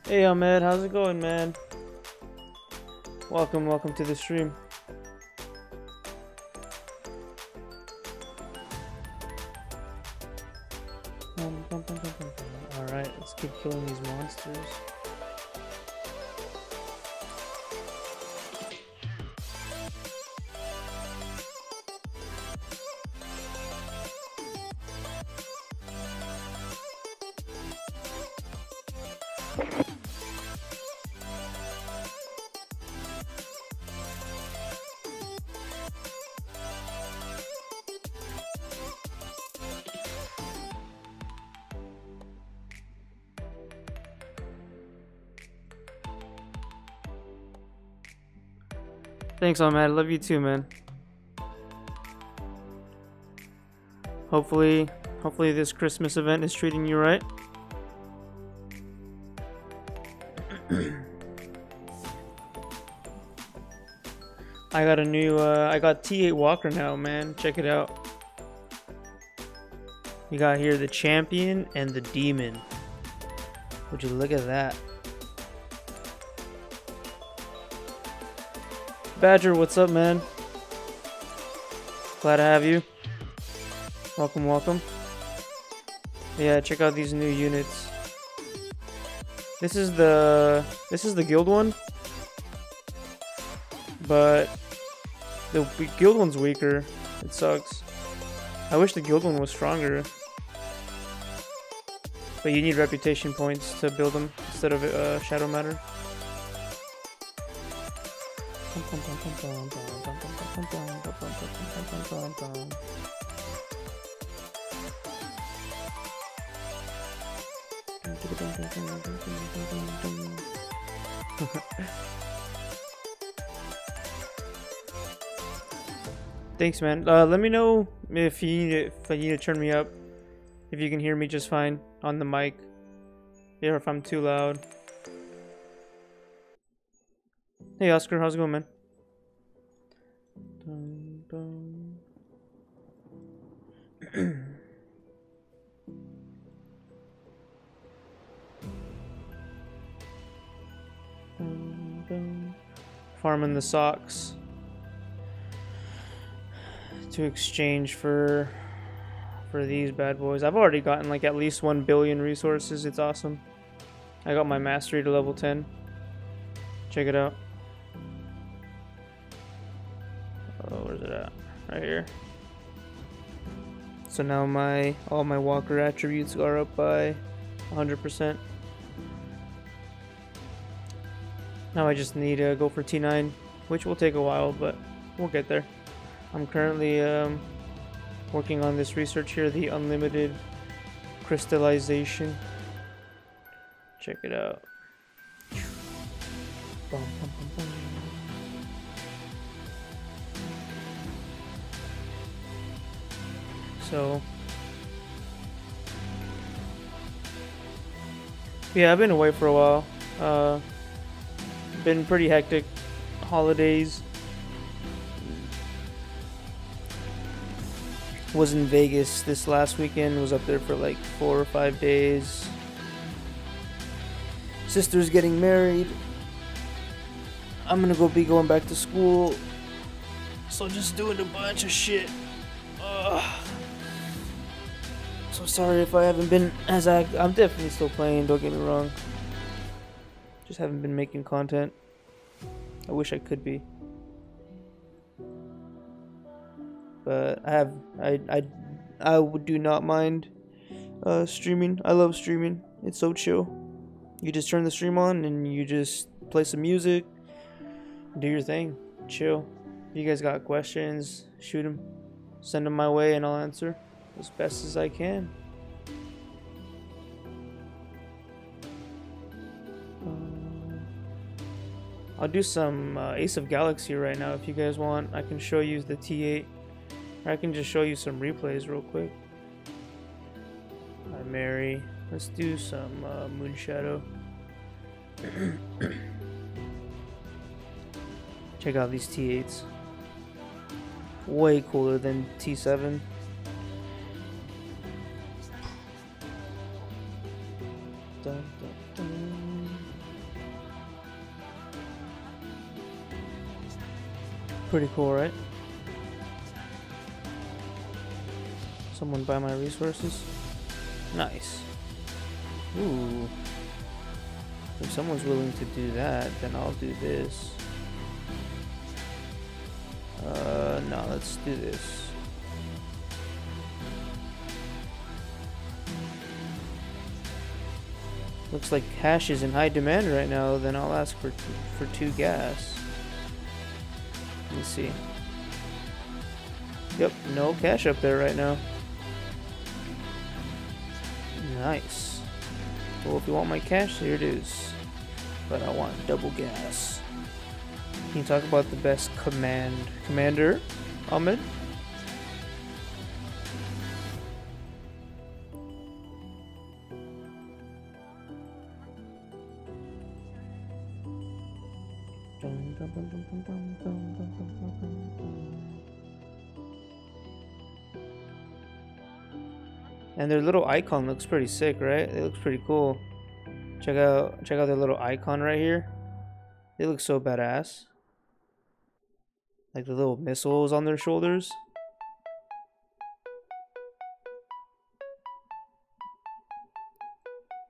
Hey Ahmed, how's it going, man? Welcome to the stream. Alright, let's keep killing these monsters. Thanks, Ahmed. Love you too, man. Hopefully this Christmas event is treating you right. I got a new, I got T8 Walker now, man. Check it out. You got here the Champion and the Demon. Would you look at that? Badger, what's up, man? Glad to have you. Welcome. Yeah, check out these new units. This is the guild one, but the guild one's weaker. It sucks. I wish the guild one was stronger, but you need reputation points to build them instead of shadow matter. Thanks, man. Let me know if you need to turn me up, if you can hear me just fine on the mic, or if I'm too loud. Hey Oscar, how's it going, man? Farming the socks to exchange for these bad boys. I've already gotten like at least 1 billion resources. It's awesome. I got my mastery to level 10. Check it out. Oh, where's it at? Right here. So now all my walker attributes are up by 100%. Now I just need to go for T9, which will take a while, but we'll get there. I'm currently working on this research here, the unlimited crystallization. Check it out. Bum, bum, bum, bum. So yeah, I've been away for a while. Been pretty hectic. Holidays. Was in Vegas this last weekend. Was up there for like 4 or 5 days. Sister's getting married. I'm gonna be going back to school. So just doing a bunch of shit. So sorry if I haven't been as active. I'm definitely still playing, don't get me wrong. Just haven't been making content. I wish I could be. But I do not mind streaming. I love streaming. It's so chill. You just turn the stream on and you just play some music, do your thing, chill. If you guys got questions, shoot them, send them my way, and I'll answer as best as I can. I'll do some Ace of Galaxy right now if you guys want. I can show you the T8, or I can just show you some replays real quick. Hi Mary. Let's do some Moonshadow. Check out these T8s. Way cooler than T7. Dun, dun, dun. Pretty cool, right? Someone buy my resources. Nice. Ooh. If someone's willing to do that, then I'll do this. No, let's do this. Looks like hash is in high demand right now, then I'll ask for 2 gas. Let me see. Yep, no cash up there right now. Nice. Well, if you want my cash, here it is. But I want double gas. Can you talk about the best commander, Ahmed? And their little icon looks pretty sick, right? It looks pretty cool. Check out their little icon right here. They look so badass. Like the little missiles on their shoulders.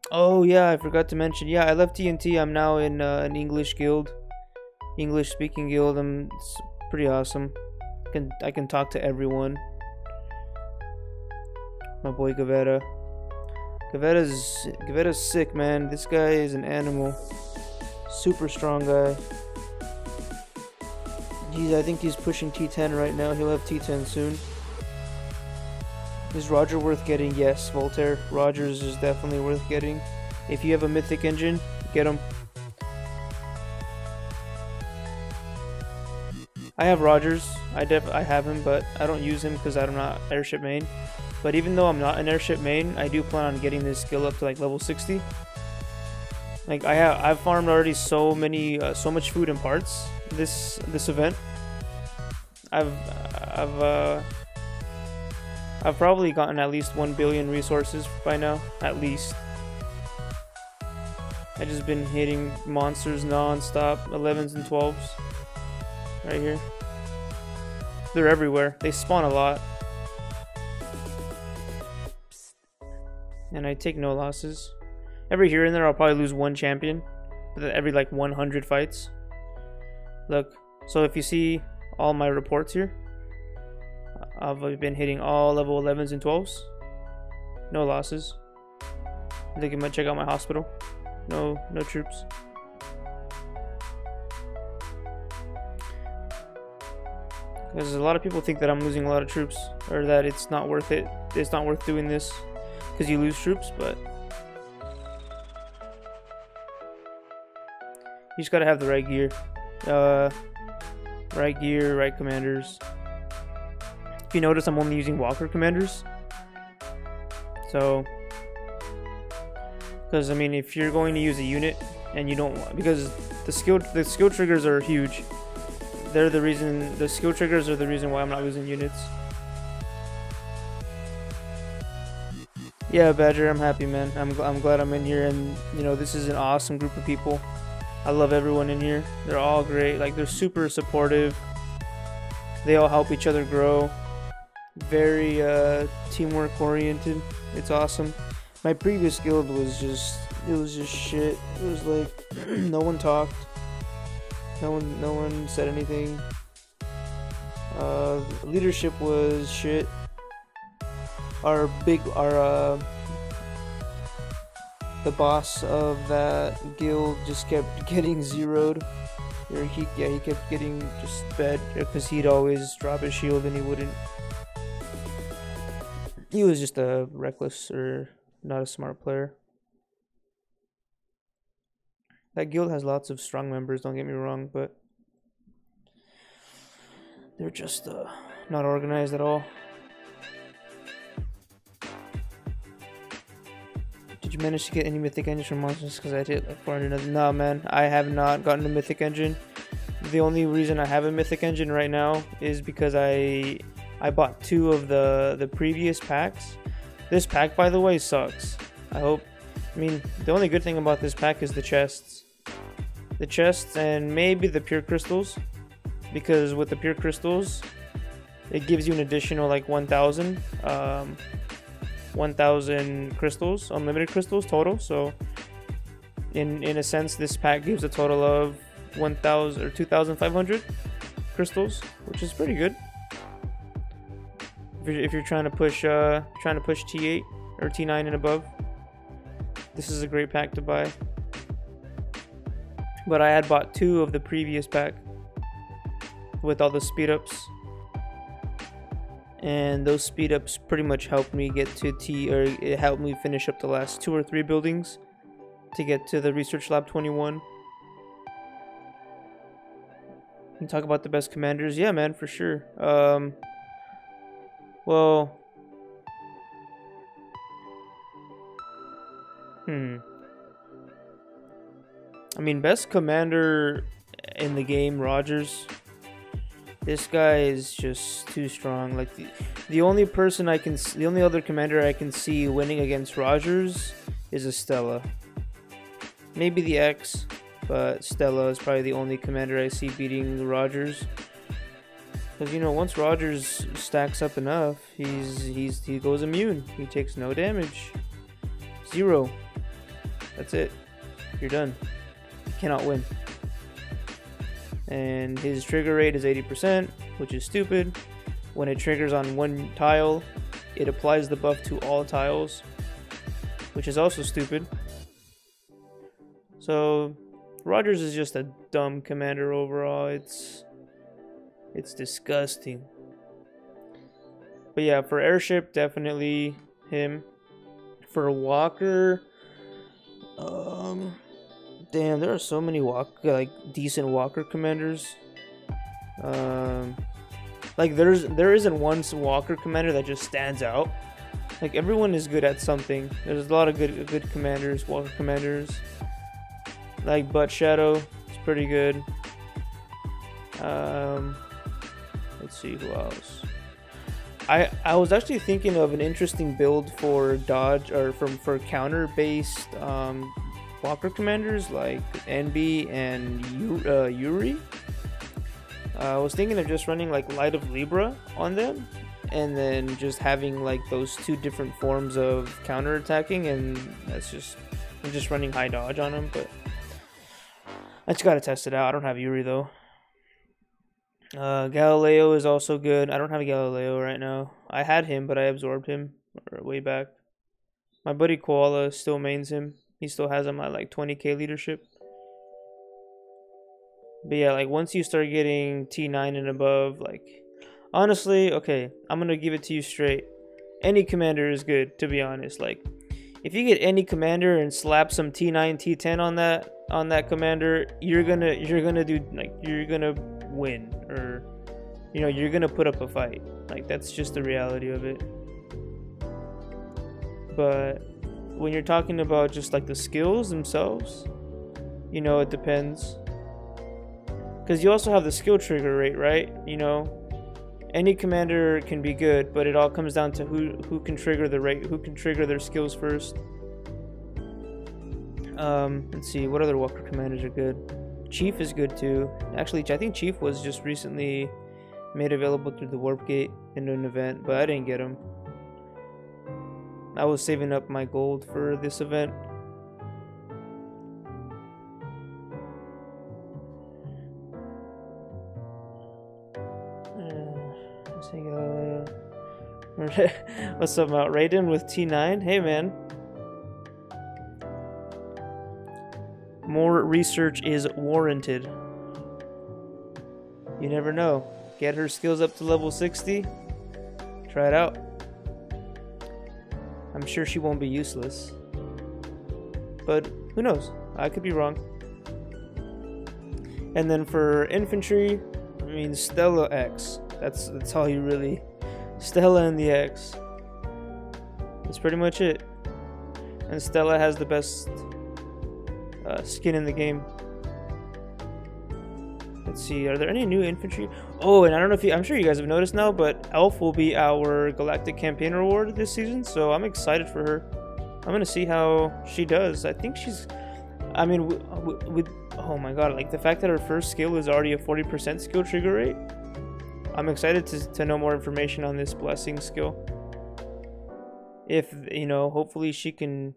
Oh yeah, I forgot to mention. Yeah, I left TNT. I'm now in an English guild, English speaking guild. It's pretty awesome. I can talk to everyone. My boy Gavetta. Gavetta's sick, man. This guy is an animal. Super strong guy. I think he's pushing T10 right now. He'll have T10 soon. Is Roger worth getting? Yes, Voltaire. Rogers is definitely worth getting. If you have a mythic engine, get him. I have Rogers. I have him, but I don't use him because I'm not airship main. But even though I'm not an airship main, I do plan on getting this skill up to like level 60. Like I've farmed already so much food and parts this event. I've probably gotten at least 1 billion resources by now, at least. I just been hitting monsters non-stop, 11s and 12s, right here. They're everywhere. They spawn a lot. And I take no losses. Every here and there I'll probably lose 1 champion. Every like 100 fights. Look, so if you see all my reports here, I've been hitting all level 11s and 12s. No losses. I think I might check out my hospital. No troops. Because a lot of people think that I'm losing a lot of troops, or that it's not worth it. It's not worth doing this because you lose troops, but you just gotta have the right gear. Right gear, right commanders. If you notice, I'm only using Walker commanders. So, because I mean, if you're going to use a unit and you don't want, because the skill triggers are huge. They're the reason. The skill triggers are the reason why I'm not losing units. Yeah, Badger, I'm happy, man. I'm glad I'm in here, and you know, this is an awesome group of people. I love everyone in here. They're all great. Like, they're super supportive. They all help each other grow. Very teamwork oriented. It's awesome. My previous guild was just, it was just shit. It was like no one talked. No one said anything. Leadership was shit. The boss of that guild just kept getting zeroed. He kept getting just bad because he'd always drop his shield and he wouldn't. He was just a reckless or not a smart player. That guild has lots of strong members, don't get me wrong, but they're just not organized at all. Did you manage to get any mythic engines from monsters? Because I did like 400. No, man, I have not gotten a mythic engine. The only reason I have a mythic engine right now is because I bought 2 of the previous packs. This pack, by the way, sucks. I mean, the only good thing about this pack is the chests. The chests and maybe the pure crystals. because with the pure crystals, it gives you an additional like 1,000 crystals, unlimited crystals total. So in a sense, this pack gives a total of 1,000 or 2,500 crystals, which is pretty good if you're trying to push T8 or T9 and above. This is a great pack to buy. But I had bought 2 of the previous pack with all the speed ups, and those speed ups pretty much helped me get to it helped me finish up the last 2 or 3 buildings to get to the Research Lab 21. And talk about the best commanders. Yeah, man, for sure. Well, I mean, best commander in the game, Rogers. This guy is just too strong. Like the only other commander I can see winning against Rogers is a Stella. Maybe the X, but Stella is probably the only commander I see beating Rogers. Because, you know, once Rogers stacks up enough, he goes immune. He takes no damage. 0. That's it. You're done. You cannot win. And his trigger rate is 80%, which is stupid. When it triggers on one tile, it applies the buff to all tiles, which is also stupid. So Rogers is just a dumb commander overall. It's disgusting. But yeah, for airship, definitely him. For Walker, damn, there are so many decent Walker commanders. Like there isn't one Walker commander that just stands out. Like everyone is good at something. There's a lot of good commanders, Walker commanders. Like Butt Shadow, it's pretty good. Let's see who else. I was actually thinking of an interesting build for dodge or for counter based Walker commanders like NB and Yuri. I was thinking of just running like Light of Libra on them, and then just having like those 2 different forms of counter attacking, and I'm just running high dodge on them. But I just gotta test it out. I don't have Yuri though. Galileo is also good. I don't have a Galileo right now. I had him, but I absorbed him way back. My buddy Koala still mains him. He still has him at like 20k leadership. But yeah, like once you start getting T9 and above, like honestly, okay, I'm gonna give it to you straight. Any commander is good, to be honest. Like if you get any commander and slap some T9, T10 on that commander, you're gonna win, or you know, you're gonna put up a fight. Like that's just the reality of it. But when you're talking about just like the skills themselves, you know, it depends, because you also have the skill trigger rate, right? You know, any commander can be good, but it all comes down to who can trigger the rate, who can trigger their skills first. Let's see, what other Walker commanders are good? Chief is good too. Actually, I think Chief was just recently made available through the Warp Gate in an event, but I didn't get him. I was saving up my gold for this event. What's up, Mount Raiden with T9? Hey, man. More research is warranted. You never know. Get her skills up to level 60. Try it out. I'm sure she won't be useless. But who knows? I could be wrong. And then for infantry, I mean Stella X. That's all you really. Stella and the X. That's pretty much it. And Stella has the best skin in the game. Let's see, are there any new infantry? Oh, and I don't know if I'm sure you guys have noticed now, but Elf will be our Galactic Campaign Reward this season, so I'm excited for her. I'm gonna see how she does. I think I mean, with oh my god, like the fact that her first skill is already a 40% skill trigger rate. I'm excited to know more information on this blessing skill. If, you know, hopefully she can.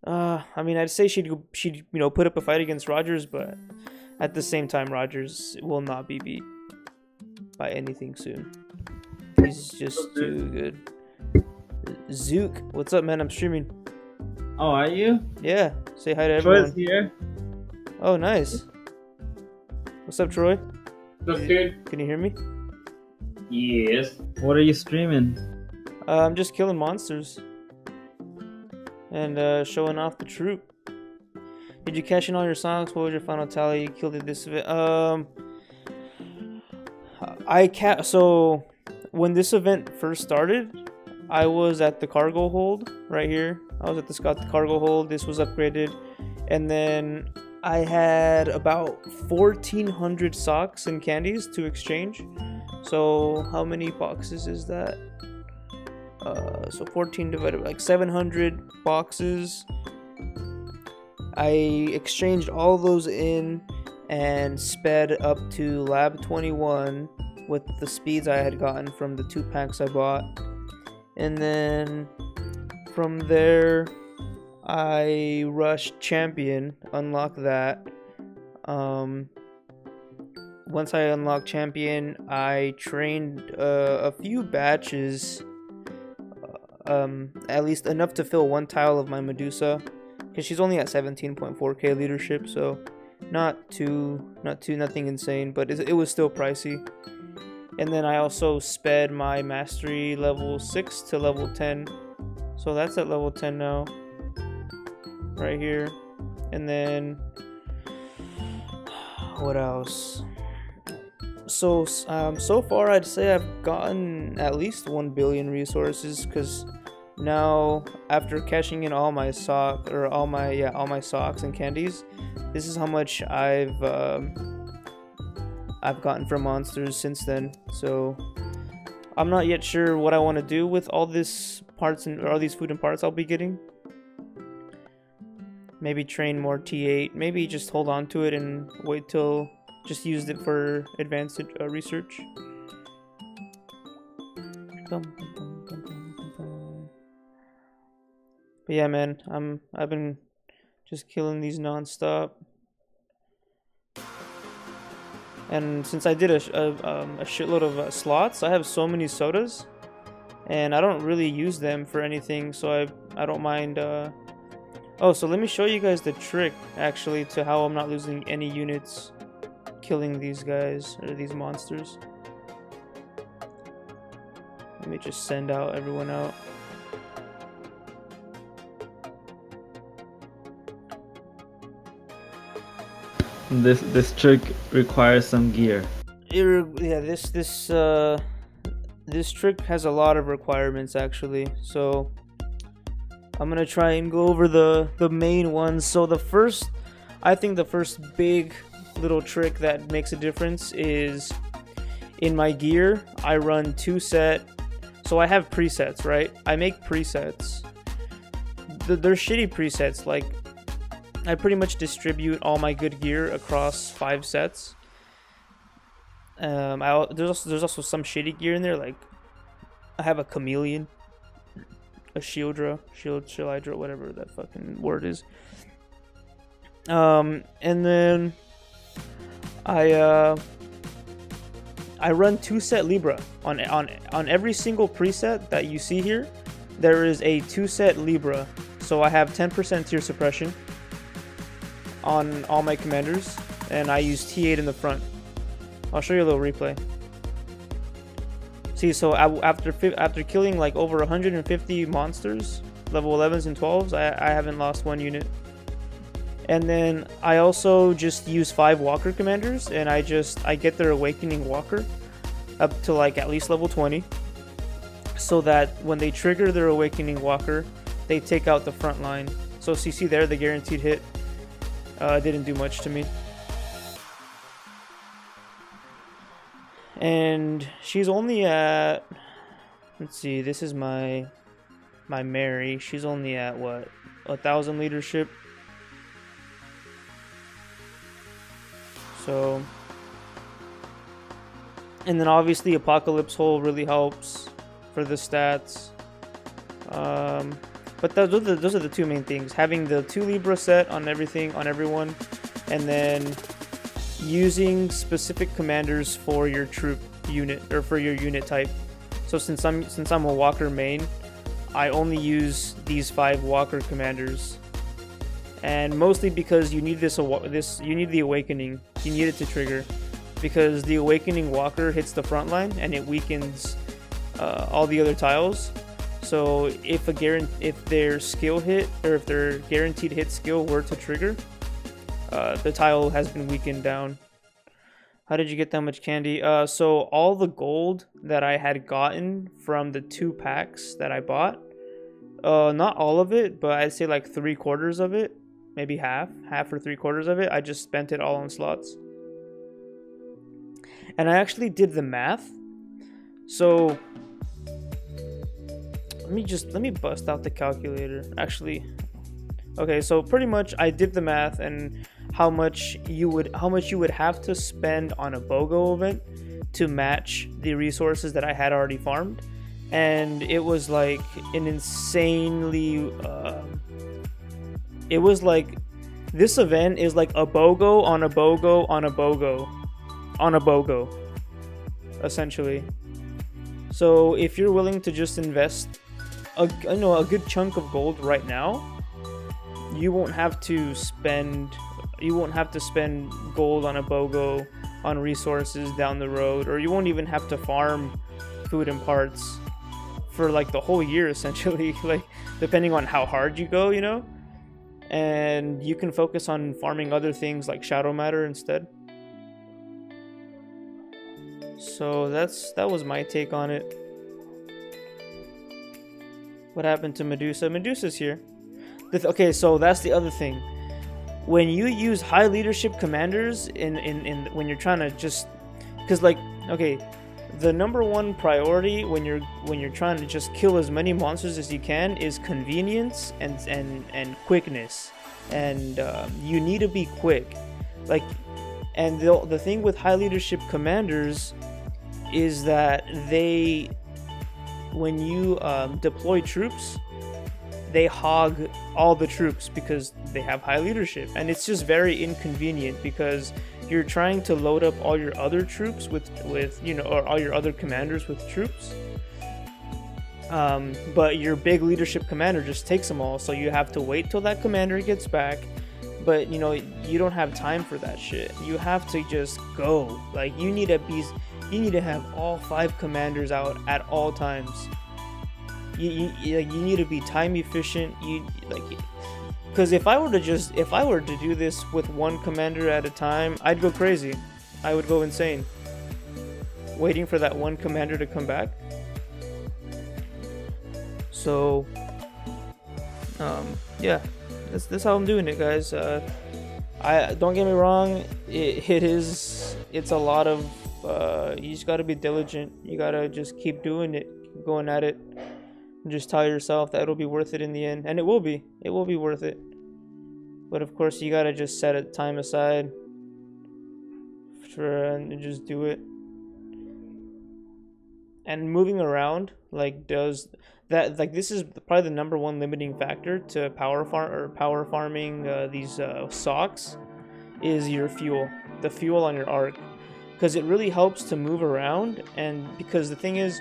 I mean, I'd say she'd you know, put up a fight against Rogers, but at the same time, Rogers will not be beat by anything soon. He's just too good. Zook, what's up, man? I'm streaming. Oh, are you? Yeah, say hi to everyone. Troy's here. Oh, nice. What's up, Troy? That's good. Can you hear me? Yes. What are you streaming? I'm just killing monsters and showing off the troop. Did you cash in all your songs? What was your final tally? You killed it this event. So when this event first started, I was at the cargo hold right here. I was at the cargo hold. This was upgraded, and then I had about 1,400 socks and candies to exchange. So how many boxes is that? So 14 divided by like 700 boxes. I exchanged all those in and sped up to lab 21 with the speeds I had gotten from the 2 packs I bought. And then from there I rushed champion, unlock that. Once I unlocked champion, I trained a few batches, at least enough to fill 1 tile of my Medusa, because she's only at 17.4k leadership, so nothing insane, but it was still pricey. And then I also sped my mastery level 6 to level 10, so that's at level 10 now, right here. And then what else? So so far I'd say I've gotten at least 1 billion resources, because now after cashing in all my socks and candies, this is how much I've gotten from monsters since then. So I'm not yet sure what I want to do with all these parts and all these food and parts I'll be getting. Maybe train more T8, maybe just hold on to it and wait till just used it for advanced research. But yeah, man, I've been just killing these non-stop. And since I did a shitload of slots, I have so many sodas, and I don't really use them for anything, so I don't mind. Oh, so let me show you guys the trick actually to how I'm not losing any units killing these guys or these monsters. Let me just send out everyone out. This trick requires some gear. Yeah, this trick has a lot of requirements actually. So I'm gonna try and go over the main ones. So I think the first big little trick that makes a difference is in my gear. I run 2 set. So I have presets, right? I make presets. They're shitty presets. Like, I pretty much distribute all my good gear across 5 sets. There's also some shitty gear in there. Like, I have a chameleon, a Shieldra, whatever that fucking word is. And then I run 2 set Libra on every single preset that you see here. There is a 2 set Libra, so I have 10% tier suppression on all my commanders, and I use T8 in the front. I'll show you a little replay. See, so after killing like over 150 monsters, level 11s and 12s, I haven't lost 1 unit. And then I also just use 5 walker commanders, and I get their awakening walker up to like at least level 20, so that when they trigger their awakening walker, they take out the front line. So you see there, the guaranteed hit didn't do much to me. And she's only at, let's see, this is my Mary. She's only at what, 1,000 leadership. So, and then obviously Apocalypse Hole really helps for the stats. But those are the two main things: having the 2 Libra set on everything, on everyone, and then using specific commanders for your troop unit or for your unit type. So since I'm a Walker main, I only use these 5 Walker commanders, and mostly because you need you need the Awakening. You need it to trigger, because the Awakening Walker hits the front line and it weakens all the other tiles. So if their skill hit, or if their guaranteed hit skill were to trigger, the tile has been weakened down. How did you get that much candy? So all the gold that I had gotten from the 2 packs that I bought, not all of it, but I'd say like 3/4 of it, maybe half or 3/4 of it, I just spent it all on slots. And I actually did the math. So let me bust out the calculator. Actually, okay, so pretty much I did the math and how much you would have to spend on a BOGO event to match the resources that I had already farmed, and it was like an insanely it was like, this event is like a BOGO on a BOGO on a BOGO on a BOGO, essentially. So if you're willing to just invest a good chunk of gold right now, you won't have to spend gold on a BOGO on resources down the road, or you won't even have to farm food and parts for like the whole year, essentially, like depending on how hard you go, you know, and you can focus on farming other things like shadow matter instead. So that was my take on it. What happened to Medusa? Medusa's here. Okay, so that's the other thing. When you use high leadership commanders in when you're trying to just, because like, okay, the number one priority when you're trying to just kill as many monsters as you can is convenience and quickness, and you need to be quick. Like, and the thing with high leadership commanders is that when you deploy troops, they hog all the troops because they have high leadership, and it's just very inconvenient because you're trying to load up all your other troops with or all your other commanders with troops, but your big leadership commander just takes them all, so you have to wait till that commander gets back. But you don't have time for that shit. You have to just go. Like, you need to have all 5 commanders out at all times. You need to be time efficient. Because if I were to do this with 1 commander at a time, I'd go crazy. I would go insane, waiting for that 1 commander to come back. So yeah, that's how I'm doing it, guys. I don't get me wrong, it's a lot of you just gotta be diligent. You gotta just keep doing it, keep going at it, and just tell yourself that it'll be worth it in the end, and it will be worth it. But of course, you gotta just set a time aside and just do it. And moving around, this is probably the number 1 limiting factor to power farming these socks, is your fuel, the fuel on your arc, because it really helps to move around. And because the thing is,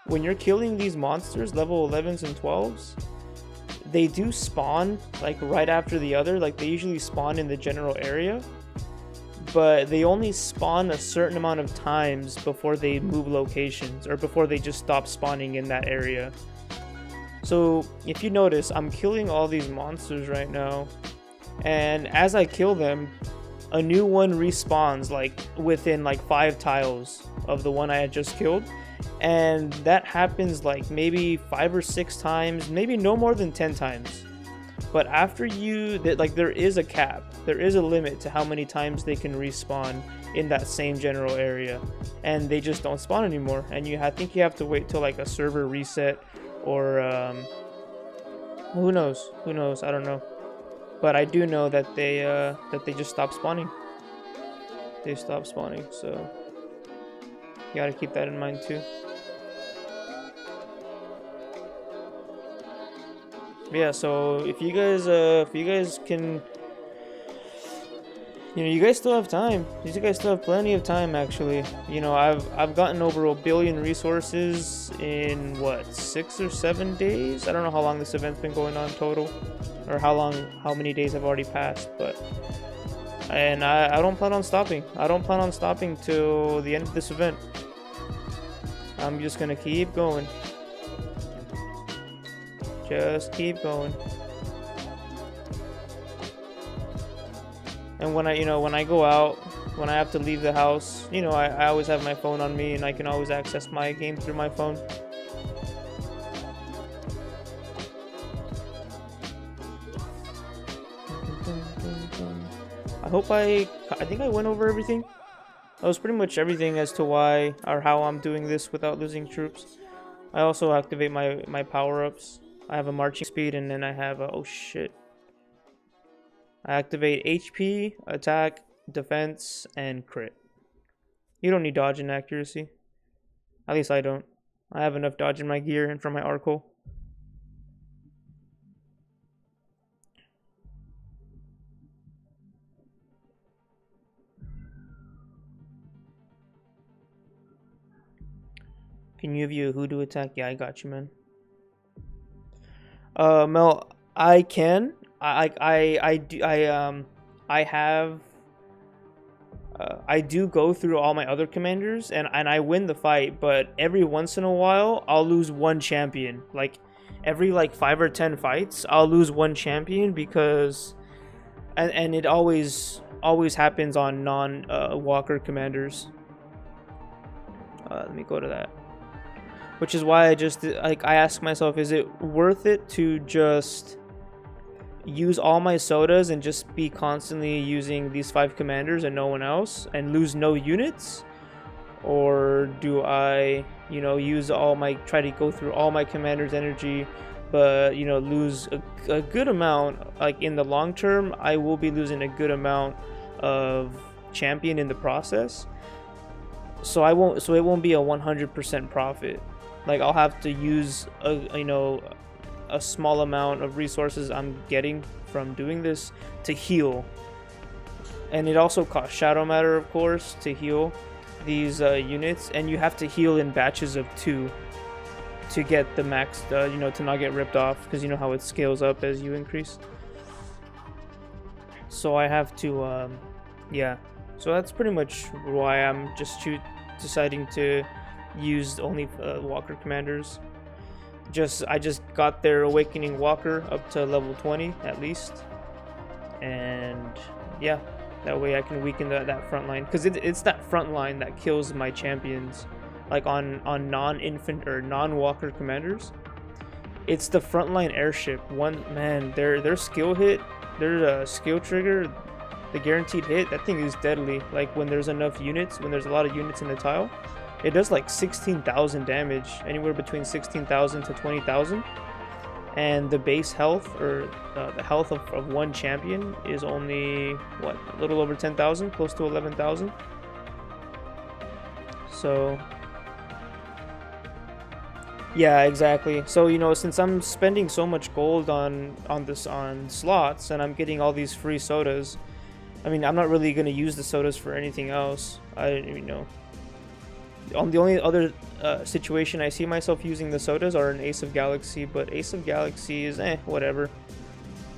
when you're killing these monsters, level 11s and 12s, they do spawn like right after the other. Like, they usually spawn in the general area, but they only spawn a certain amount of times before they move locations, or before they just stop spawning in that area. So if you notice, I'm killing all these monsters right now, and as I kill them, a new one respawns like within like 5 tiles of the one I had just killed. And that happens like maybe 5 or 6 times, maybe no more than 10 times. But after there is a cap, there is a limit to how many times they can respawn in that same general area, and they just don't spawn anymore. And I think you have to wait till like a server reset, or who knows, I don't know. But I do know that they just stop spawning. they stop spawning. So you gotta keep that in mind too. But yeah, so if you guys can, you know, you guys still have time. You guys still have plenty of time, actually. You know, I've gotten over 1 billion resources in what, 6 or 7 days? I don't know how long this event's been going on total, or how many days have already passed. But I don't plan on stopping. I don't plan on stopping till the end of this event. I'm just gonna keep going. Just keep going. And when I go out, when I have to leave the house, you know, I always have my phone on me, and I can always access my game through my phone. I think I went over everything. That was pretty much everything as to why or how I'm doing this without losing troops. I also activate my power-ups. I have a marching speed, and then I have a, oh shit. I activate HP, attack, defense, and crit. You don't need dodge and accuracy. At least I don't. I have enough dodge in my gear and from my arc hole. Can you view a hoodoo attack? Yeah, I got you, man. Mel, I can. I do go through all my other commanders, and I win the fight, but every once in a while I'll lose one champion. Like every 5 or 10 fights I'll lose one champion, because and it always happens on non walker commanders. Let me go to that. Which is why I ask myself, is it worth it to just use all my sodas and just be constantly using these 5 commanders and no one else and lose no units? Or do I, you know, try to go through all my commanders' energy, but, you know, lose a good amount? Like in the long term, I will be losing a good amount of champion in the process. So it won't be a 100% profit. Like I'll have to use a small amount of resources I'm getting from doing this to heal. And it also costs shadow matter, of course, to heal these units, and you have to heal in batches of 2 to get the max, you know, to not get ripped off, because you know how it scales up as you increase. So I have to yeah, so that's pretty much why I'm just deciding to use only walker commanders. I just got their awakening walker up to level 20 at least, and yeah, that way I can weaken that front line, because it's that front line that kills my champions. Like on non-infant or non-walker commanders, it's the frontline airship. Their skill hit, their skill trigger, the guaranteed hit, that thing is deadly. Like when there's enough units, when there's a lot of units in the tile, it does like 16,000 damage, anywhere between 16,000 to 20,000. And the base health, or the health of one champion, is only, what, a little over 10,000, close to 11,000. So, yeah, exactly. So, you know, since I'm spending so much gold on slots, and I'm getting all these free sodas, I mean, I'm not really going to use the sodas for anything else. The only other situation I see myself using the sodas are in Ace of Galaxy, but Ace of Galaxy is whatever.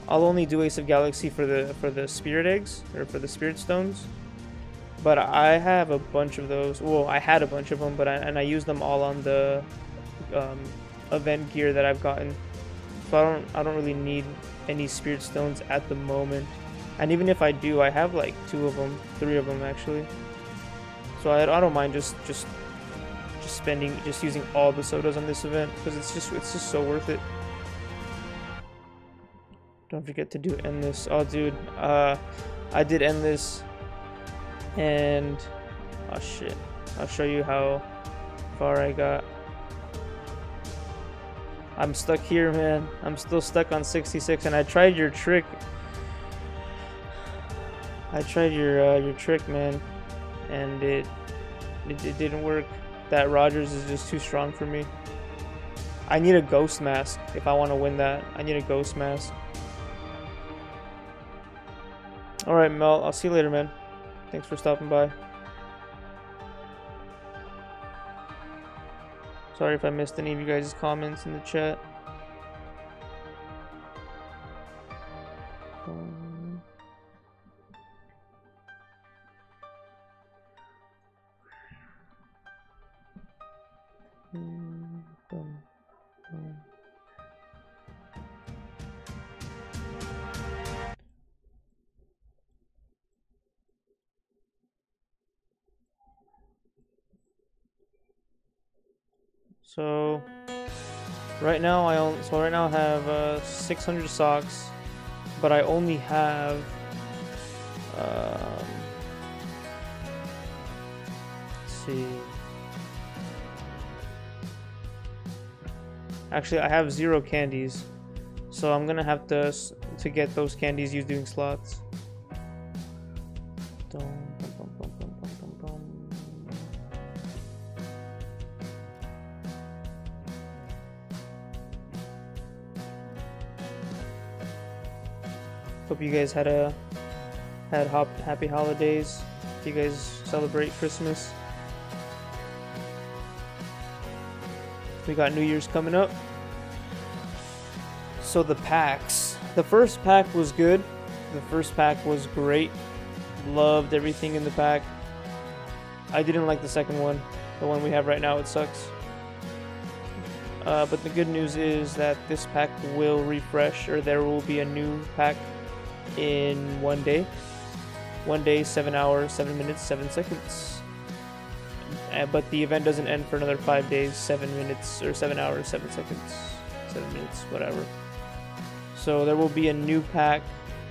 I'll only do Ace of Galaxy for the spirit eggs, or for the spirit stones. But I have a bunch of those. Well, I had a bunch of them, but I used them all on the event gear that I've gotten. So I don't really need any spirit stones at the moment. And even if I do, I have like 2 of them, 3 of them actually. So I don't mind just using all the sodas on this event, because it's just so worth it. Don't forget to end this. Oh dude, I did end this, and oh shit, I'll show you how far I got. I'm stuck here, man. I'm still stuck on 66, and I tried your trick. I tried your trick, man. and it didn't work. That Rogers is just too strong for me. I need a ghost mask if I want to win that. I need a ghost mask. Alright, Mel, I'll see you later, man. Thanks for stopping by. Sorry if I missed any of you guys' comments in the chat. So right now I have 600 socks, but I only have let's see. Actually, I have 0 candies, so I'm gonna have to get those candies used doing slots. Hope you guys had happy holidays. If you guys celebrate Christmas. We got New Year's coming up. So the packs. The first pack was good. The first pack was great. Loved everything in the pack. I didn't like the second one. The one we have right now, it sucks. But the good news is that this pack will refresh, or there will be a new pack in 1 day. 1 day, 7 hours, 7 minutes, 7 seconds. But the event doesn't end for another 5 days, 7 minutes, or 7 hours, 7 seconds, 7 minutes, whatever. So there will be a new pack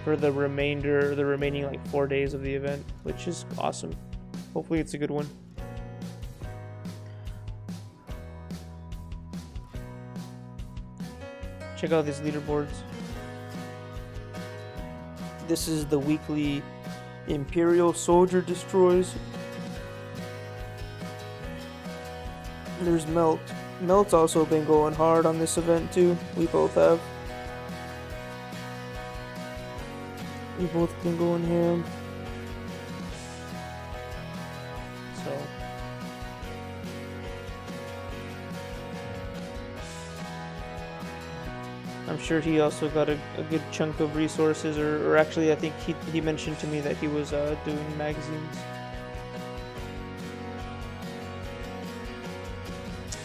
for the remaining like 4 days of the event, which is awesome. Hopefully it's a good one. Check out these leaderboards. This is the weekly Imperial Soldier Destroys. There's Melt. Melt's also been going hard on this event too. We both have. We both been going ham. So I'm sure he also got a good chunk of resources, or actually I think he mentioned to me that he was doing magazines.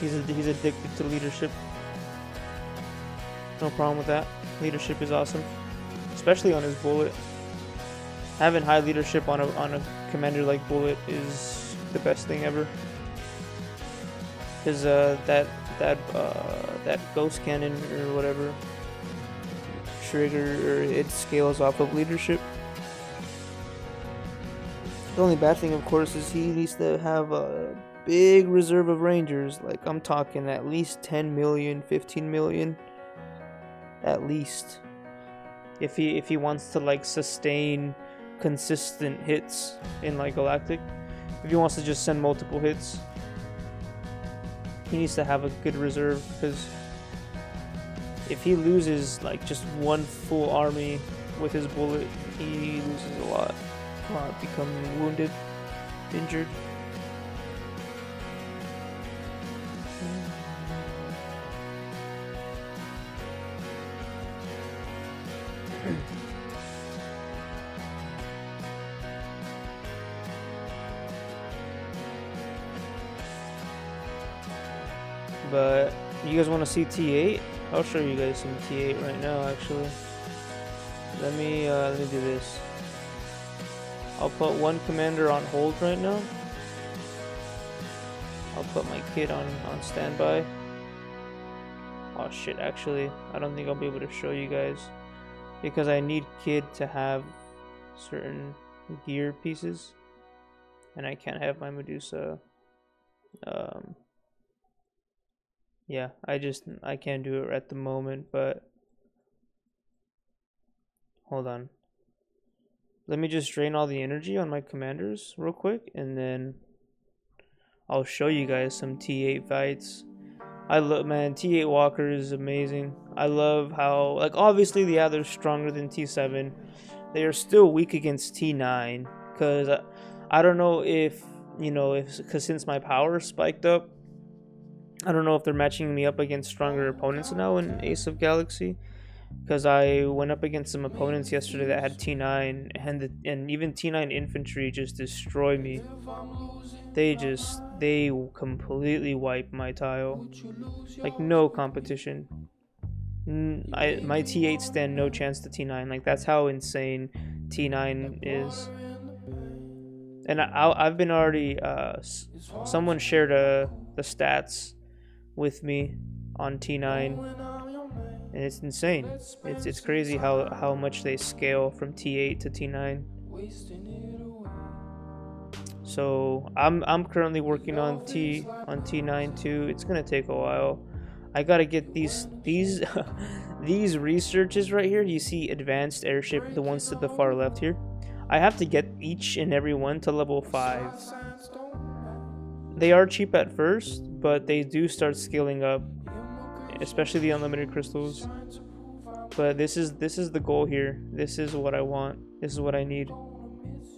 He's addicted to leadership. No problem with that. Leadership is awesome, especially on his bullet. Having high leadership on a commander like Bullet is the best thing ever. Because that ghost cannon or whatever trigger, or it scales off of leadership. The only bad thing, of course, is he needs to have a big reserve of rangers. Like, I'm talking at least 10 million, 15 million, at least. If he wants to like sustain consistent hits in like Galactic, if he wants to just send multiple hits, he needs to have a good reserve, because if he loses like just one full army with his bullet, he loses a lot. Become wounded, injured. But you guys want to see T8? I'll show you guys some T8 right now. Actually, let me do this. I'll put one commander on hold right now. I'll put my kid on standby. Oh shit! Actually, I don't think I'll be able to show you guys because I need kid to have certain gear pieces, and I can't have my Medusa. Yeah, I can't do it at the moment, but hold on. let me just drain all the energy on my commanders real quick, and then I'll show you guys some T8 fights. I love, man, T8 Walker is amazing. I love how, like, obviously, yeah, they're stronger than T7. They are still weak against T9, because I don't know if, you know, because since my power spiked up, I don't know if they're matching me up against stronger opponents now in Ace of Galaxy. Because I went up against some opponents yesterday that had T9, and even T9 infantry just destroyed me. They completely wiped my tile. Like, no competition. My T8 stand no chance to T9. Like, that's how insane T9 is. And I've been already, someone shared the stats with me on T9. And it's insane. It's crazy how much they scale from T8 to T9. So I'm currently working on T9 too. It's gonna take a while. I gotta get these these researches right here. You see advanced airship, the ones to the far left here. I have to get each and every one to level 5. They are cheap at first, but they do start scaling up. Especially the unlimited crystals. But this is the goal here. This is what I want. This is what I need.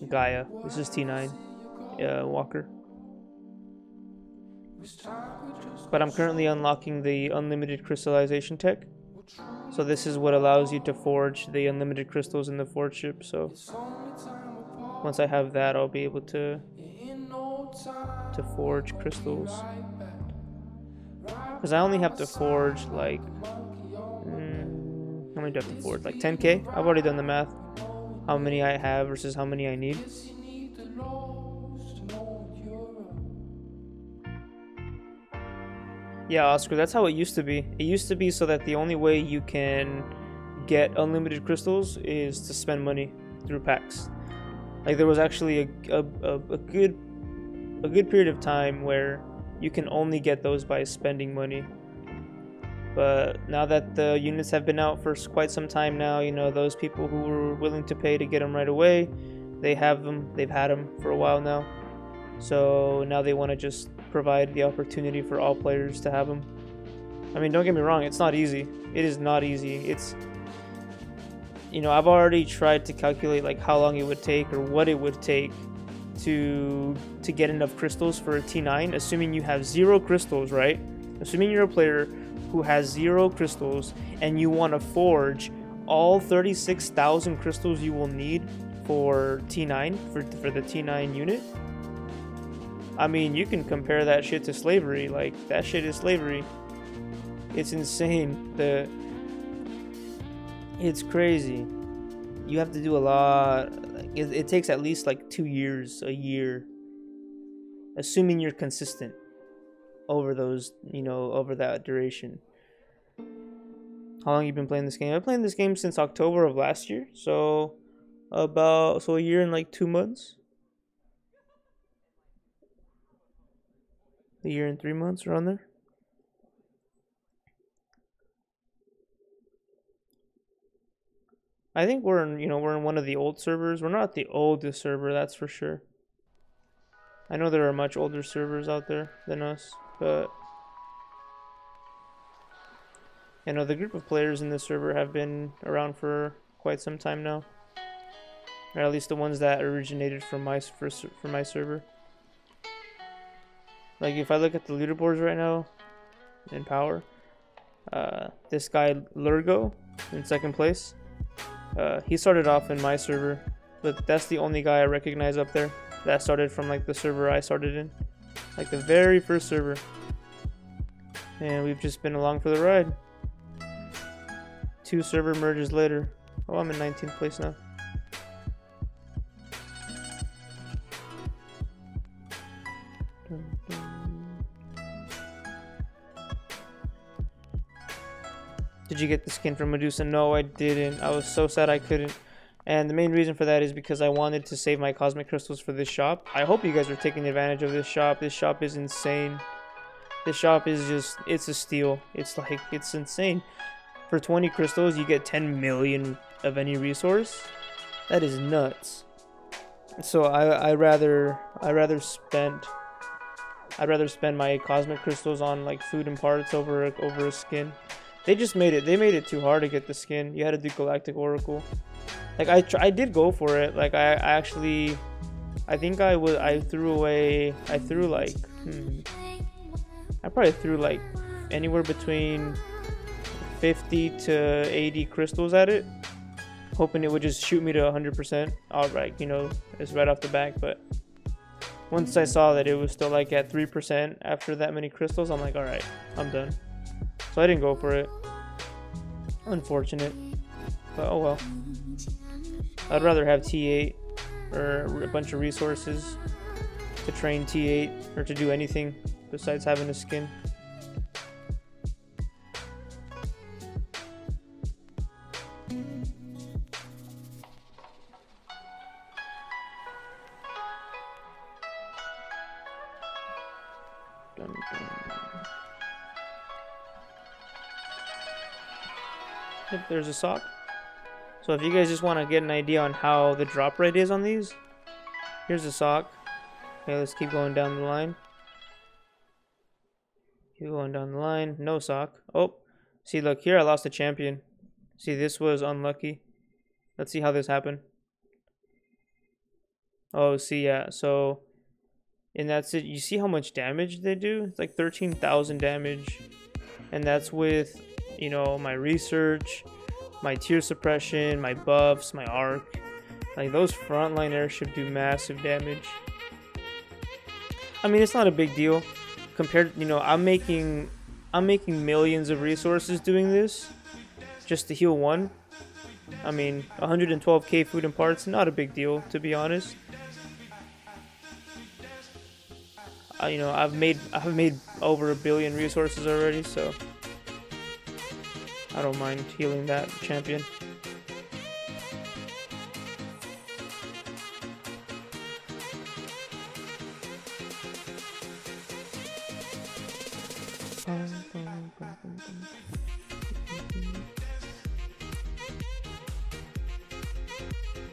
Gaia. This is T9 Walker. But I'm currently unlocking the unlimited crystallization tech. So this is what allows you to forge the unlimited crystals in the forge ship. So once I have that, I'll be able to forge crystals. Because I only have to forge like, how many do I have to forge? Like 10k? I've already done the math. How many I have versus how many I need. Yeah, Oscar, that's how it used to be. It used to be so that the only way you can get unlimited crystals is to spend money through packs. Like, there was actually a good period of time where you can only get those by spending money. But now that the units have been out for quite some time now, you know, those people who were willing to pay to get them right away, they have them. They've had them for a while now. So now they want to just provide the opportunity for all players to have them. I mean, don't get me wrong, it's not easy. It is not easy. It's, you know, I've already tried to calculate like how long it would take or what it would take to get enough crystals for a T9, assuming you have 0 crystals, right? Assuming you're a player who has 0 crystals and you want to forge all 36,000 crystals you will need for T9, for the T9 unit. I mean, you can compare that shit to slavery. Like, that shit is slavery. It's insane. It's crazy. You have to do a lot. It takes at least like 2 years, a year, assuming you're consistent over those, you know, over that duration. How long you been playing this game? I've been playing this game since October of last year, so a year and like 2 months. A year and 3 months around there. I think we're in one of the old servers. We're not the oldest server, that's for sure. I know there are much older servers out there than us, but you know, the group of players in this server have been around for quite some time now, or at least the ones that originated from my server. Like, if I look at the leaderboards right now in power, this guy Lurgo in 2nd place. He started off in my server, but that's the only guy I recognize up there that started from like the server I started in, like the very first server. And we've just been along for the ride. 2 server merges later. Oh, I'm in 19th place now. Did you get the skin from Medusa? No, I didn't. I was so sad I couldn't. And the main reason for that is because I wanted to save my cosmic crystals for this shop. I hope you guys are taking advantage of this shop. This shop is insane. This shop is just, it's a steal. It's like, it's insane. For 20 crystals, you get 10 million of any resource. That is nuts. So I rather spend my cosmic crystals on like food and parts over a skin. They made it too hard to get the skin. You had to do Galactic Oracle. Like I did go for it. Like I actually I think I threw like I probably threw like anywhere between 50 to 80 crystals at it, hoping it would just shoot me to 100%. Alright, you know, it's right off the back, but once I saw that it was still like at 3% after that many crystals, I'm like, alright, I'm done. So I didn't go for it. Unfortunate. But oh well. I'd rather have T8 or a bunch of resources to train T8 or to do anything besides having a skin. Yep, there's a sock. So if you guys just want to get an idea on how the drop rate is on these, here's a sock. Okay, let's keep going down the line. Keep going down the line. No sock. Oh, see, look here, I lost a champion. See, this was unlucky. Let's see how this happened. Oh, see, yeah. So, and that's it. You see how much damage they do? It's like 13,000 damage. And that's with, you know, my research, my tier suppression, my buffs, my arc. Like, those frontline airship do massive damage. I mean, it's not a big deal. Compared, you know, I'm making millions of resources doing this just to heal one. I mean, 112k food and parts, not a big deal, to be honest. You know, I've made over 1 billion resources already, so I don't mind healing that champion.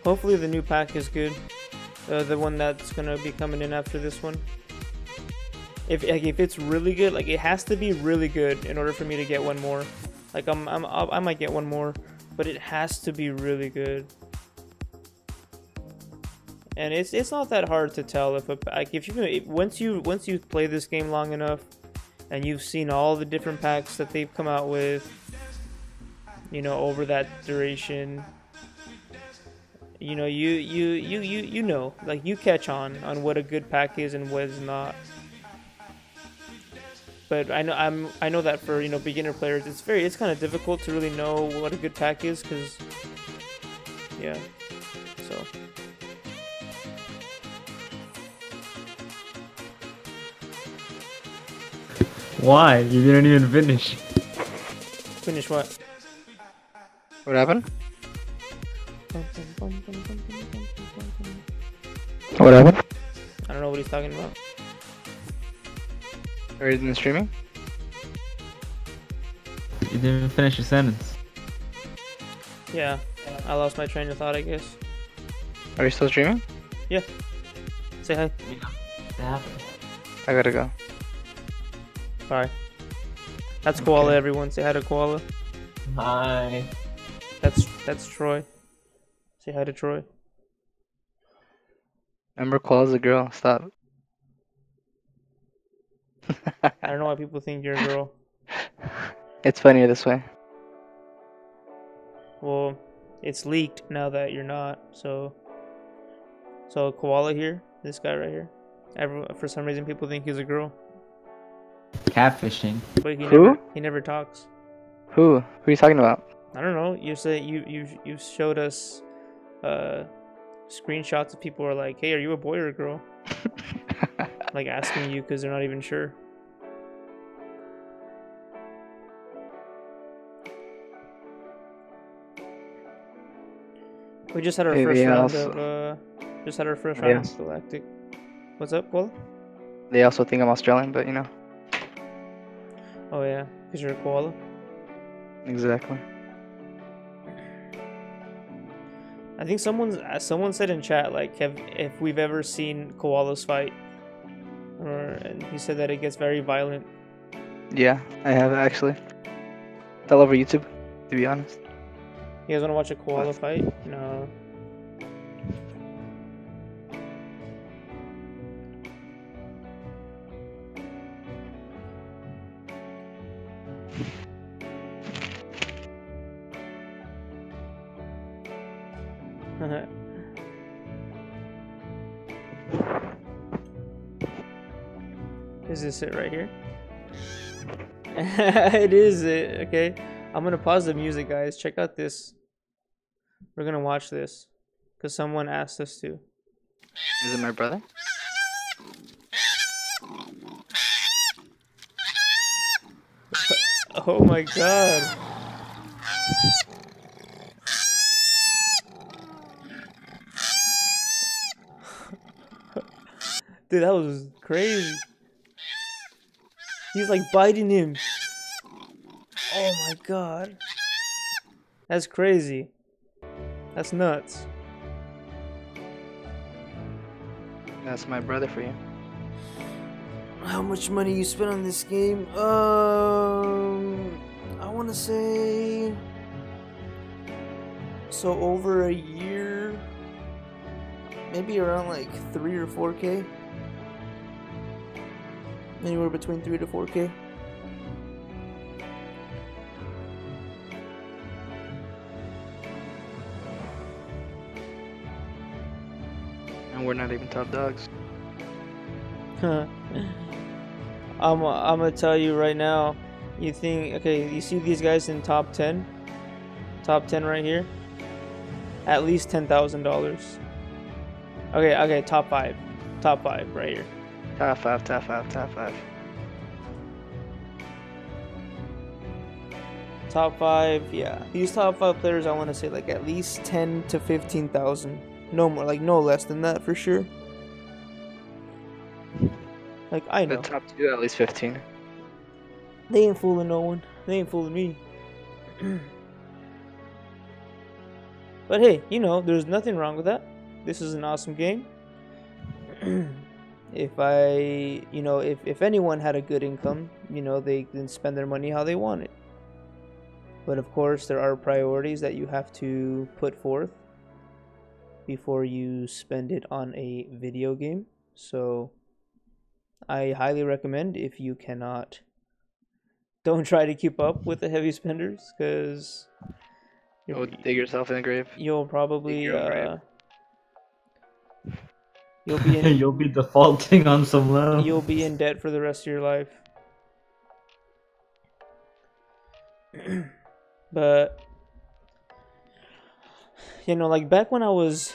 Hopefully the new pack is good. The one that's gonna be coming in after this one. If it's really good, like, it has to be really good in order for me to get one more. Like, I might get one more, but it has to be really good. And it's not that hard to tell if once you play this game long enough and you've seen all the different packs that they've come out with, you know, over that duration, you know, you know, like, you catch on what a good pack is and what is not. But I know that for, you know, beginner players, it's kind of difficult to really know what a good pack is, because, yeah, so. Why? You didn't even finish. Finish what? What happened? What happened? I don't know what he's talking about. Are you in streaming? You didn't even finish your sentence. Yeah, I lost my train of thought, I guess. Are you still streaming? Yeah. Say hi. I gotta go. Bye. That's Koala, everyone. Say hi to Koala. Hi. That's Troy. Say hi to Troy. Remember, Koala's a girl. Stop. I don't know why people think you're a girl. It's funnier this way. Well, it's leaked now that you're not. So Koala here, this guy right here. For some reason, people think he's a girl. Catfishing. But Who? He never talks. Who? Who are you talking about? I don't know. You said you showed us screenshots of people who are like, "Hey, are you a boy or a girl?" Like, asking you because they're not even sure. We just had our first round of Galactic. What's up, Koala? They also think I'm Australian, but you know. Oh yeah, because you're a koala. Exactly. I think someone said in chat like if we've ever seen koalas fight, and he said that it gets very violent. Yeah, I have actually. It's all over YouTube, to be honest. You guys want to watch a koala fight? No. Is this it right here? It is it. Okay. I'm gonna pause the music, guys. Check out this. We're gonna watch this because someone asked us to. Is it my brother? Oh my god. Dude, that was crazy. He's like biting him. Oh my god. That's crazy. That's nuts. That's my brother for you. How much money you spent on this game? I want to say so over a year, maybe around like 3 or 4K. Anywhere between 3 to 4K. And we're not even top dogs. I'm gonna tell you right now. You think, okay, you see these guys in top 10? Top 10 right here? At least $10,000. Okay, top 5. Top 5 right here. Top 5, top 5, top 5. Top 5, yeah. These top 5 players, I want to say like at least 10 to 15,000. No more, like no less than that for sure. Like I know. The top 2 at least 15. They ain't fooling no one. They ain't fooling me. But hey, you know, there's nothing wrong with that. This is an awesome game. If anyone had a good income, you know, they can spend their money how they want it. But of course, there are priorities that you have to put forth before you spend it on a video game. So I highly recommend, if you cannot, don't try to keep up with the heavy spenders, because You'll dig yourself in the grave. you'll probably Dig your own you'll be in You'll be defaulting on some loan. you'll be in debt for the rest of your life. But you know, like back when I was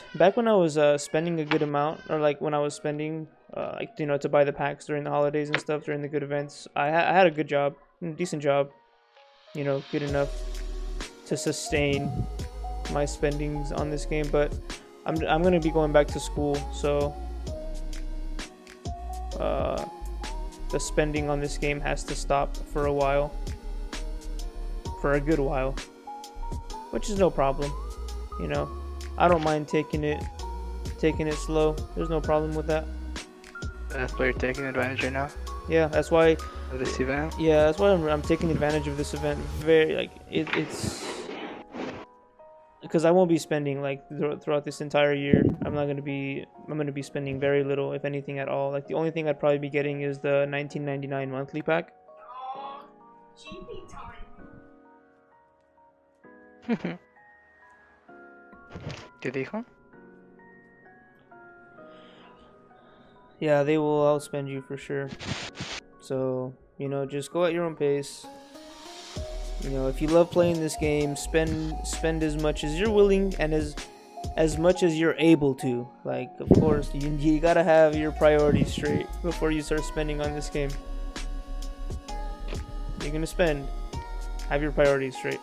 spending a good amount, or like when I was spending like, you know, to buy the packs during the holidays and stuff, during the good events, I had a good job, decent job, you know, good enough to sustain my spendings on this game. But I'm gonna be going back to school, so the spending on this game has to stop for a while, for a good while, which is no problem. You know, I don't mind taking it slow. There's no problem with that. That's why you're taking advantage right now Yeah, that's why. of this event. Yeah, that's why I'm taking advantage of this event. Very like it's because I won't be spending like throughout this entire year. I'm gonna be spending very little, if anything at all. Like the only thing I'd probably be getting is the $19.99 monthly pack. ¿Qué dijo? Yeah, they will outspend you for sure. So, you know, just go at your own pace. You know, if you love playing this game, spend as much as you're willing and as much as you're able to. Like, of course, you gotta have your priorities straight before you start spending on this game. You're gonna spend, have your priorities straight.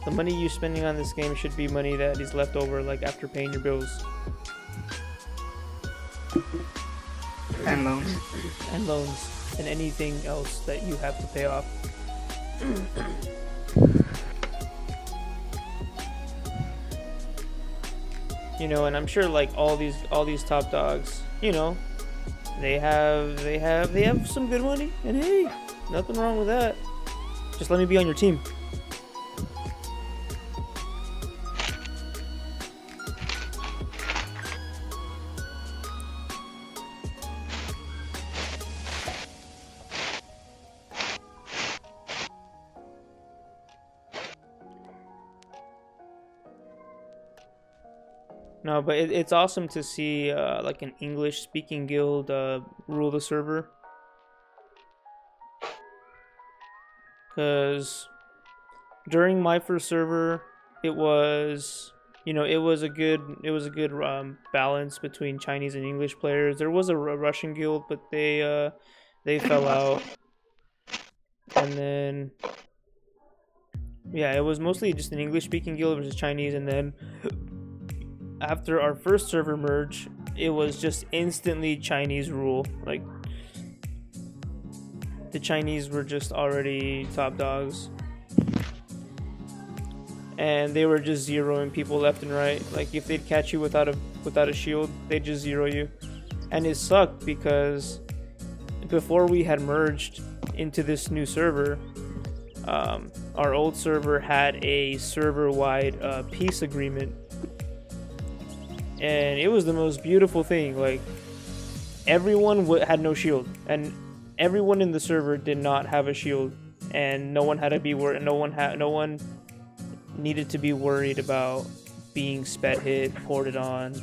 The money you're spending on this game should be money that is left over, like after paying your bills. And loans. And loans. And anything else that you have to pay off. You know, and I'm sure like all these top dogs, you know, they have some good money, and hey, nothing wrong with that. Just let me be on your team. No, but it's awesome to see like an English-speaking guild rule the server, because during my first server, it was, you know, it was a good balance between Chinese and English players. There was a Russian guild, but they fell out, and then yeah, it was mostly just an English-speaking guild versus Chinese, and then after our first server merge, it was just instantly Chinese rule. Like, the Chinese were just already top dogs, and they were just zeroing people left and right. Like, if they'd catch you without a shield, they'd just zero you. And it sucked because before we had merged into this new server, our old server had a server-wide peace agreement. And it was the most beautiful thing. Like, everyone had no shield, and everyone in the server did not have a shield, and no one had to be worried. No one needed to be worried about being sped hit, ported on.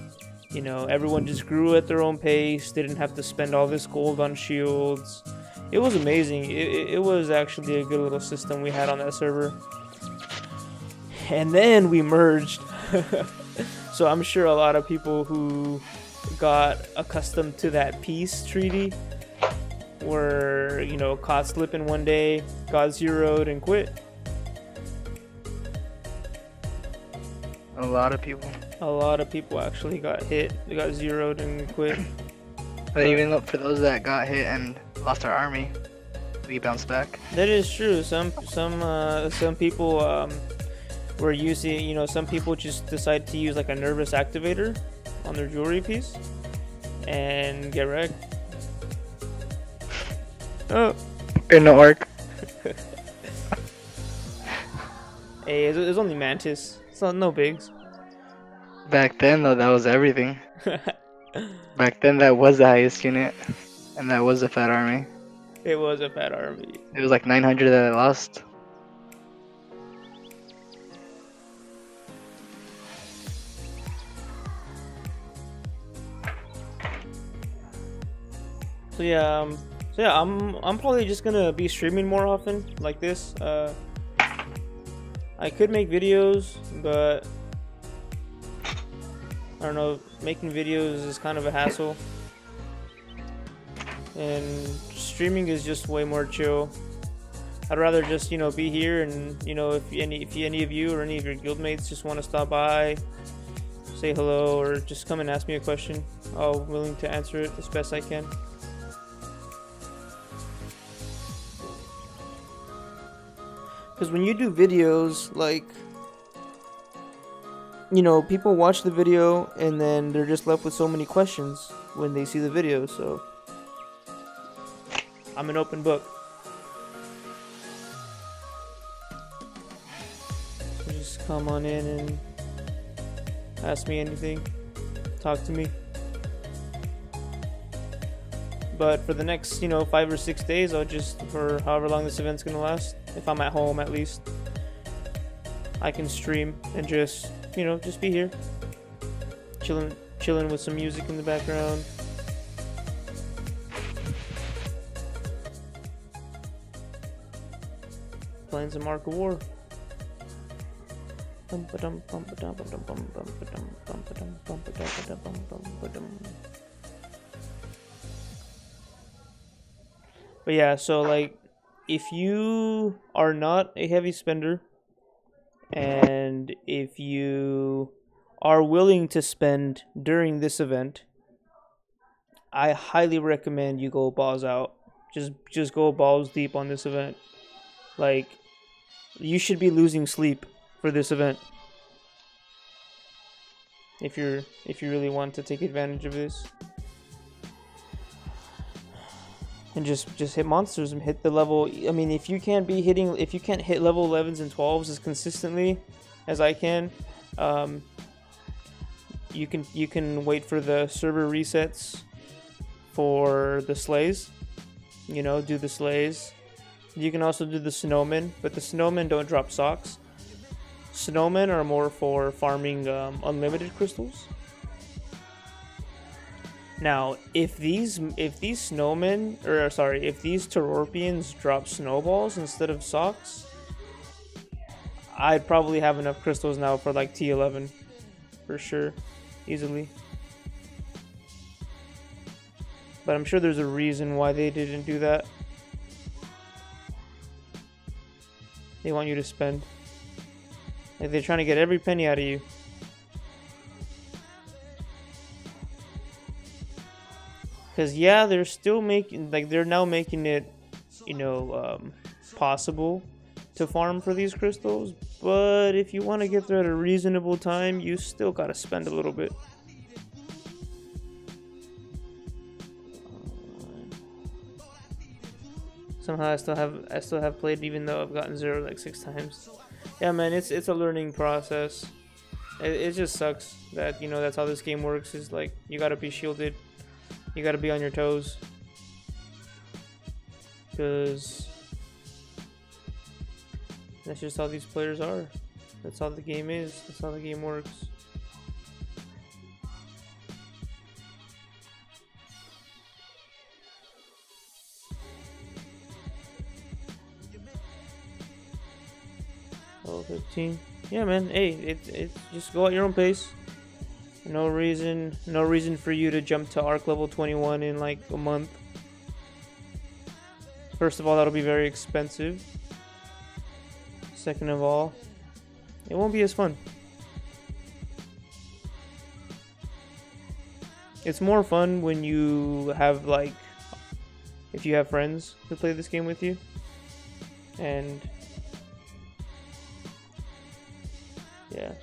You know, everyone just grew at their own pace. They didn't have to spend all this gold on shields. It was amazing. It was actually a good little system we had on that server. And then we merged. So I'm sure a lot of people who got accustomed to that peace treaty were, you know, caught slipping one day, got zeroed, and quit. A lot of people. A lot of people actually got hit, they got zeroed and quit. But even though for those that got hit and lost our army, we bounced back. That is true. Some people were using, you know, some people just decide to use like a nervous activator on their jewelry piece and get wrecked. Oh. In the arc. Hey, it's only Mantis. It's not no bigs. Back then, though, that was everything. Back then, that was the highest unit, and that was a fat army. It was a fat army. It was like 900 that I lost. So yeah, I'm probably just gonna be streaming more often like this. I could make videos, but I don't know, making videos is kind of a hassle, and streaming is just way more chill. I'd rather just, you know, be here, and, you know, if any of you or any of your guildmates just want to stop by, say hello, or just come and ask me a question, I'm willing to answer it as best I can. Because when you do videos, like, you know, people watch the video and then they're just left with so many questions when they see the video, so I'm an open book. So just come on in and ask me anything, talk to me. But for the next, you know, 5 or 6 days, I'll just, for however long this event's gonna last, if I'm at home at least, I can stream and just, you know, just be here, chilling with some music in the background. Playing some Mark of War. But yeah, so like, if you are not a heavy spender, and if you are willing to spend during this event, I highly recommend you go balls out. Just go balls deep on this event. Like, you should be losing sleep for this event. if you really want to take advantage of this. And just hit monsters and hit the level. I mean, if you can't hit level 11s and 12s as consistently as I can, you can wait for the server resets for the slays. You know, do the slays. You can also do the snowmen, but the snowmen don't drop socks. Snowmen are more for farming unlimited crystals. Now, if these snowmen, or sorry, if these Terrorpians drop snowballs instead of socks, I'd probably have enough crystals now for like T11, for sure, easily. But I'm sure there's a reason why they didn't do that. They want you to spend. Like, they're trying to get every penny out of you. Because, yeah, they're still making, like, they're now making it, you know, possible to farm for these crystals. But if you want to get there at a reasonable time, you still gotta spend a little bit. Somehow I still have played, even though I've gotten 0 like 6 times. Yeah, man, it's a learning process. It just sucks that, you know, that's how this game works. Is like, you gotta be shielded. You gotta be on your toes, because that's just how these players are. That's how the game is. That's how the game works. Level 15. Yeah, man. Hey, it just go at your own pace. No reason for you to jump to arc level 21 in like a month. First of all, that'll be very expensive. Second of all, it won't be as fun. It's more fun when you have, like, if you have friends who play this game with you. And yeah.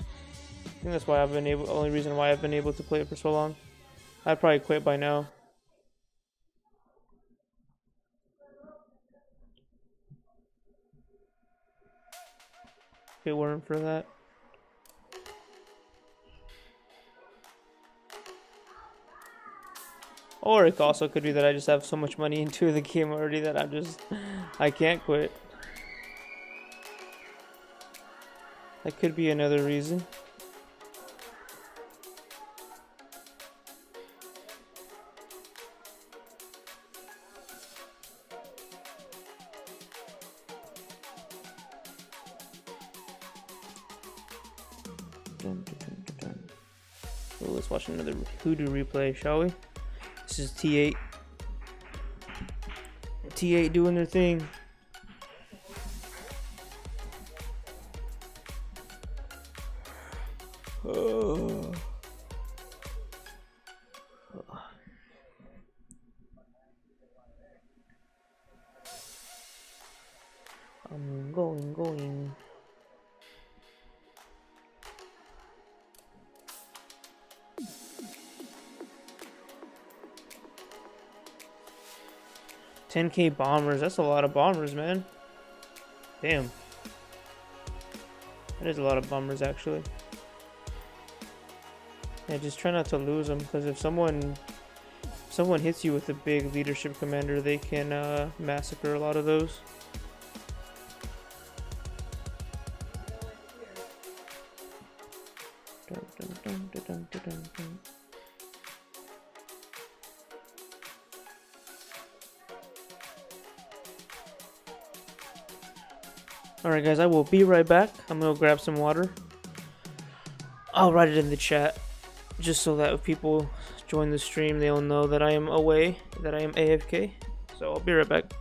I think that's why only reason why I've been able to play it for so long. I'd probably quit by now. If it weren't for that. Or it also could be that I just have so much money into the game already that I can't quit. That could be another reason. So let's watch another Hoodoo replay, shall we? This is T8. T8 doing their thing. Oh. I'm going. $10K bombers. That's a lot of bombers, man. Damn. That is a lot of bombers, actually. Yeah, just try not to lose them, because if someone hits you with a big leadership commander, they can massacre a lot of those. Alright guys, I will be right back. I'm gonna grab some water. I'll write it in the chat, just so that if people join the stream, they'll know that I am away, that I am AFK. So I'll be right back.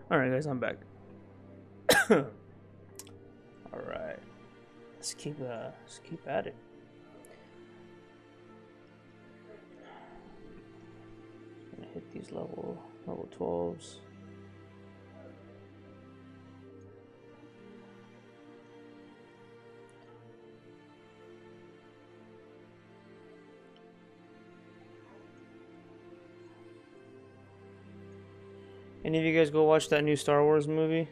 Alright guys, I'm back. Alright. Let's keep at it. Gonna hit these level 12s. Any of you guys go watch that new Star Wars movie?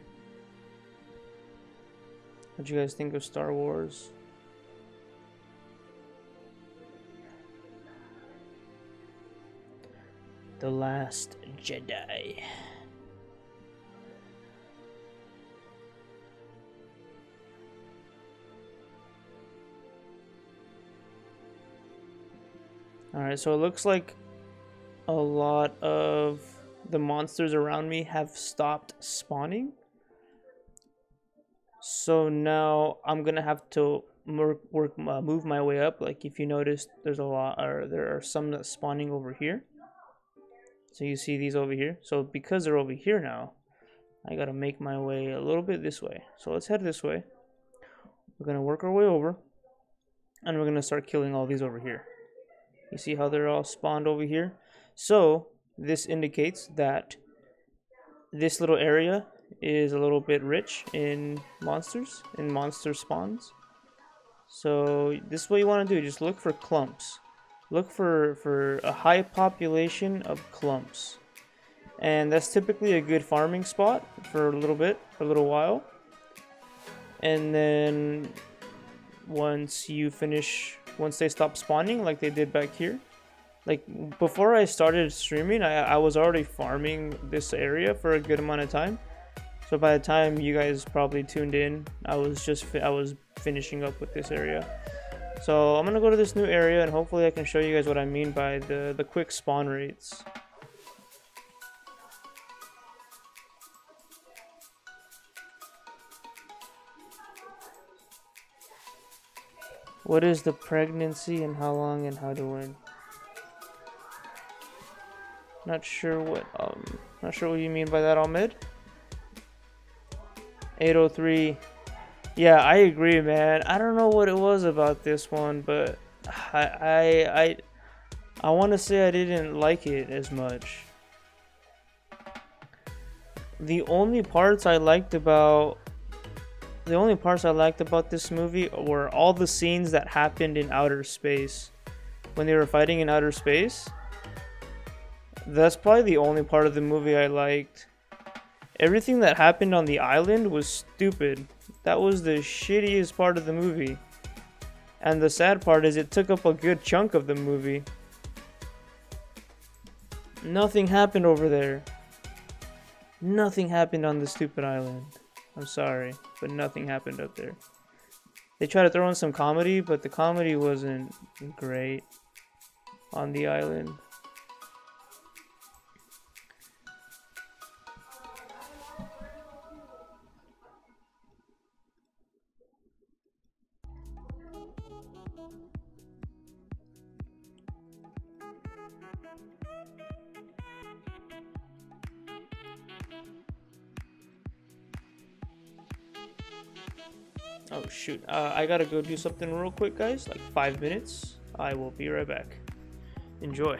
What'd you guys think of Star Wars? The Last Jedi. Alright, so it looks like a lot of the monsters around me have stopped spawning. So now I'm gonna have to move my way up. Like if you notice, there's a lot, or there are some that's spawning over here. So you see these over here. So because they're over here now, I gotta make my way a little bit this way. So let's head this way. We're gonna work our way over, and we're gonna start killing all these over here. You see how they're all spawned over here? So this indicates that this little area is a little bit rich in monsters, in monster spawns. So this is what you want to do. Just look for clumps. Look for a high population of clumps. And that's typically a good farming spot for a little bit, for a little while. And then once they stop spawning like they did back here. Like before I started streaming, I was already farming this area for a good amount of time. So by the time you guys probably tuned in, I was finishing up with this area. So I'm gonna go to this new area, and hopefully I can show you guys what I mean by the quick spawn rates. What is the pregnancy and how long and how to win? Not sure what you mean by that, Ahmed. 803. Yeah, I agree, man. I don't know what it was about this one, but I want to say I didn't like it as much. The only parts I liked about this movie were all the scenes that happened in outer space. When they were fighting in outer space. That's probably the only part of the movie I liked. Everything that happened on the island was stupid. That was the shittiest part of the movie. And the sad part is it took up a good chunk of the movie. Nothing happened over there. Nothing happened on the stupid island. I'm sorry, but nothing happened up there. They tried to throw in some comedy, but the comedy wasn't great on the island. Oh shoot, I gotta go do something real quick, guys, like 5 minutes. I will be right back. Enjoy.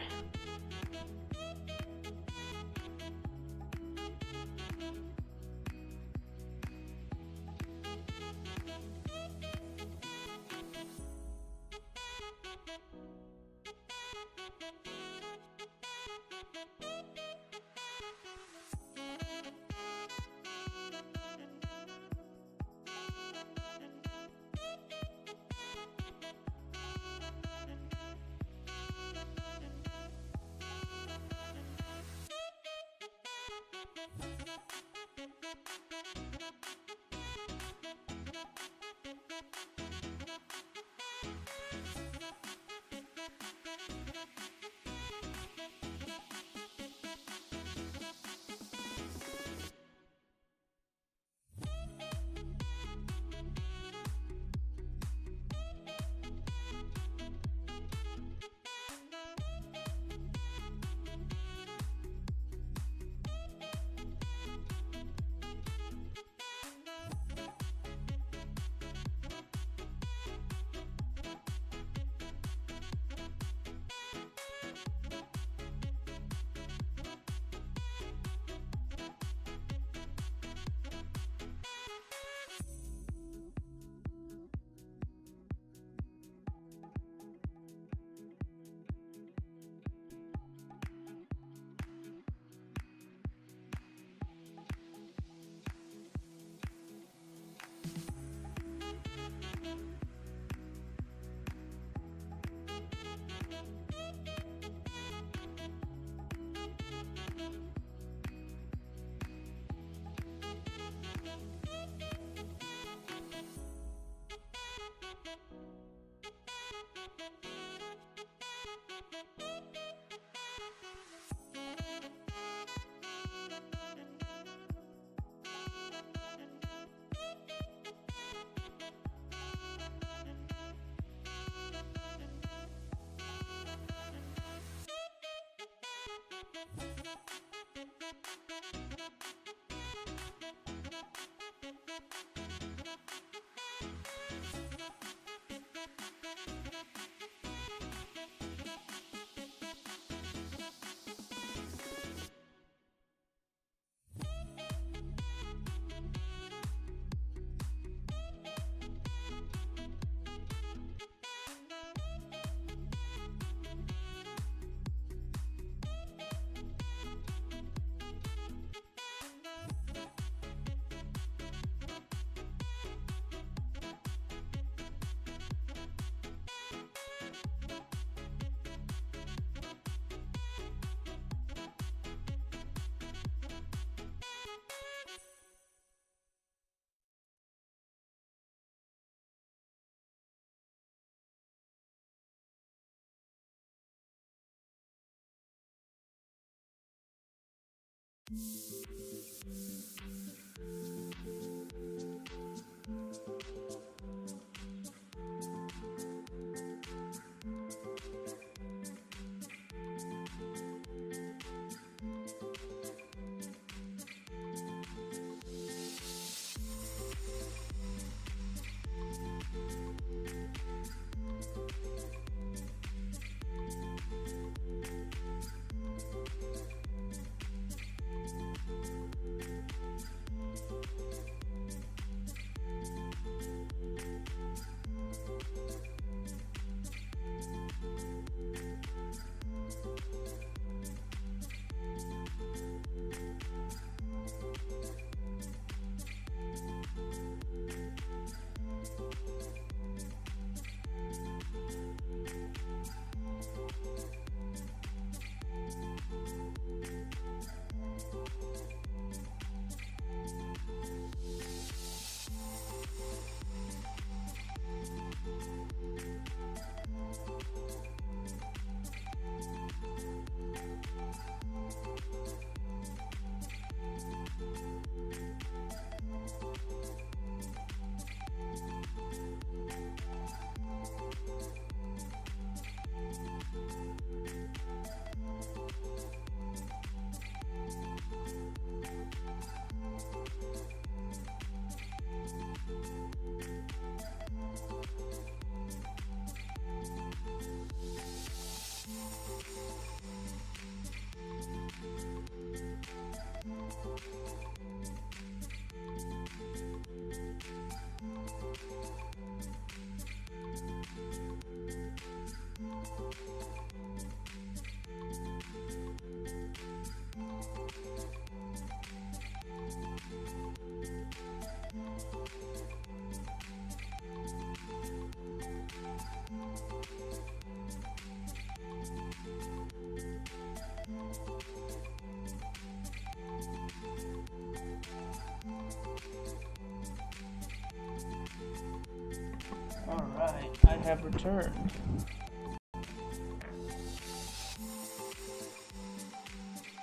Alright, I have returned.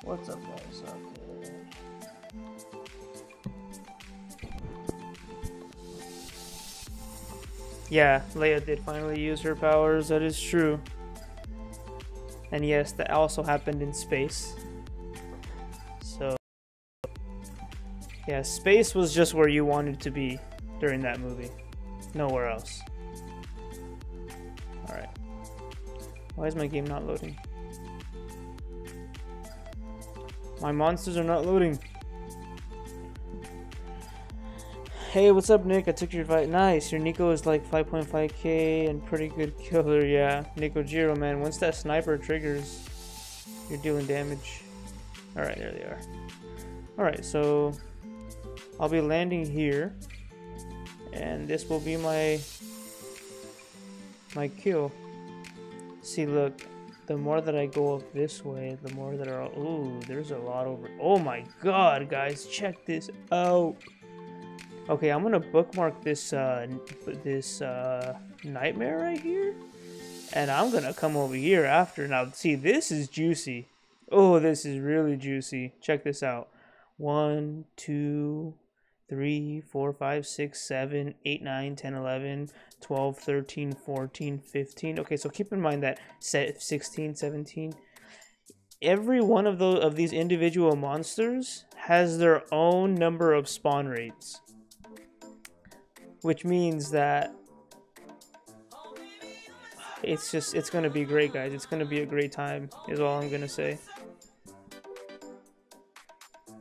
What's up, guys? Okay. Yeah, Leia did finally use her powers, that is true. And yes, that also happened in space. So, yeah, space was just where you wanted to be during that movie. Nowhere else. Alright. Why is my game not loading? My monsters are not loading. Hey, what's up, Nick? I took your fight. Nice. Your Nico is like 5.5k and pretty good killer. Yeah, Nico Jiro, man. Once that sniper triggers, you're dealing damage. Alright, there they are. Alright, so I'll be landing here. And this will be my kill. See, look, the more that I go up this way, the more that are. Ooh, there's a lot over. Oh my god, guys, check this out. Okay, I'm gonna bookmark this nightmare right here, and I'm gonna come over here after. Now, see, this is juicy. Oh, this is really juicy. Check this out. 1, 2, 3, 4, 5, 6, 7, 8, 9, 10, 11, 12, 13, 14, 15. Okay, so keep in mind that 16, 17. Every one of these individual monsters has their own number of spawn rates. Which means that it's gonna be great, guys. It's gonna be a great time, is all I'm gonna say.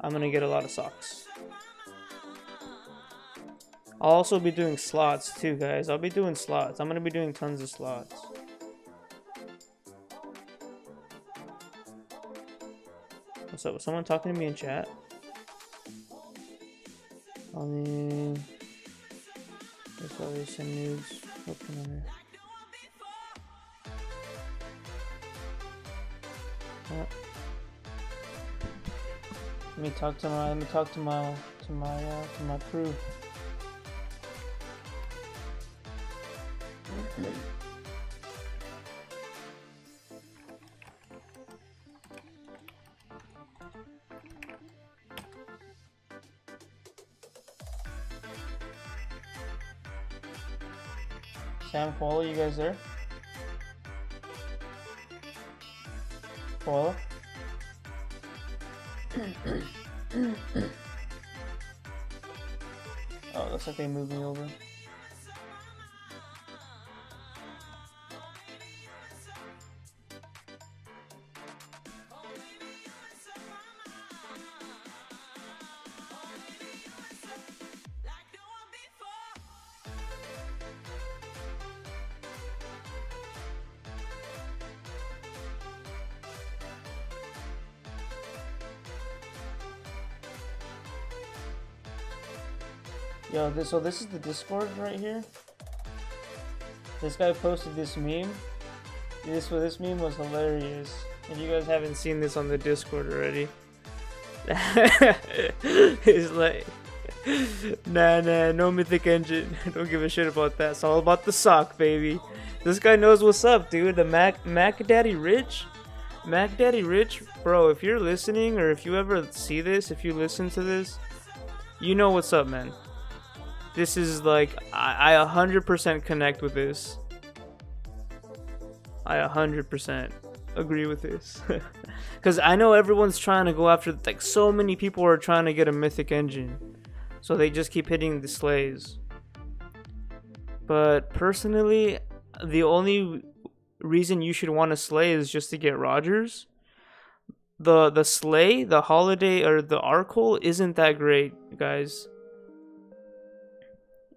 I'm gonna get a lot of socks. I'll also be doing slots too, guys. I'll be doing slots. I'm gonna be doing tons of slots. What's up? Was someone talking to me in chat? There's always some news. What can I do? Oh. Let me talk to my crew. Sam, Koala, you guys there? Koala? Oh, looks like they moved me over. Yo, so this is the Discord right here. This guy posted this meme. This meme was hilarious. If you guys haven't seen this on the Discord already, it's like, nah, no mythic engine. Don't give a shit about that. It's all about the sock, baby. This guy knows what's up, dude. The Mac Daddy Rich, bro. If you're listening, or if you ever see this, if you listen to this, you know what's up, man. This is like, I 100% connect with this. I 100% agree with this. Because I know everyone's trying to go after, like, so many people are trying to get a mythic engine. So they just keep hitting the slays. But personally, the only reason you should want to slay is just to get Rogers. The slay, the holiday, or the Arcole isn't that great, guys.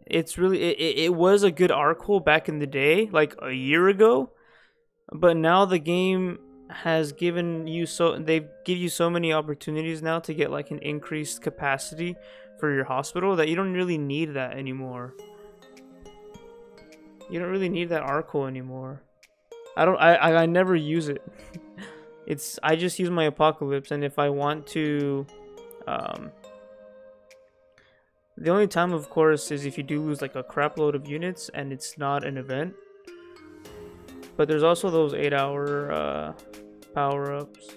It's really, it was a good Arcole back in the day, like a year ago, but now the game has given you they give you so many opportunities now to get like an increased capacity for your hospital that you don't really need that anymore. You don't really need that Arcole anymore. I never use it. I just use my Apocalypse, and if I want to, the only time, of course, is if you do lose like a crap load of units and it's not an event. But there's also those 8-hour power-ups.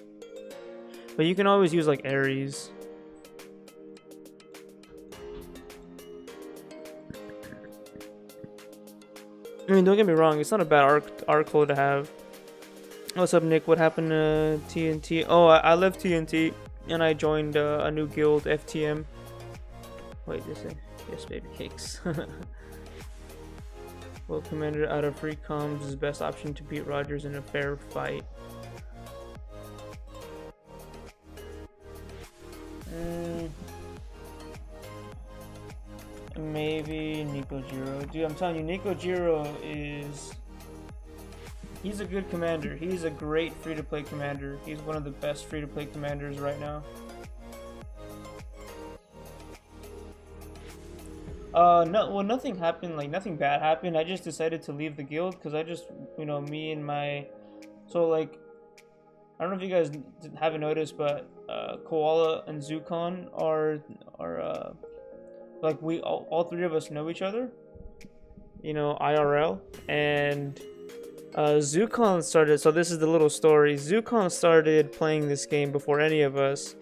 But you can always use like Ares. I mean, don't get me wrong, it's not a bad Arcole to have. What's up, Nick? What happened to TNT? Oh, I left TNT and I joined a new guild, FTM. Wait, yes, baby cakes. Well, Commander out of free comms is best option to beat Rogers in a fair fight. Maybe Nikojiro. Dude, I'm telling you, Nikojiro is... He's a good commander. He's a great free-to-play commander. He's one of the best free-to-play commanders right now. Nothing happened, like, nothing bad happened. I just decided to leave the guild because I just, me and my... So, like, I don't know if you guys haven't noticed, but Koala and Zukon are like, we all three of us know each other, IRL, and Zukon started, so this is the little story. Zukon started playing this game before any of us,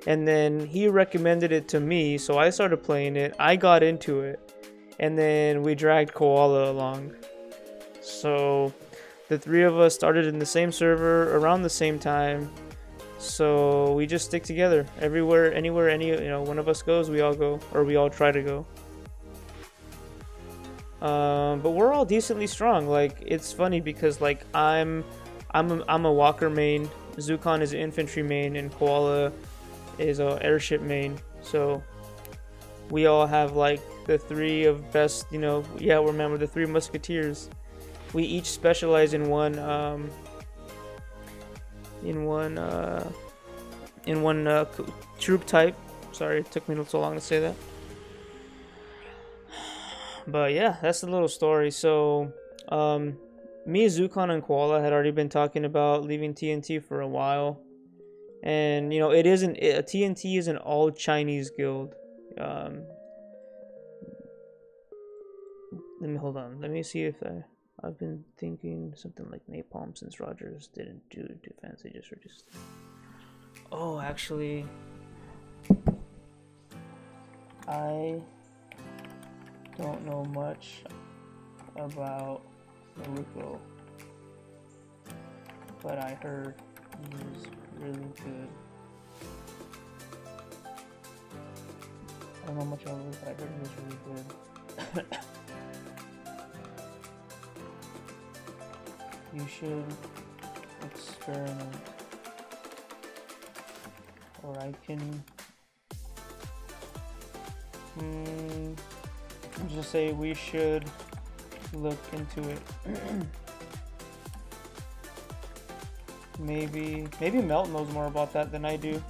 and then he recommended it to me, so I started playing it. I got into it, and then we dragged Koala along. So the three of us started in the same server around the same time, so we just stick together everywhere, anywhere, one of us goes, we all go, or we all try to go. But we're all decently strong. Like, it's funny because, like, I'm a Walker main, Zukon is an infantry main, and Koala is a airship main. So we all have, like, the three of best, remember the three musketeers. We each specialize in one troop type. Sorry, it took me so long to say that. But yeah, that's the little story. So, me, Zukon, and Koala had already been talking about leaving TNT for a while, and TNT is an all Chinese guild. Let me hold on. Let me see if I've been thinking something like Napalm since Rogers didn't do defense. They just reduced. Oh, actually, I don't know much about Naruto, but I heard he's really good. I don't know much about it, but I heard he was really good. You should experiment, or I can just say we should look into it. maybe Melt knows more about that than I do.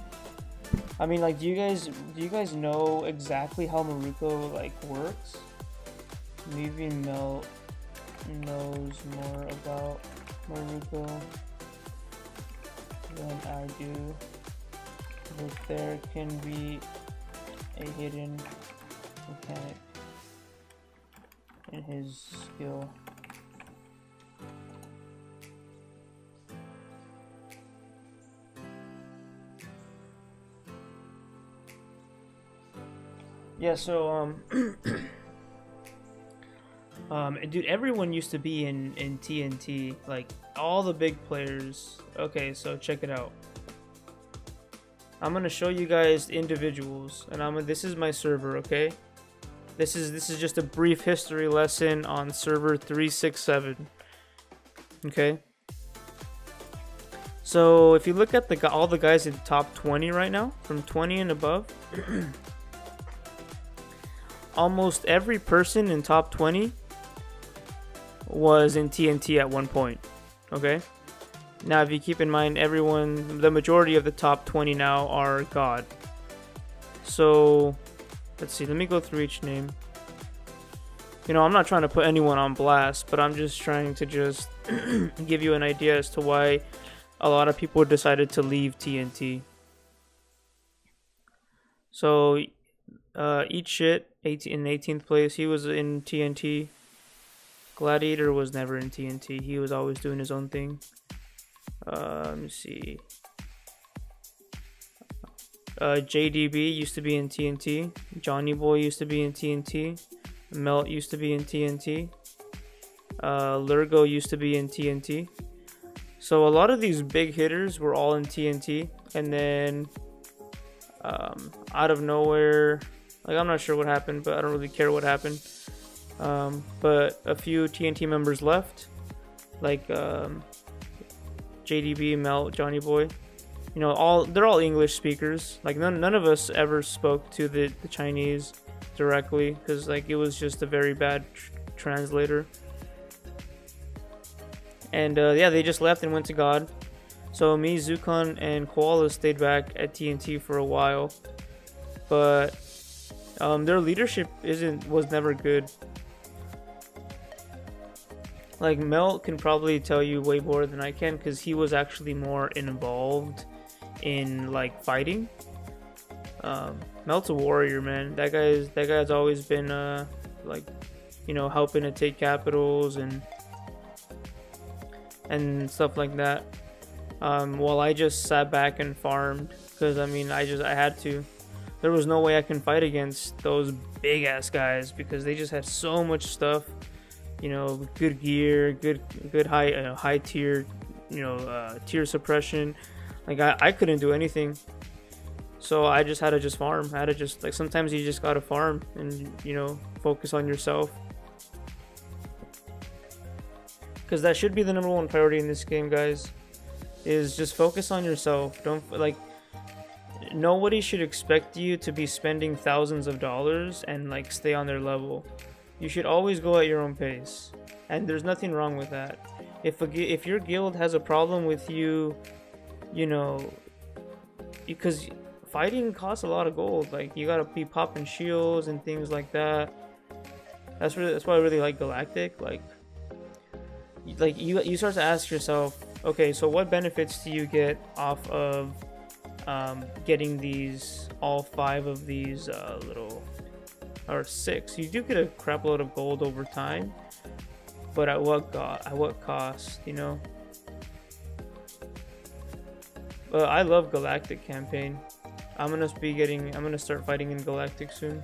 I mean, like, do you guys know exactly how Maruko like works? Maybe Melt knows more about Maruko than I do, but there can be a hidden mechanic in his skill. Yeah, so dude, everyone used to be in TNT, like all the big players. Okay, so check it out. I'm gonna show you guys individuals, and this is my server, okay? This is just a brief history lesson on server 367. Okay. So if you look at all the guys in top 20 right now, from 20 and above, almost every person in top 20 was in TNT at one point. Okay. Now, if you keep in mind, the majority of the top 20 now are God. So, let's see, let me go through each name. You know, I'm not trying to put anyone on blast, but I'm just trying to just give you an idea as to why a lot of people decided to leave TNT. So, Eat Shit, in 18th place, he was in TNT. Gladiator was never in TNT, he was always doing his own thing. Let me see. JDB used to be in TNT. Johnny Boy used to be in TNT. Melt used to be in TNT. Lurgo used to be in TNT. So a lot of these big hitters were all in TNT. And then out of nowhere, like, I'm not sure what happened, but I don't really care what happened. But a few TNT members left, like JDB, Melt, Johnny Boy. You know, they're all English speakers. Like, none of us ever spoke to the Chinese directly, because like it was just a very bad translator. And yeah, they just left and went to God. So me, Zukon, and Koala stayed back at TNT for a while, but their leadership was never good. Like, Melt can probably tell you way more than I can, because he was actually more involved in like fighting. Melt's a warrior, man. That guy's always been like, you know, helping to take capitals and stuff like that. While I just sat back and farmed, because I mean, I had to. There was no way I can fight against those big ass guys, because they just had so much stuff. You know, good gear, good high tier, you know, tier suppression. Like, I couldn't do anything, so I just had to just farm. I had to just, like, sometimes you just gotta farm and, you know, focus on yourself, because that should be the #1 priority in this game, guys. Is just focus on yourself. Don't, like, nobody should expect you to be spending thousands of dollars and like stay on their level. You should always go at your own pace, and there's nothing wrong with that. If your guild has a problem with you, you know, because fighting costs a lot of gold. Like, you gotta be popping shields and things like that. That's why I really like Galactic. Like you start to ask yourself, okay, so what benefits do you get off of getting all 5 of these or 6? You do get a crap load of gold over time, but at what cost, you know? But I love Galactic campaign. I'm gonna start fighting in Galactic soon.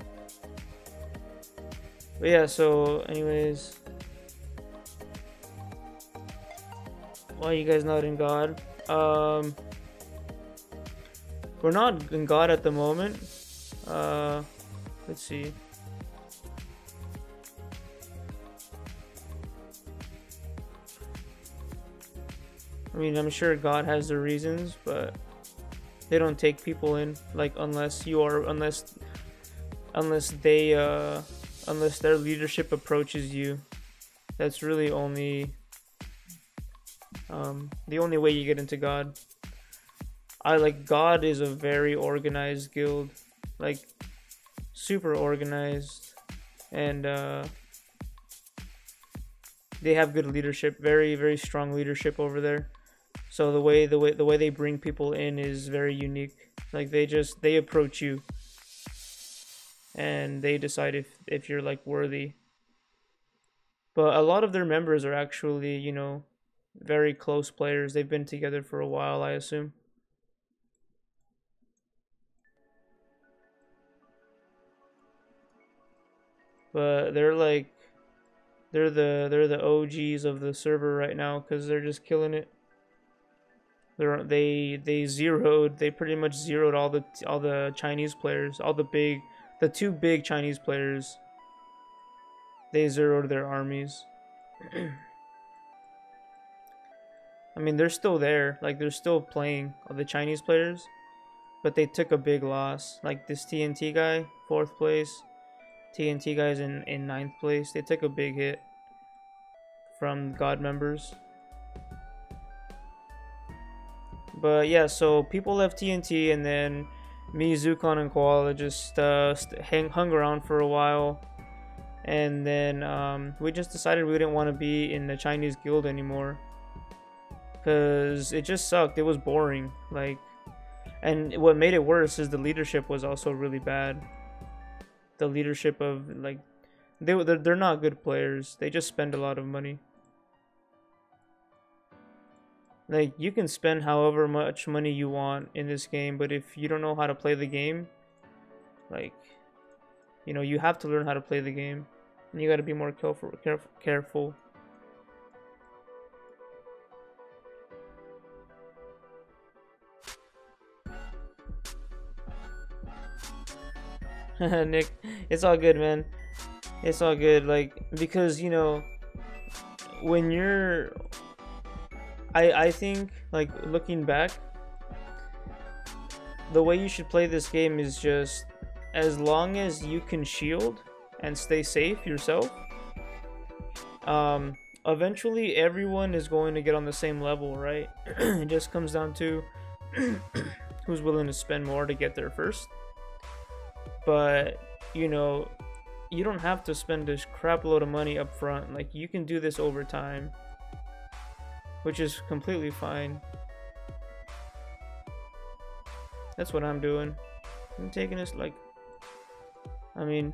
But yeah, so anyways, Why are you guys not in God? We're not in God at the moment. Let's see. I mean, I'm sure God has their reasons, but they don't take people in, like, unless their leadership approaches you. That's really only the only way you get into God. God is a very organized guild, like super organized, and they have good leadership, very, very strong leadership over there. So the way they bring people in is very unique. Like they approach you and they decide if you're like worthy. But a lot of their members are actually, you know, very close players. They've been together for a while, I assume. But they're the OGs of the server right now because they're just killing it. They pretty much zeroed all the Chinese players, the two big Chinese players. They zeroed their armies. I mean, they're still there, like they're still playing, the Chinese players, but they took a big loss. Like this TNT guy, 4th place. TNT guys in 9th place. They took a big hit from God members. But yeah, so people left TNT, and then me, Zukon, and Koala just hung around for a while. And then we just decided we didn't want to be in the Chinese guild anymore. Because it just sucked. It was boring. And what made it worse is the leadership was also really bad. The leadership of, like, they're not good players. They just spend a lot of money. Like, you can spend however much money you want in this game, but if you don't know how to play the game, like, you know, you have to learn how to play the game, and you got to be more careful. Nick, it's all good, man. It's all good, like, because, you know, when you're I think, like, looking back, the way you should play this game is just, as long as you can shield and stay safe yourself, eventually everyone is going to get on the same level, right? It just comes down to who's willing to spend more to get there first. But, you know, you don't have to spend this crap load of money up front. Like, you can do this over time, which is completely fine. That's what I'm doing. I'm taking this, like, I mean,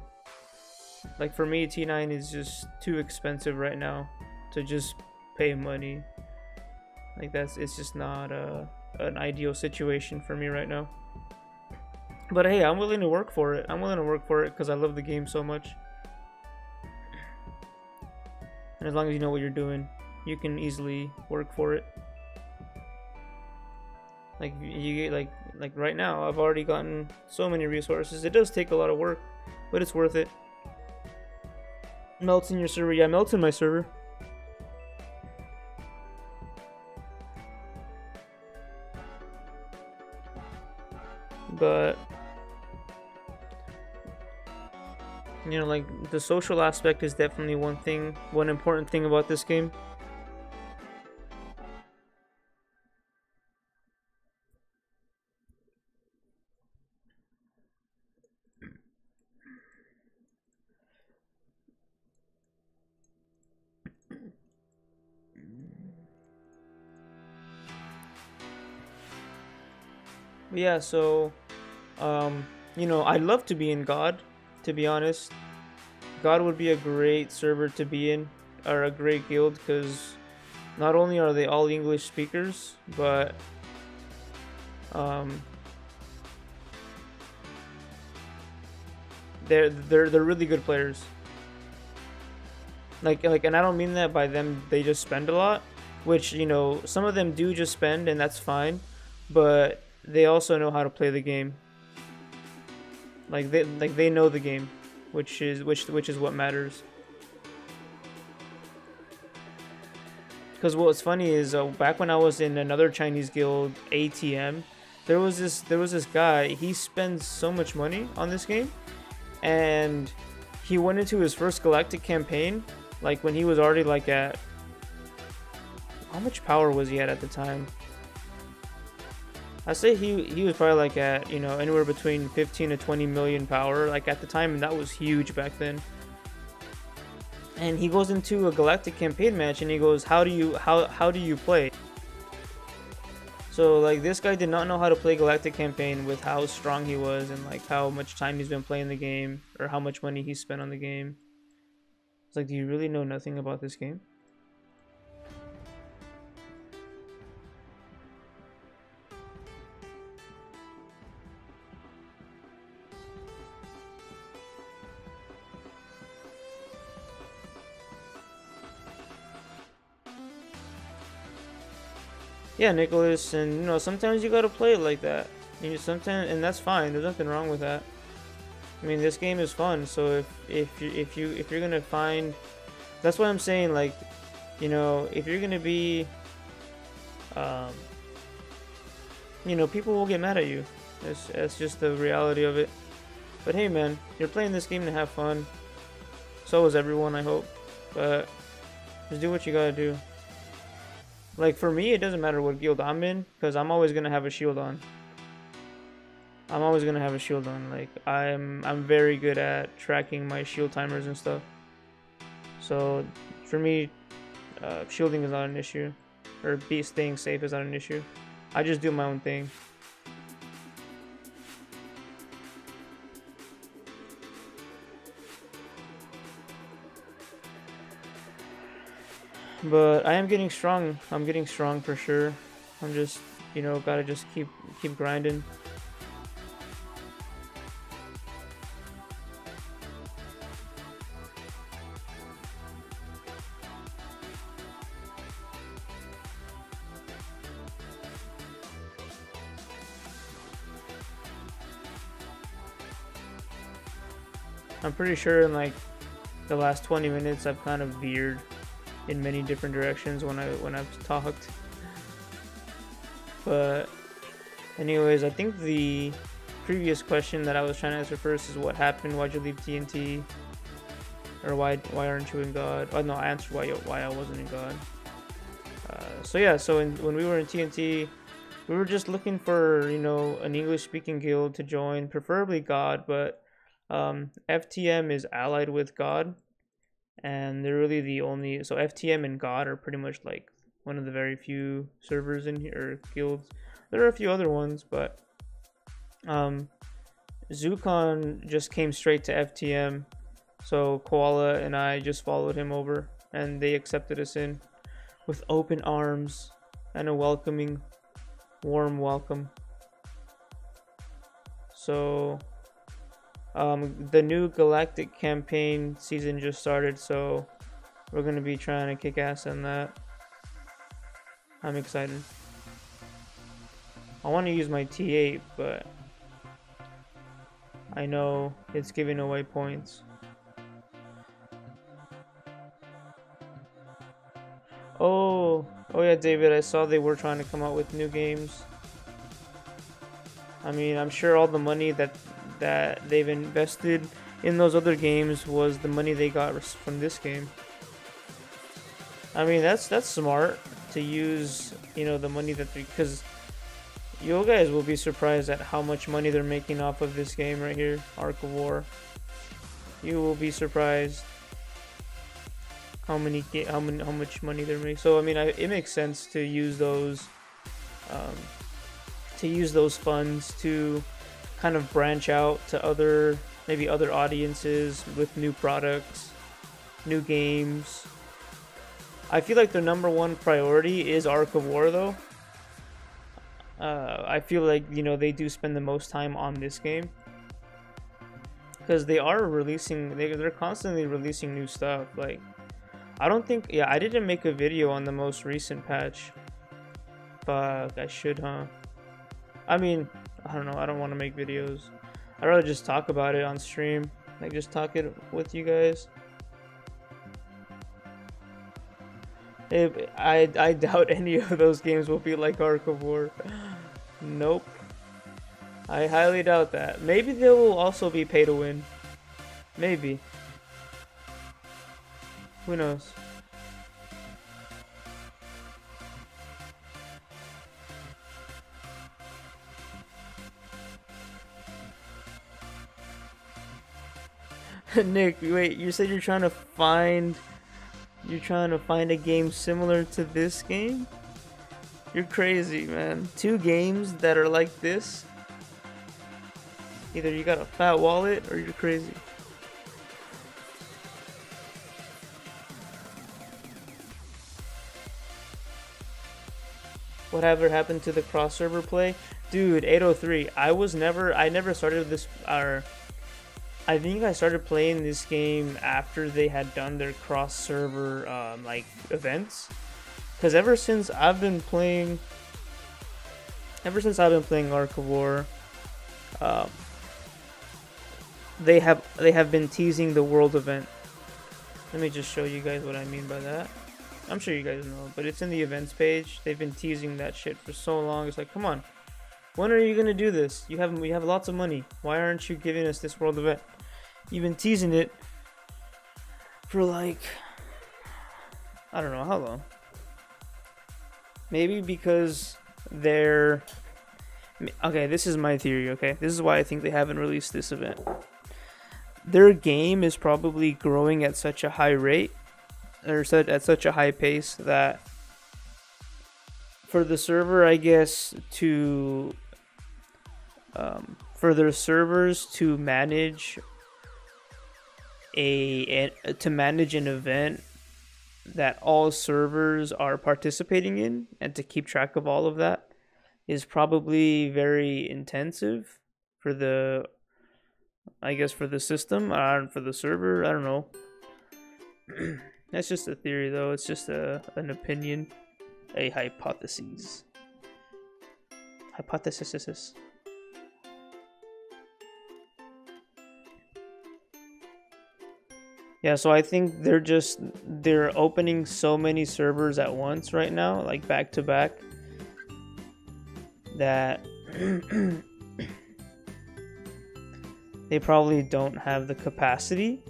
like, for me, T9 is just too expensive right now to just pay money. Like, it's just not an ideal situation for me right now. But hey, I'm willing to work for it. I'm willing to work for it because I love the game so much. And as long as you know what you're doing, you can easily work for it. Like, you get, like right now, I've already gotten so many resources. It does take a lot of work, but it's worth it. Melts in your server. Yeah, melts in my server. But, you know, like, the social aspect is definitely one important thing about this game. But yeah, so, you know, I'd love to be in God, to be honest. God would be a great server to be in, or a great guild, because not only are they all English speakers, but they're really good players. Like, and I don't mean that by them they just spend a lot. which, you know, some of them do just spend, and that's fine, but they also know how to play the game. Like they know the game, which is what matters. Because what's funny is back when I was in another Chinese guild, ATM, there was this guy. He spends so much money on this game, and he went into his first galactic campaign like when he was already like at, how much power was he at the time? I say he was probably like at, you know, anywhere between 15 to 20 million power like at the time, and that was huge back then. And he goes into a galactic campaign match and he goes, how do you play? So like this guy did not know how to play galactic campaign with how strong he was and like how much time he's been playing the game or how much money he spent on the game. It's like, do you really know nothing about this game? Yeah, Nicholas, and you know, sometimes you gotta play it like that. You know, sometimes, and that's fine. There's nothing wrong with that. I mean, this game is fun, so if you're gonna find, that's what I'm saying. Like, you know, if you're gonna be, you know, people will get mad at you. That's just the reality of it. But hey, man, you're playing this game to have fun. So is everyone, I hope. But just do what you gotta do. Like for me, it doesn't matter what guild I'm in, because I'm always gonna have a shield on. I'm always gonna have a shield on. Like I'm very good at tracking my shield timers and stuff. So for me, shielding is not an issue, or staying safe is not an issue. I just do my own thing. But I am getting strong. I'm getting strong for sure. I'm just, you know, gotta just keep grinding. I'm pretty sure in like the last 20 minutes I've kind of veered in many different directions when I've talked. But anyways, I think the previous question that I was trying to answer first is what happened, why'd you leave TNT, or why aren't you in God? Oh no, I answered why I wasn't in God. So yeah, so when we were in TNT, we were just looking for, you know, an English speaking guild to join, preferably God, but FTM is allied with God. And they're really the only, so FTM and God are pretty much like one of the very few servers in here, or guilds. There are a few other ones, but Zukon just came straight to FTM, so Koala and I just followed him over, and they accepted us in with open arms and a welcoming, warm welcome. So the new Galactic campaign season just started, so we're gonna be trying to kick ass in that. I'm excited. I want to use my T8, but I know it's giving away points. Oh yeah, David, I saw they were trying to come out with new games. I mean, I'm sure all the money that they've invested in those other games was the money they got from this game. I mean, that's smart to use, you know, the money that they, because you guys will be surprised at how much money they're making off of this game right here, Ark of War. You will be surprised how much money they're making. So I mean, it makes sense to use those funds to kind of branch out to maybe other audiences with new products, new games. I feel like their number one priority is Ark of War, though. I feel like, you know, they do spend the most time on this game, because they are releasing, they're constantly releasing new stuff. Like I don't think, yeah, I didn't make a video on the most recent patch. Fuck, I should, huh? I mean, I don't know, I don't want to make videos. I'd rather just talk about it on stream. Like, just talk it with you guys. I doubt any of those games will be like Ark of War. Nope. I highly doubt that. Maybe they will also be pay to win. Maybe. Who knows? Nick, wait, you said you're trying to find a game similar to this game? You're crazy, man. 2 games that are like this? Either you got a fat wallet or you're crazy. Whatever happened to the cross server play? Dude, 803. I never started this, I think I started playing this game after they had done their cross server like events. Cause ever since I've been playing Ark of War, they have been teasing the world event. Let me just show you guys what I mean by that. I'm sure you guys know, but it's in the events page. They've been teasing that shit for so long. It's like, come on, when are you gonna do this? We have lots of money. Why aren't you giving us this world event? You've been teasing it for like, I don't know how long. Maybe because they're... Okay, this is my theory, okay? This is why I think they haven't released this event. Their game is probably growing at such a high rate, or at such a high pace, that for the server, I guess, to... for their servers to manage an event that all servers are participating in, and to keep track of all of that, is probably very intensive for the, I guess, for the system, for the server. I don't know. That's just a theory, though. It's just an opinion, a hypothesis. Hypothesis. Yeah, so I think they're opening so many servers at once right now, like back to back, that they probably don't have the capacity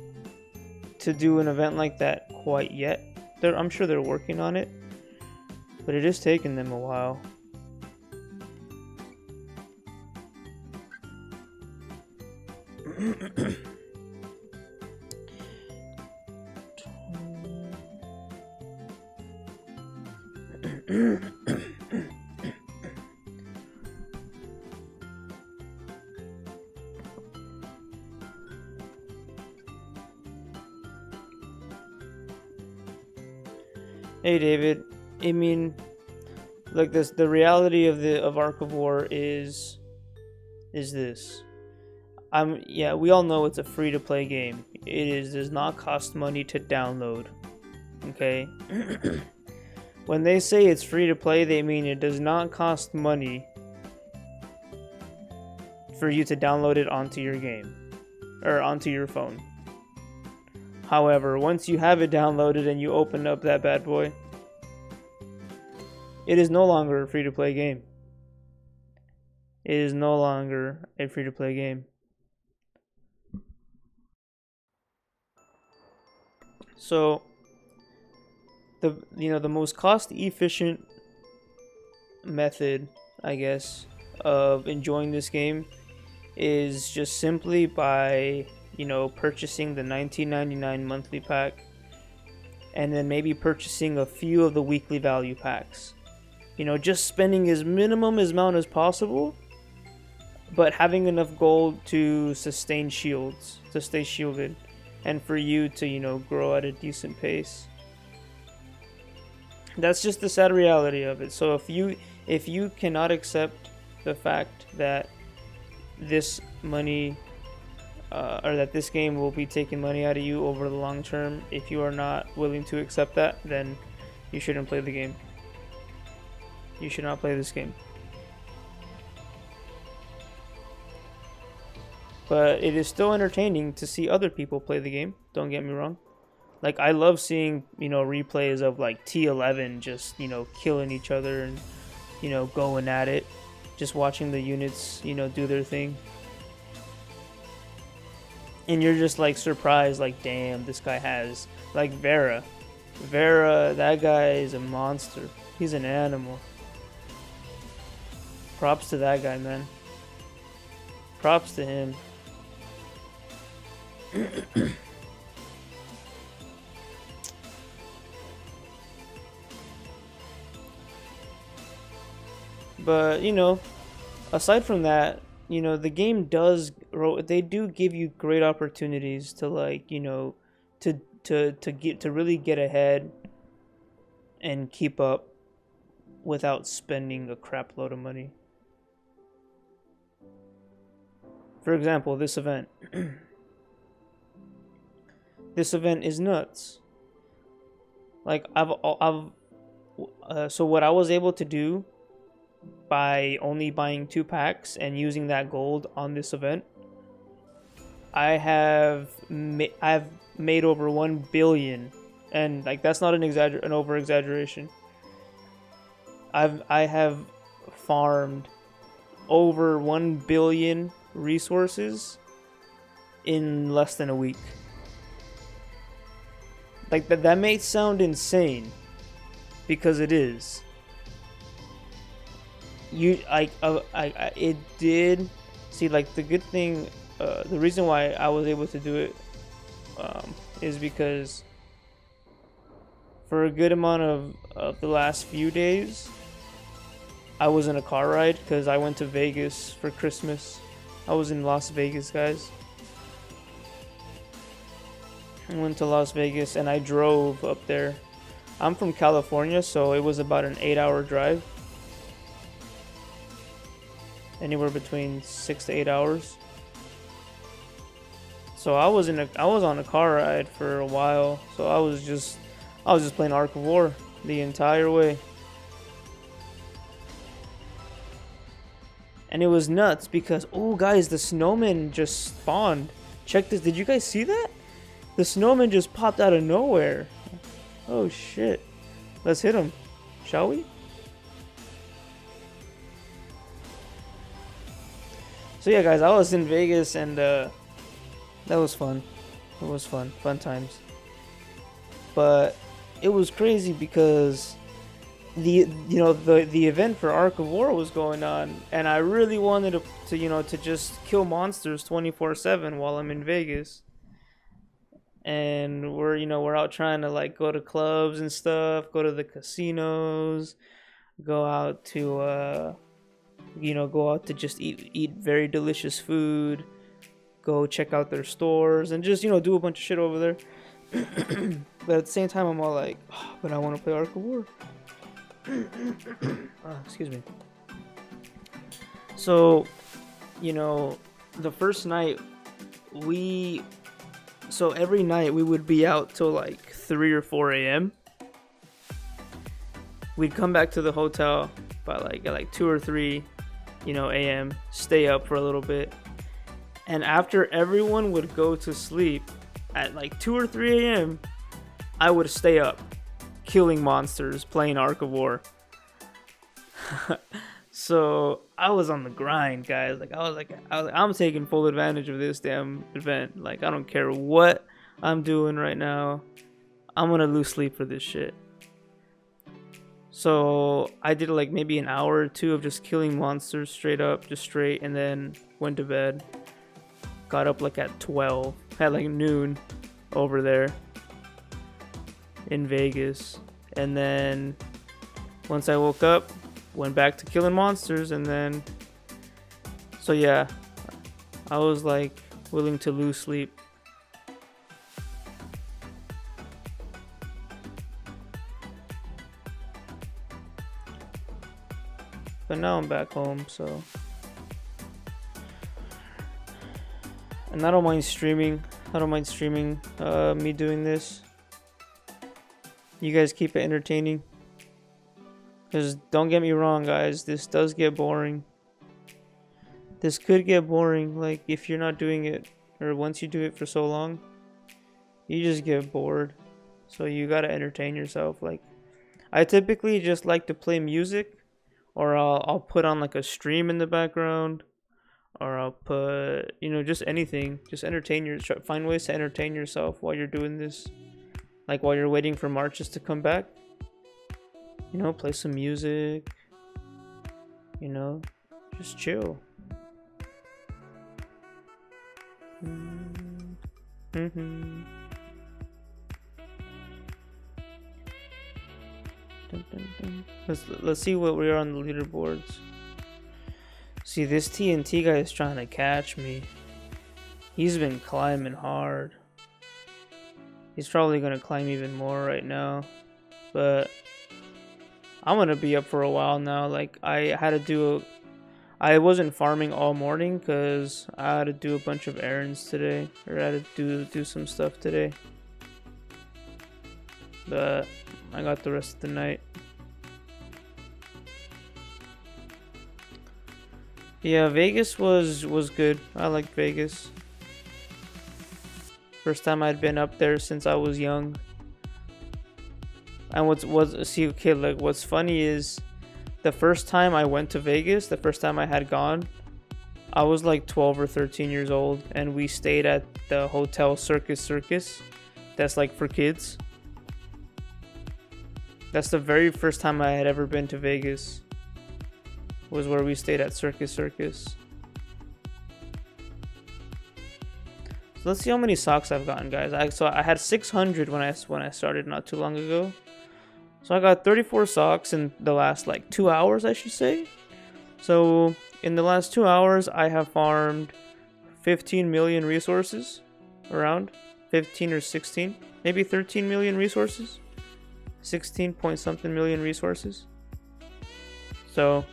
to do an event like that quite yet. I'm sure they're working on it, but it is taking them a while. Hey David, I mean, like this, the reality of Ark of War is this. Yeah, we all know it's a free to play game. Does not cost money to download. Okay? When they say it's free to play, they mean it does not cost money for you to download it onto your game or onto your phone. However, once you have it downloaded and you open up that bad boy, it is no longer a free to play game. It is no longer a free to play game. So the most cost efficient method, I guess, of enjoying this game is just simply by, purchasing the $19.99 monthly pack, and then maybe purchasing a few of the weekly value packs. Just spending as minimum amount as possible, but having enough gold to sustain shields, to stay shielded, and for you to, grow at a decent pace. That's just the sad reality of it. So if you cannot accept the fact that this money or that this game will be taking money out of you over the long term. If you are not willing to accept that, then you shouldn't play the game. You should not play this game. But it is still entertaining to see other people play the game. Don't get me wrong. Like, I love seeing, replays of like T11 just, killing each other and, going at it. Just watching the units, do their thing. And you're just like surprised, like, damn, this guy has, like, Vera. Vera, that guy is a monster. He's an animal. Props to that guy, man. Props to him. But, aside from that, the game they do give you great opportunities to, like, to really get ahead and keep up without spending a crap load of money. For example, this event. This event is nuts. Like, so what I was able to do by only buying 2 packs and using that gold on this event, I've made over 1 billion, and like that's not an over exaggeration. I have farmed over 1 billion resources in less than a week. Like that may sound insane, because it is. It did. See, like, the good thing, the reason why I was able to do it, is because for a good amount of the last few days, I was in a car ride because I went to Vegas for Christmas. I was in Las Vegas, guys. I went to Las Vegas and I drove up there. I'm from California, so it was about an 8-hour drive. Anywhere between 6 to 8 hours. So I was on a car ride for a while. So I was just playing Ark of War the entire way. And it was nuts because, oh guys, the snowman just spawned. Check this. Did you guys see that? The snowman just popped out of nowhere. Oh shit. Let's hit him. Shall we? So yeah, guys, I was in Vegas and that was fun. It was fun. Fun times. But it was crazy because the event for Ark of War was going on, and I really wanted to just kill monsters 24/7 while I'm in Vegas. And we're out trying to, like, go to clubs and stuff, go to the casinos, go out to just eat very delicious food, go check out their stores, and just do a bunch of shit over there. But at the same time, I'm all like, oh, but I want to play Ark of War. Excuse me. So, the first night so every night we would be out till like 3 or 4 a.m. We'd come back to the hotel by like 2 or 3, a.m. Stay up for a little bit, and after everyone would go to sleep at like 2 or 3 a.m., I would stay up, killing monsters, playing Ark of War. So I was on the grind, guys. I was like, I'm taking full advantage of this damn event. Like, I don't care what I'm doing right now. I'm gonna lose sleep for this shit. So I did like maybe an hour or 2 of just killing monsters straight, and then went to bed. Got up like at 12, at like noon over there in Vegas. And then once I woke up, went back to killing monsters, and then so yeah, I was like willing to lose sleep. But now I'm back home, so And I don't mind streaming. I don't mind streaming me doing this. You guys keep it entertaining. Because don't get me wrong, guys, this does get boring. This could get boring, like, if you're not doing it, or once you do it for so long, you just get bored. So you gotta entertain yourself. Like, I typically just like to play music, or I'll put on like a stream in the background, or I'll put, you know, just anything. Just entertain find ways to entertain yourself while you're doing this. Like while you're waiting for Marches to come back. You know, play some music. You know, just chill. Mm-hmm. Let's see what we are on the leaderboards. See, this TNT guy is trying to catch me. He's been climbing hard. He's probably gonna climb even more right now, but I'm gonna be up for a while now. Like, I wasn't farming all morning because I had to do a bunch of errands today, or I had to do some stuff today. But I got the rest of the night. Yeah, Vegas was good. I liked Vegas. First time I'd been up there since I was young. And what's funny is the first time I went to Vegas, the first time I had gone, I was like 12 or 13 years old, and we stayed at the hotel Circus. That's like for kids. That's the very first time I had ever been to Vegas. Was where we stayed at Circus. So let's see how many socks I've gotten, guys. I had 600 when I started not too long ago. So I got 34 socks in the last like 2 hours, I should say. So in the last 2 hours, I have farmed 15 million resources, around 15 or 16, maybe 13 million resources, 16 point something million resources. So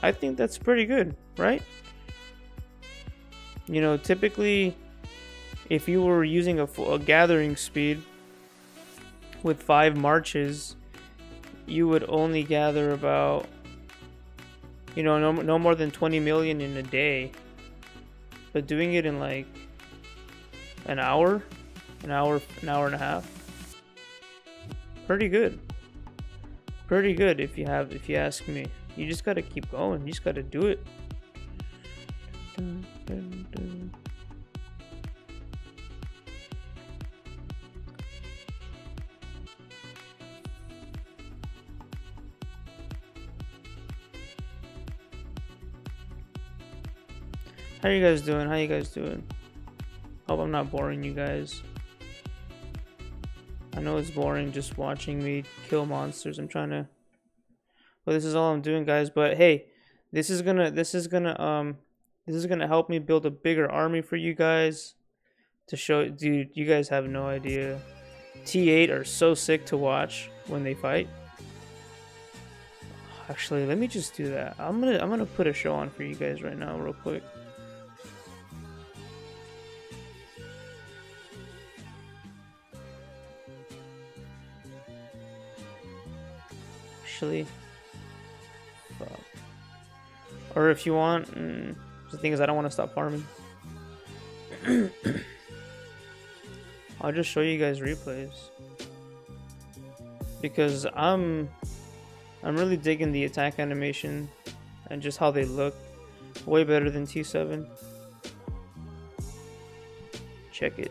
I think that's pretty good, right? You know, typically, if you were using a gathering speed with 5 marches, you would only gather about, you know, no more than 20 million in a day. But doing it in like an hour and a half, pretty good. Pretty good if you ask me. You just gotta keep going. You just gotta do it. How you guys doing? Hope I'm not boring you guys. I know it's boring just watching me kill monsters. Well, this is all I'm doing, guys. But hey, this is gonna help me build a bigger army for you guys. To show, dude, you guys have no idea. T8 are so sick to watch when they fight. Actually, let me just do that. I'm gonna put a show on for you guys right now, real quick. Actually, fuck. Or if you want, the thing is, I don't want to stop farming. I'll just show you guys replays because I'm really digging the attack animation and just how they look. Way better than T7. Check it.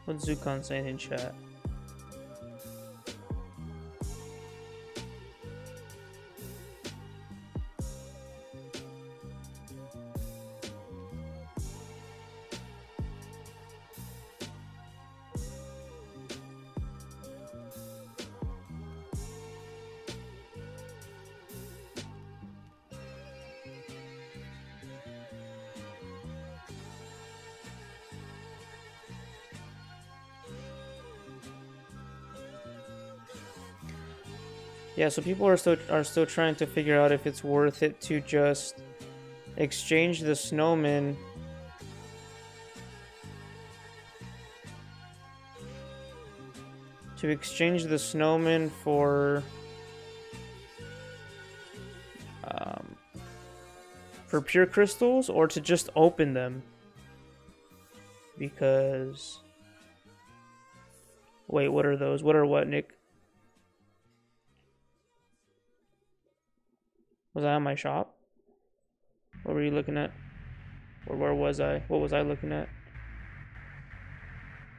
What's Zukan saying in chat? Yeah, so people are still trying to figure out if it's worth it to just exchange the snowman for pure crystals, or to just open them. Because wait, what are those? What are what, Nick? Was I on my shop? What were you looking at? Or where was I? What was I looking at?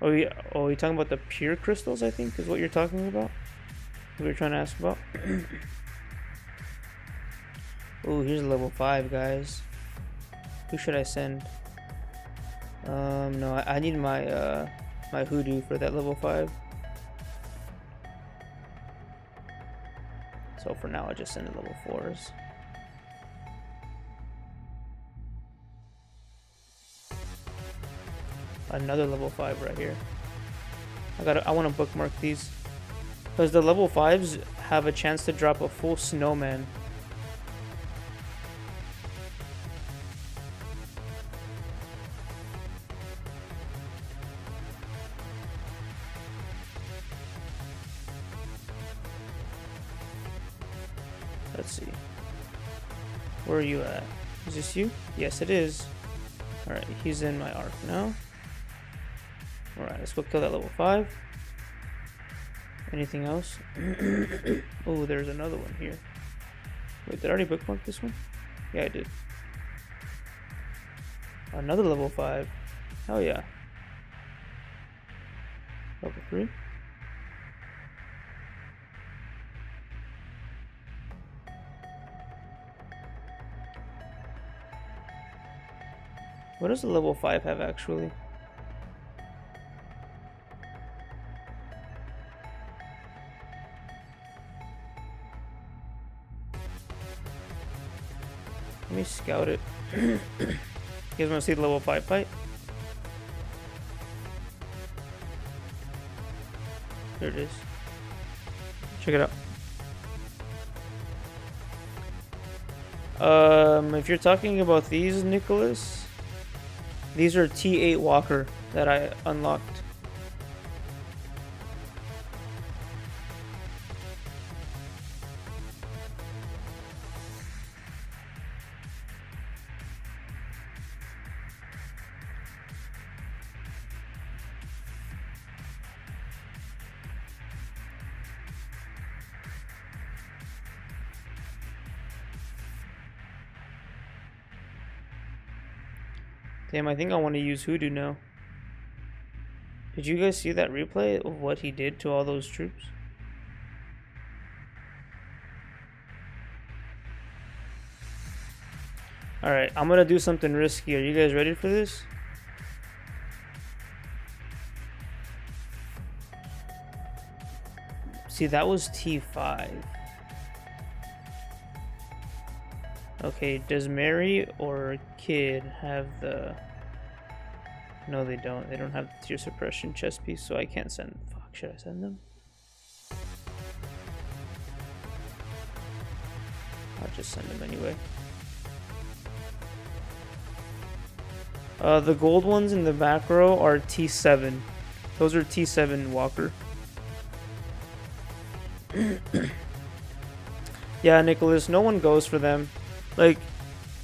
Oh, yeah. Oh, you're talking about the pure crystals, I think, is what you're talking about? What you're trying to ask about? Oh, here's a level 5, guys. Who should I send? No, I need my, my hoodoo for that level 5. So for now, I'll just send the level 4s. Another level 5 right here. I want to bookmark these, because the level 5s have a chance to drop a full snowman. Let's see. Where are you at? Is this you? Yes, it is. Alright, he's in my arc now. Alright, let's go kill that level 5. Anything else? Oh, there's another one here. Wait, did I already bookmark this one? Yeah, I did. Another level 5. Hell yeah. Level 3. What does the level 5 have actually? Let me scout it. You guys want to see the level 5 fight? There it is. Check it out. If you're talking about these, Nicholas, these are T8 Walker that I unlocked. Damn, I think I want to use Hoodoo now. Did you guys see that replay of what he did to all those troops? Alright, I'm gonna do something risky. Are you guys ready for this? See, that was T5. Okay, does Mary or Kid have the... No, they don't. They don't have the tier suppression chest piece, so I can't send... Fuck, should I send them? I'll just send them anyway. The gold ones in the back row are T7. Those are T7 Walker. Yeah, Nicholas, no one goes for them. Like,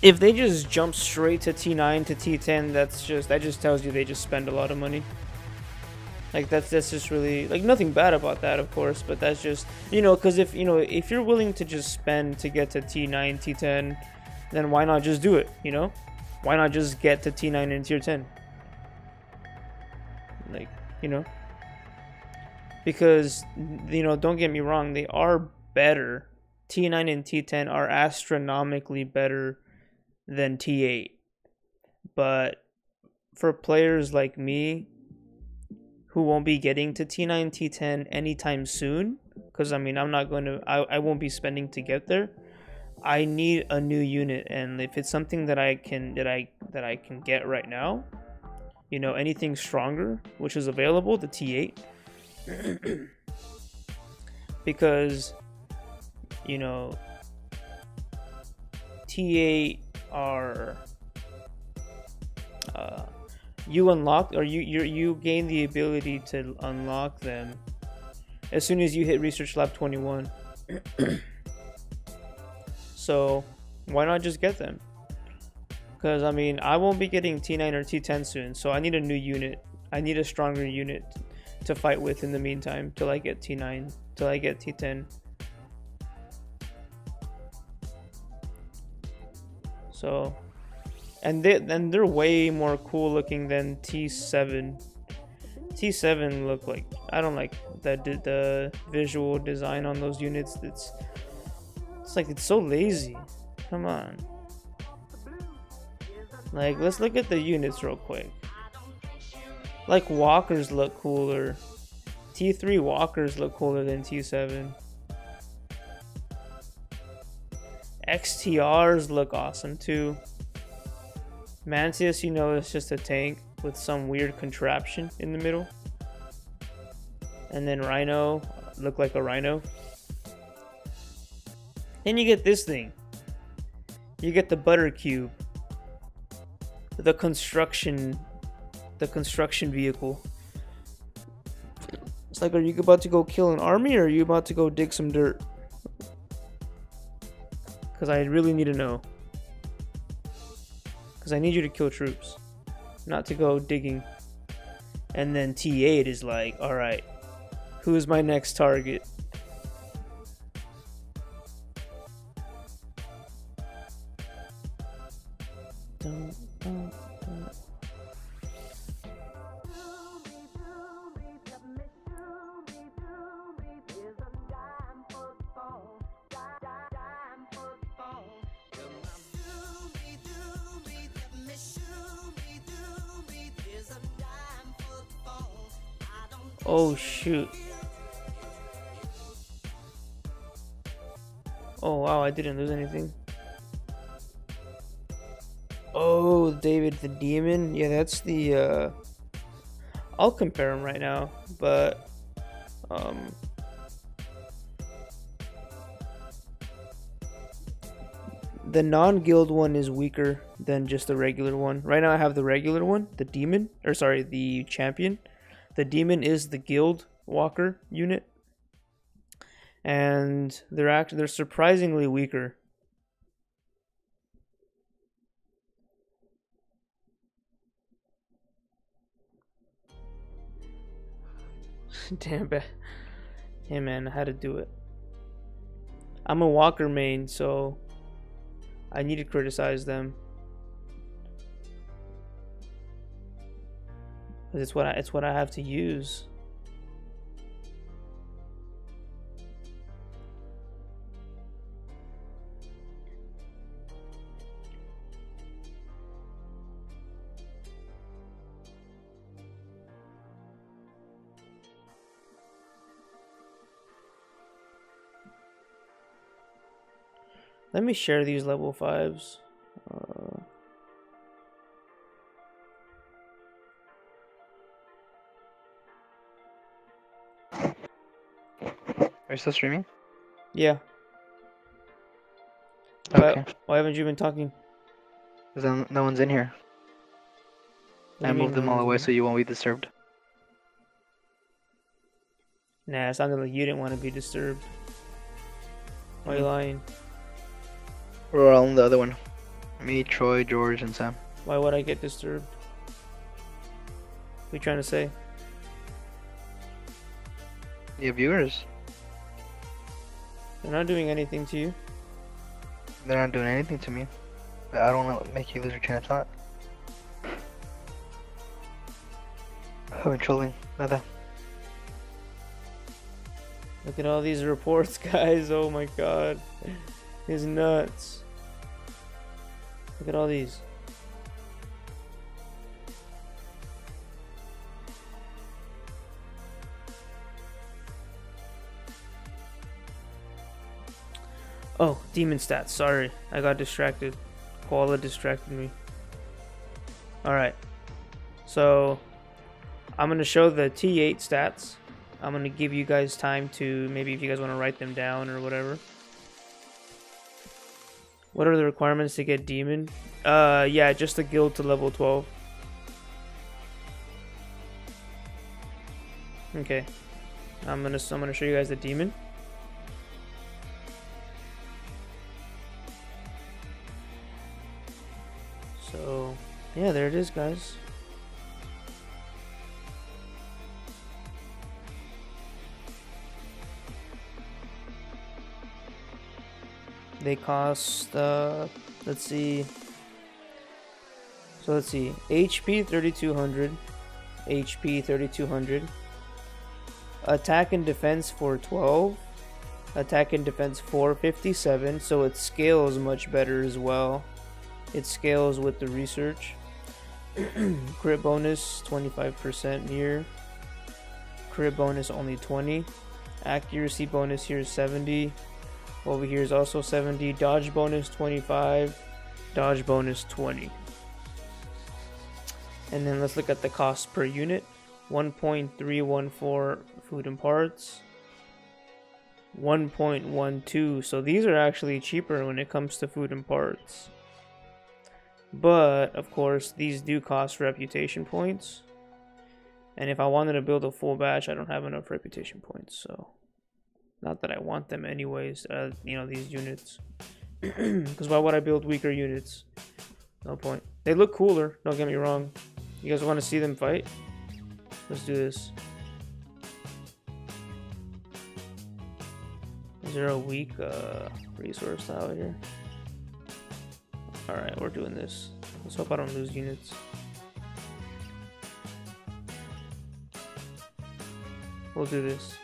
if they just jump straight to T9 to T10, that just tells you they just spend a lot of money. Like, that's just really, like, nothing bad about that, of course, but that's just, you know, because if you're willing to just spend to get to T9, T10, then why not just do it, you know? Why not just get to T9 and tier 10? Like, you know? Because, you know, don't get me wrong, they are better. T9 and T10 are astronomically better than T8. But for players like me who won't be getting to T9, T10 anytime soon, because I mean, I won't be spending to get there. I need a new unit, and if it's something that I can get right now, you know, anything stronger, which is available, the T8. Because you know, T8 are you unlock, or you gain the ability to unlock them as soon as you hit Research Lab 21. So why not just get them? Because I mean, I won't be getting T9 or T10 soon, so I need a new unit. I need a stronger unit to fight with in the meantime till I get T9, till I get T10. So, and they're way more cool looking than T7. T7 look like, I don't like the visual design on those units. It's like it's so lazy. Come on. Like, let's look at the units real quick. Like, walkers look cooler. T3 walkers look cooler than T7. XTRs look awesome too. Mantius, you know, is just a tank with some weird contraption in the middle. And then Rhino look like a Rhino. Then you get this thing. You get the Butter Cube. The construction vehicle. It's like, are you about to go kill an army, or are you about to go dig some dirt? Because I really need to know. Because I need you to kill troops, not to go digging. And then T8 is like, alright, who is my next target? Oh shoot. Oh wow, I didn't lose anything. Oh, David the Demon. Yeah, that's the I'll compare them right now, but the non-guild one is weaker than just the regular one. Right now I have the regular one, the demon, or sorry, the champion. The demon is the guild walker unit, and they're surprisingly weaker. Damn bad. Hey man, I had to do it. I'm a walker main, so I need to criticize them. But it's what I have to use. Let me share these level 5s. Are you still streaming? Yeah. Okay. Why haven't you been talking? Because no one's in here. What do I you mean moved them no all one's away in? so you won't be disturbed. Nah, it sounded like you didn't want to be disturbed. Why are you lying? We're all in the other one. Me, Troy, George, and Sam. Why would I get disturbed? What are you trying to say? You have viewers. They're not doing anything to you. They're not doing anything to me. But I don't want to make you lose your train of thought. I'm trolling. Nada. Look at all these reports, guys. Oh my god. It's nuts. Look at all these. Oh, demon stats. Sorry, I got distracted. Koala distracted me. Alright. So, I'm going to show the T8 stats. I'm going to give you guys time to, maybe if you guys want to write them down or whatever. What are the requirements to get demon? Yeah, just a guild to level 12. Okay. I'm gonna show you guys the demon. So, yeah, there it is, guys. They cost, let's see. So let's see. HP 3200. HP 3200. Attack and defense 412. Attack and defense 457. So it scales much better as well. It scales with the research. Crit bonus 25% here. Crit bonus only 20. Accuracy bonus here is 70. Over here is also 70. Dodge bonus 25. Dodge bonus 20. And then let's look at the cost per unit. 1.314 food and parts. 1.12. So these are actually cheaper when it comes to food and parts. But, of course, these do cost reputation points. And if I wanted to build a full batch, I don't have enough reputation points, so... Not that I want them anyways, you know, these units. Because why would I build weaker units? No point. They look cooler, don't get me wrong. You guys want to see them fight? Let's do this. Is there a weak resource out here? Alright, we're doing this. Let's hope I don't lose units. We'll do this.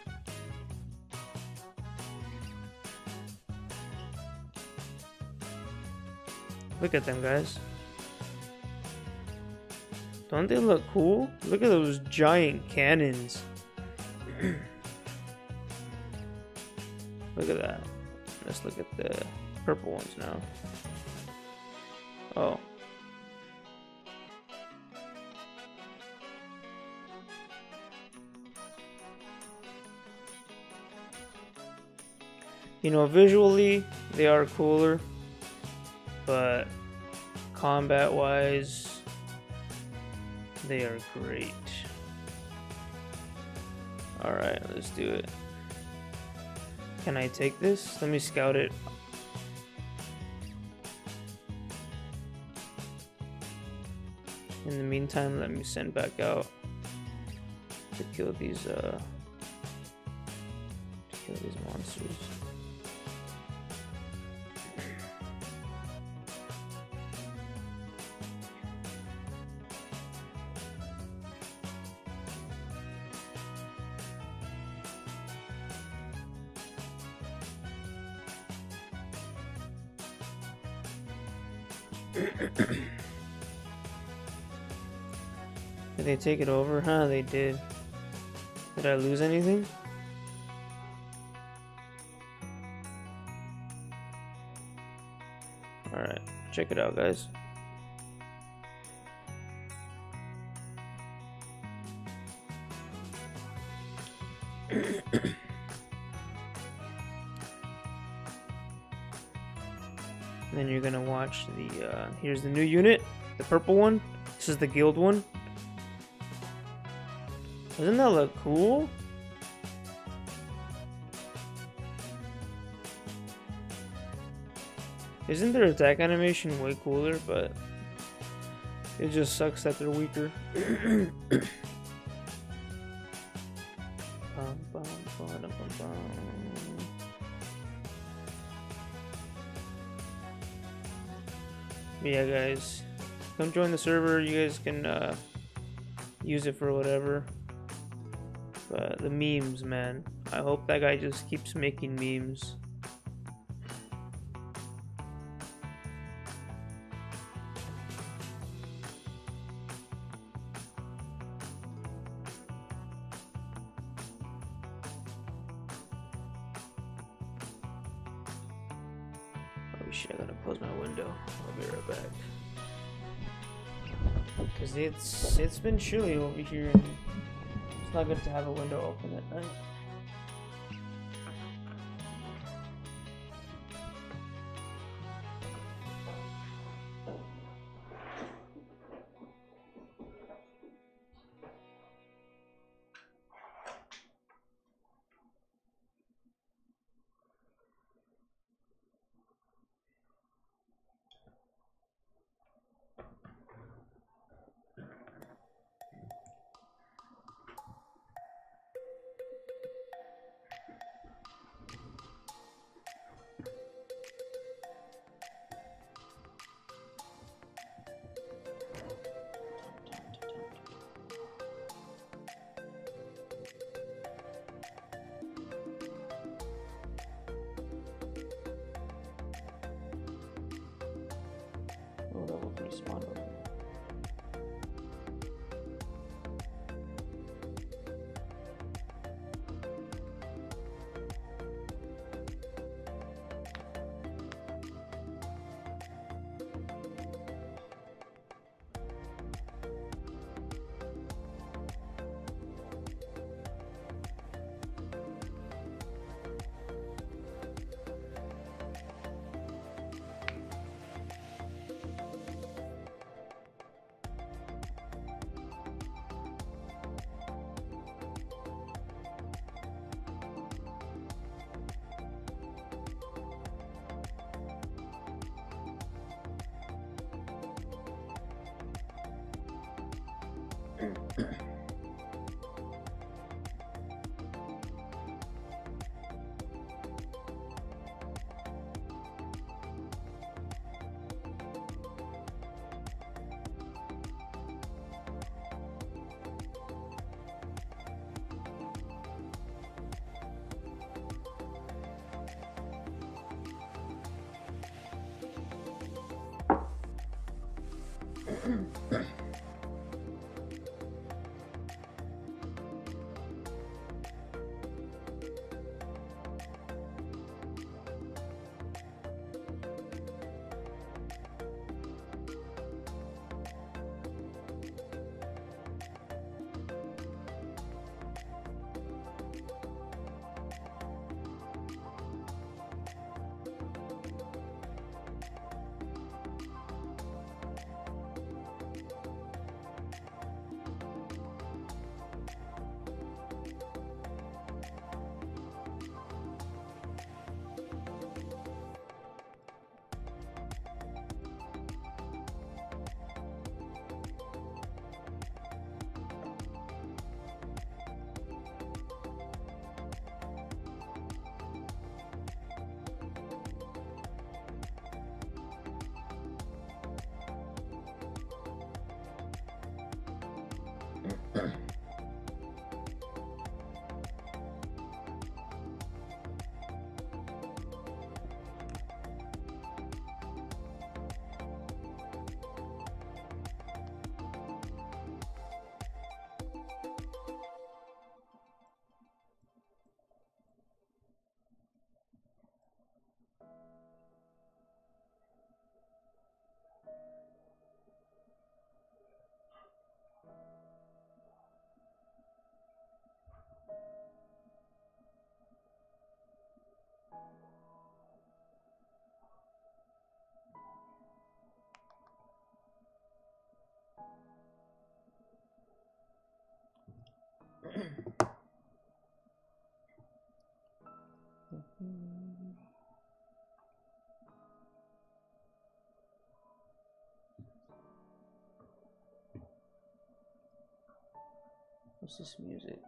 Look at them, guys. Don't they look cool? Look at those giant cannons. Look at that. Let's look at the purple ones now. Oh. You know, visually, they are cooler. But combat wise, they are great. Alright, let's do it. Can I take this? Let me scout it. In the meantime, let me send back out to kill these monsters. Did they take it over? Huh, they did. Did I lose anything? Alright, check it out, guys. Then you're gonna watch the, here's the new unit, the purple one. This is the guild one. Doesn't that look cool? Isn't their attack animation way cooler, but it just sucks that they're weaker. But yeah, guys, come join the server. You guys can use it for whatever. But the memes, man. I hope that guy just keeps making memes. Oh shit, I gotta close my window. I'll be right back. Cause it's been chilly over here and it's not good to have a window open at night. Respawn over. What's this music?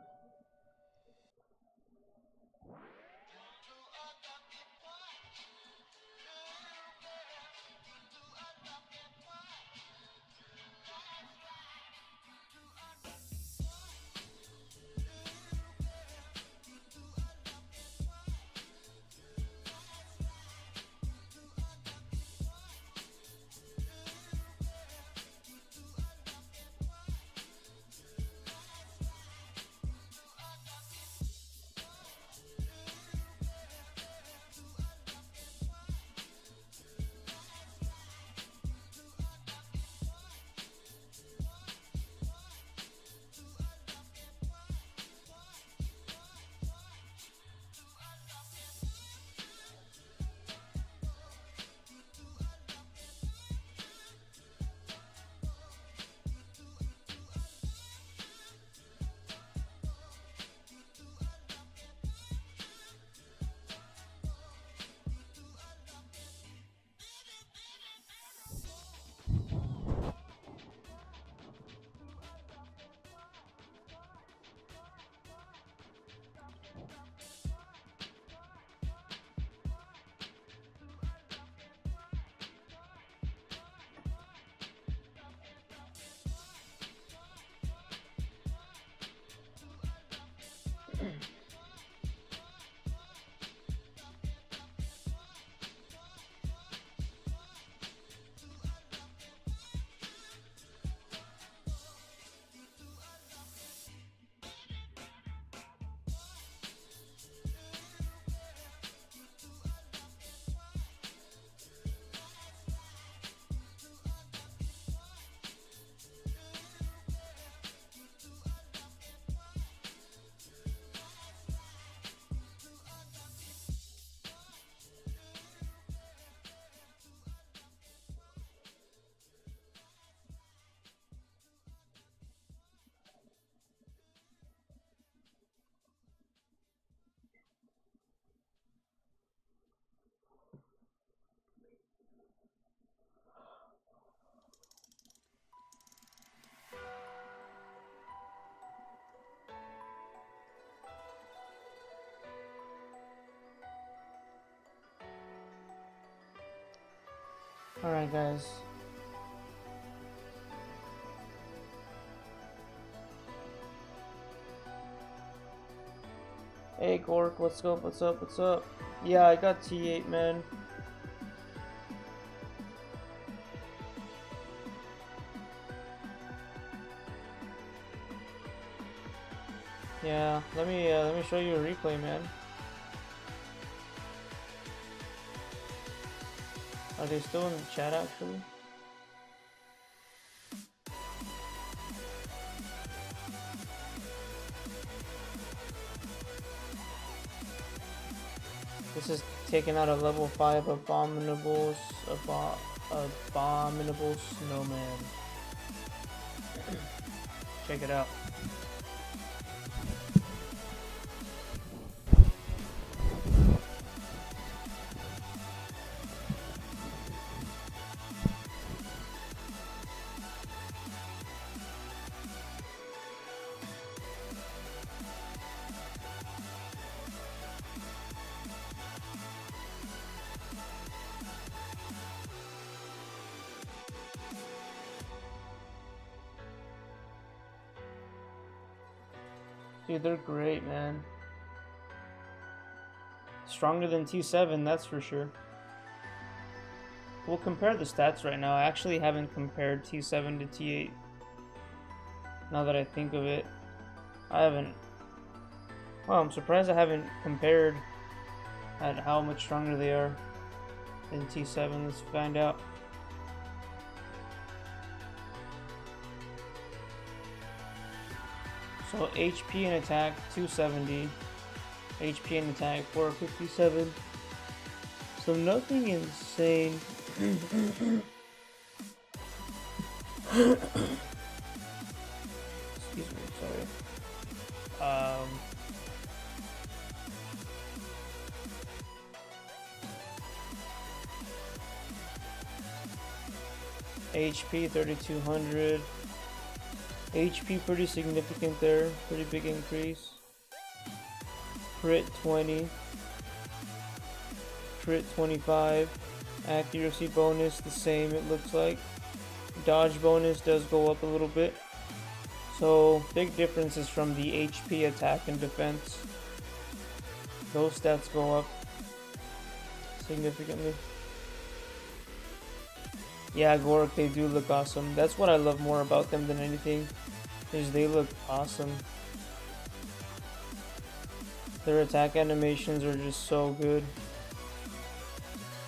Alright, guys. Hey, Gork, what's up, what's up, what's up? Yeah, I got T8, man. Yeah, let me show you a replay, man. Are they still in the chat, actually? This is taking out a level 5 abominable snowman. Check it out. Dude, they're great, man. Stronger than T7, that's for sure. We'll compare the stats right now. I actually haven't compared T7 to T8. Now that I think of it, I haven't. Wow, I'm surprised I haven't compared at how much stronger they are than T7. Let's find out. So HP and attack 270, HP and attack 457. So nothing insane. Excuse me, sorry. HP 3200. HP pretty significant there, pretty big increase. Crit 20, crit 25, accuracy bonus the same it looks like. Dodge bonus does go up a little bit. So big differences from the HP, attack, and defense. Those stats go up significantly. Yeah, Gork, they do look awesome. That's what I love more about them than anything, is they look awesome. Their attack animations are just so good.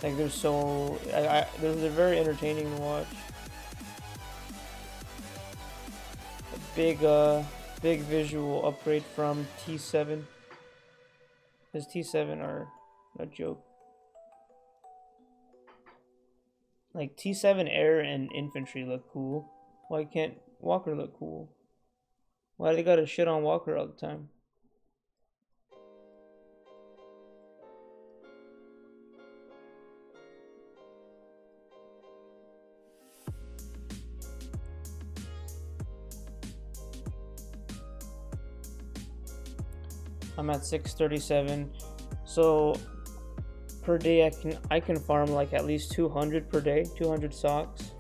Like, they're so... they're very entertaining to watch. A big visual upgrade from T7. Because T7 are a joke. Like, T7 air and infantry look cool. Why can't Walker look cool? Why do they gotta shit on Walker all the time? I'm at 637. So per day I can farm like at least 200 per day, 200 socks.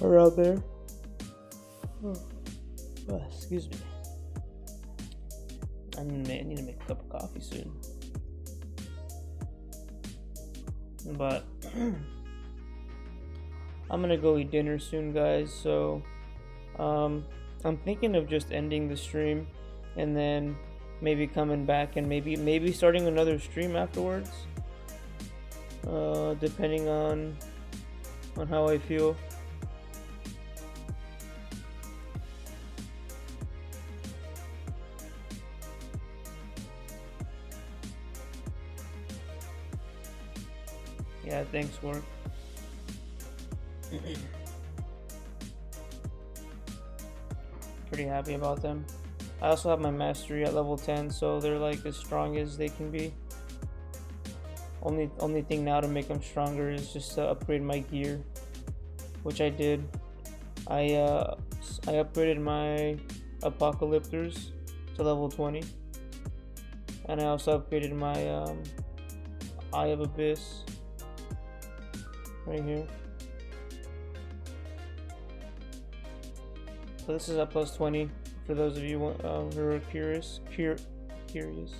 Around there. Oh, excuse me. I need to make a cup of coffee soon. But I'm gonna go eat dinner soon, guys. So I'm thinking of just ending the stream and then maybe coming back and maybe starting another stream afterwards. Depending on how I feel. Yeah, thanks, Work. Pretty happy about them. I also have my mastery at level 10, so they're like as strong as they can be. Only thing now to make them stronger is just to upgrade my gear, which I did. I upgraded my Apocalyptors to level 20, and I also upgraded my Eye of Abyss. Right here. So this is at plus 20 for those of you who are curious. Curious.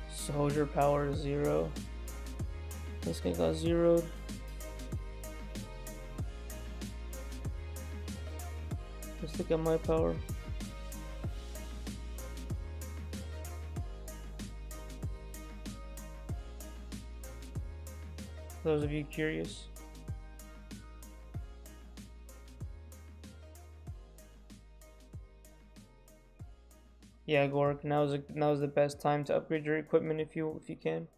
Soldier power 0. This guy got zeroed. Let's look at my power. Those of you curious. Yeah, Gork, now's the best time to upgrade your equipment if you can.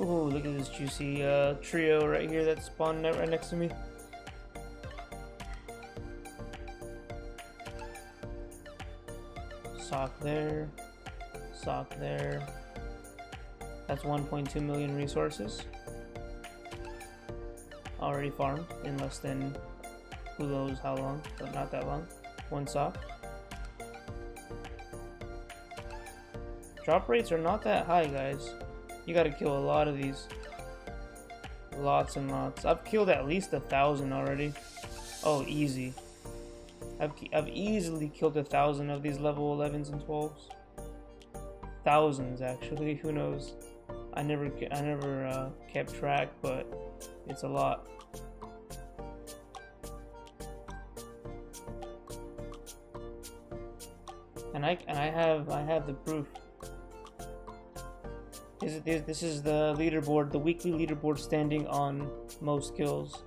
Oh, look at this juicy trio right here that spawned right next to me. Sock there, sock there. That's 1.2 million resources. Already farmed in less than who knows how long, but not that long. One sock. Drop rates are not that high, guys. You gotta kill a lot of these. Lots and lots. I've killed at least 1,000 already. Oh, easy. I've easily killed 1,000 of these level 11s and 12s. Thousands, actually. Who knows? I never kept track, but it's a lot. And I have the proof. This is the leaderboard, the weekly leaderboard standing on most kills.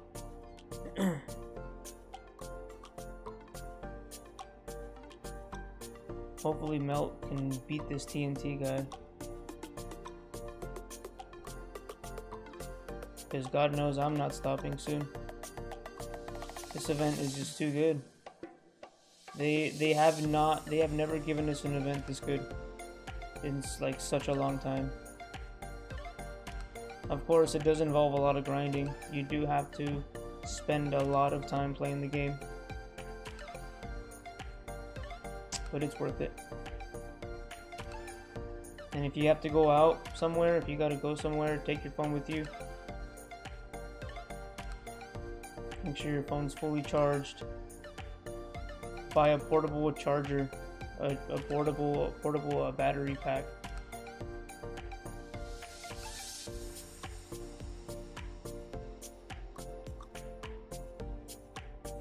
Hopefully Melt can beat this TNT guy. Because God knows I'm not stopping soon. This event is just too good. They have never given us an event this good in like such a long time. Of course, it does involve a lot of grinding. You do have to spend a lot of time playing the game. But it's worth it. And if you have to go out somewhere, if you gotta go somewhere, take your phone with you. Make sure your phone's fully charged. Buy a portable charger, a portable battery pack.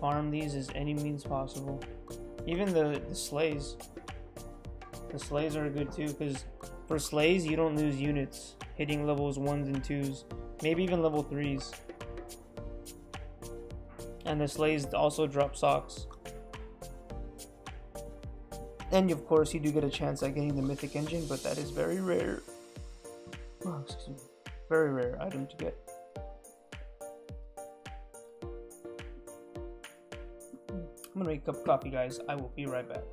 farm these as any means possible. Even the slays. The slays are good too, because for slays you don't lose units hitting levels 1s and 2s, maybe even level 3s. And the slays also drop socks. And of course you do get a chance at getting the mythic engine, but that is very rare. Oh, excuse me. Very rare item to get. I'm gonna make a cup of coffee, guys. I will be right back.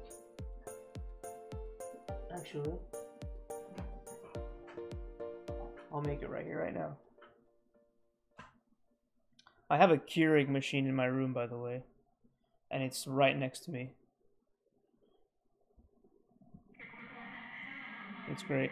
Actually, I'll make it right here, right now. I have a Keurig machine in my room, by the way, and it's right next to me. It's great.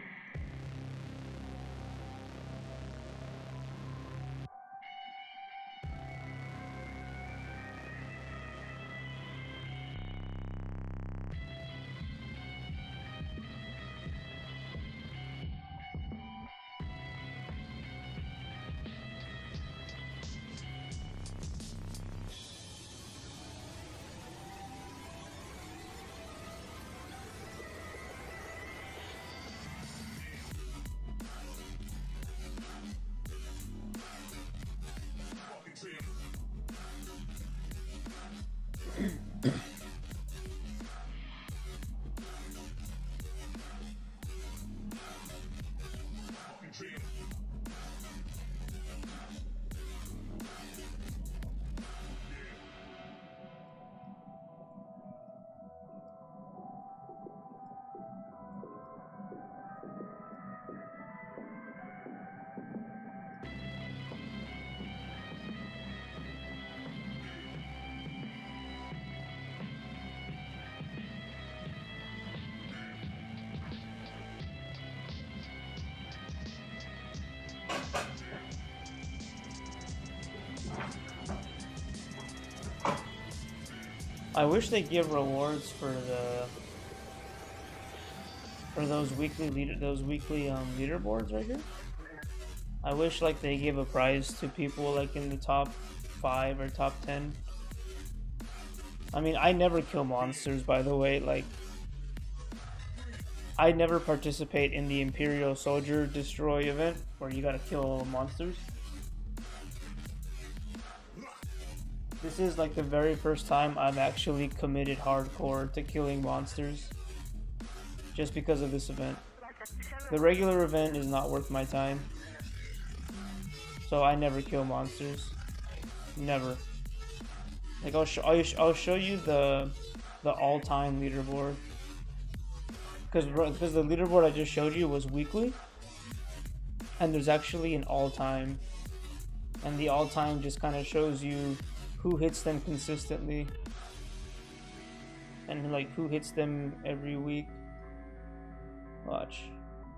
I wish they give rewards for those weekly leaderboards right here. I wish like they give a prize to people like in the top 5 or top 10. I mean, I never kill monsters, by the way. Like, I never participate in the Imperial Soldier Destroy event where you gotta kill monsters. This is like the very first time I've actually committed hardcore to killing monsters just because of this event. The regular event is not worth my time, so I never kill monsters. Never. Like I'll show you the all-time leaderboard, because the leaderboard I just showed you was weekly, and there's actually an all-time, and the all-time just kind of shows you who hits them consistently and like who hits them every week. Watch.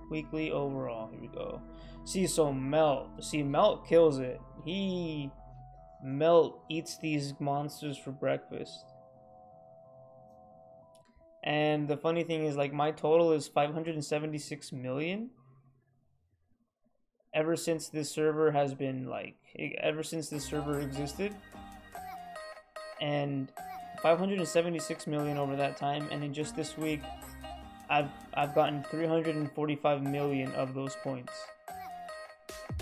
Weekly overall. Here we go. See, so Melt kills it. Melt eats these monsters for breakfast. And the funny thing is, like, my total is 576 million. Ever since this server has been ever since this server existed. And 576 million over that time, and in just this week I've gotten 345 million of those points,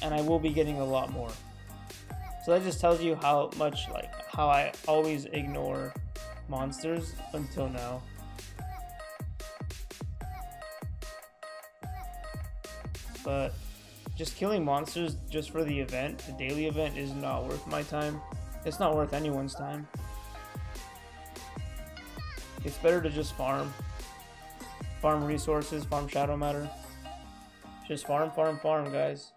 and I will be getting a lot more. So that just tells you how much, like, how I always ignore monsters until now. But just killing monsters just for the event, the daily event, is not worth my time. It's not worth anyone's time. It's better to just farm resources, farm shadow matter. Just farm, guys.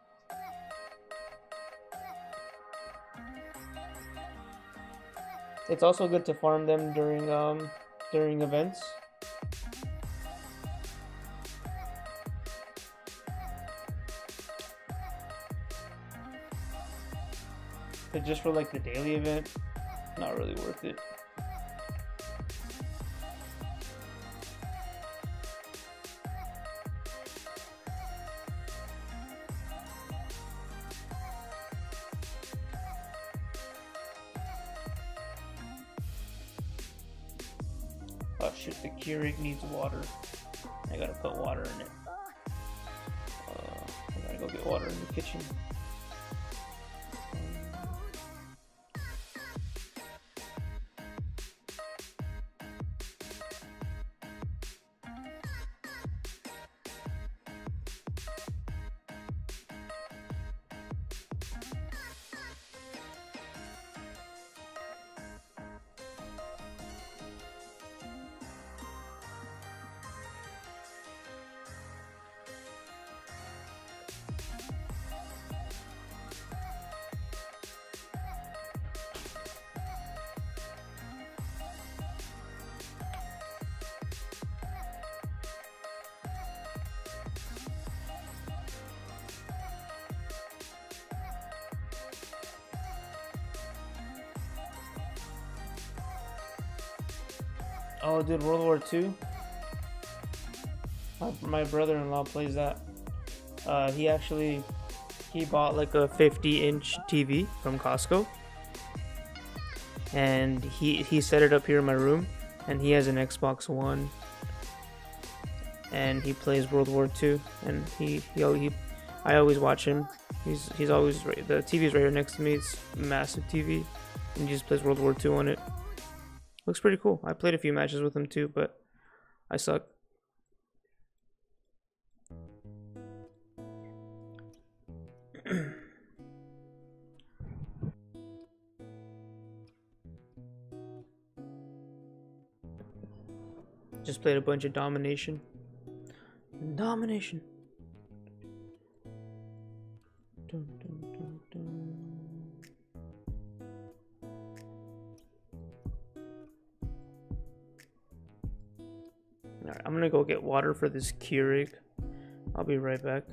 It's also good to farm them during events. But just for like the daily event, not really worth it. Oh shit, the Keurig needs water. I gotta put water in it. I gotta go get water in the kitchen. Oh, dude, World War II? My brother-in-law plays that. He bought like a 50-inch TV from Costco. And he set it up here in my room. And he has an Xbox One. And he plays World War II. And I always watch him. He's always right. The TV's right here next to me. It's a massive TV. And he just plays World War II on it. Looks pretty cool. I played a few matches with him too, but I suck. Just played a bunch of Domination. Domination. Dun, dun, dun, dun. Alright, I'm gonna go get water for this Keurig. I'll be right back.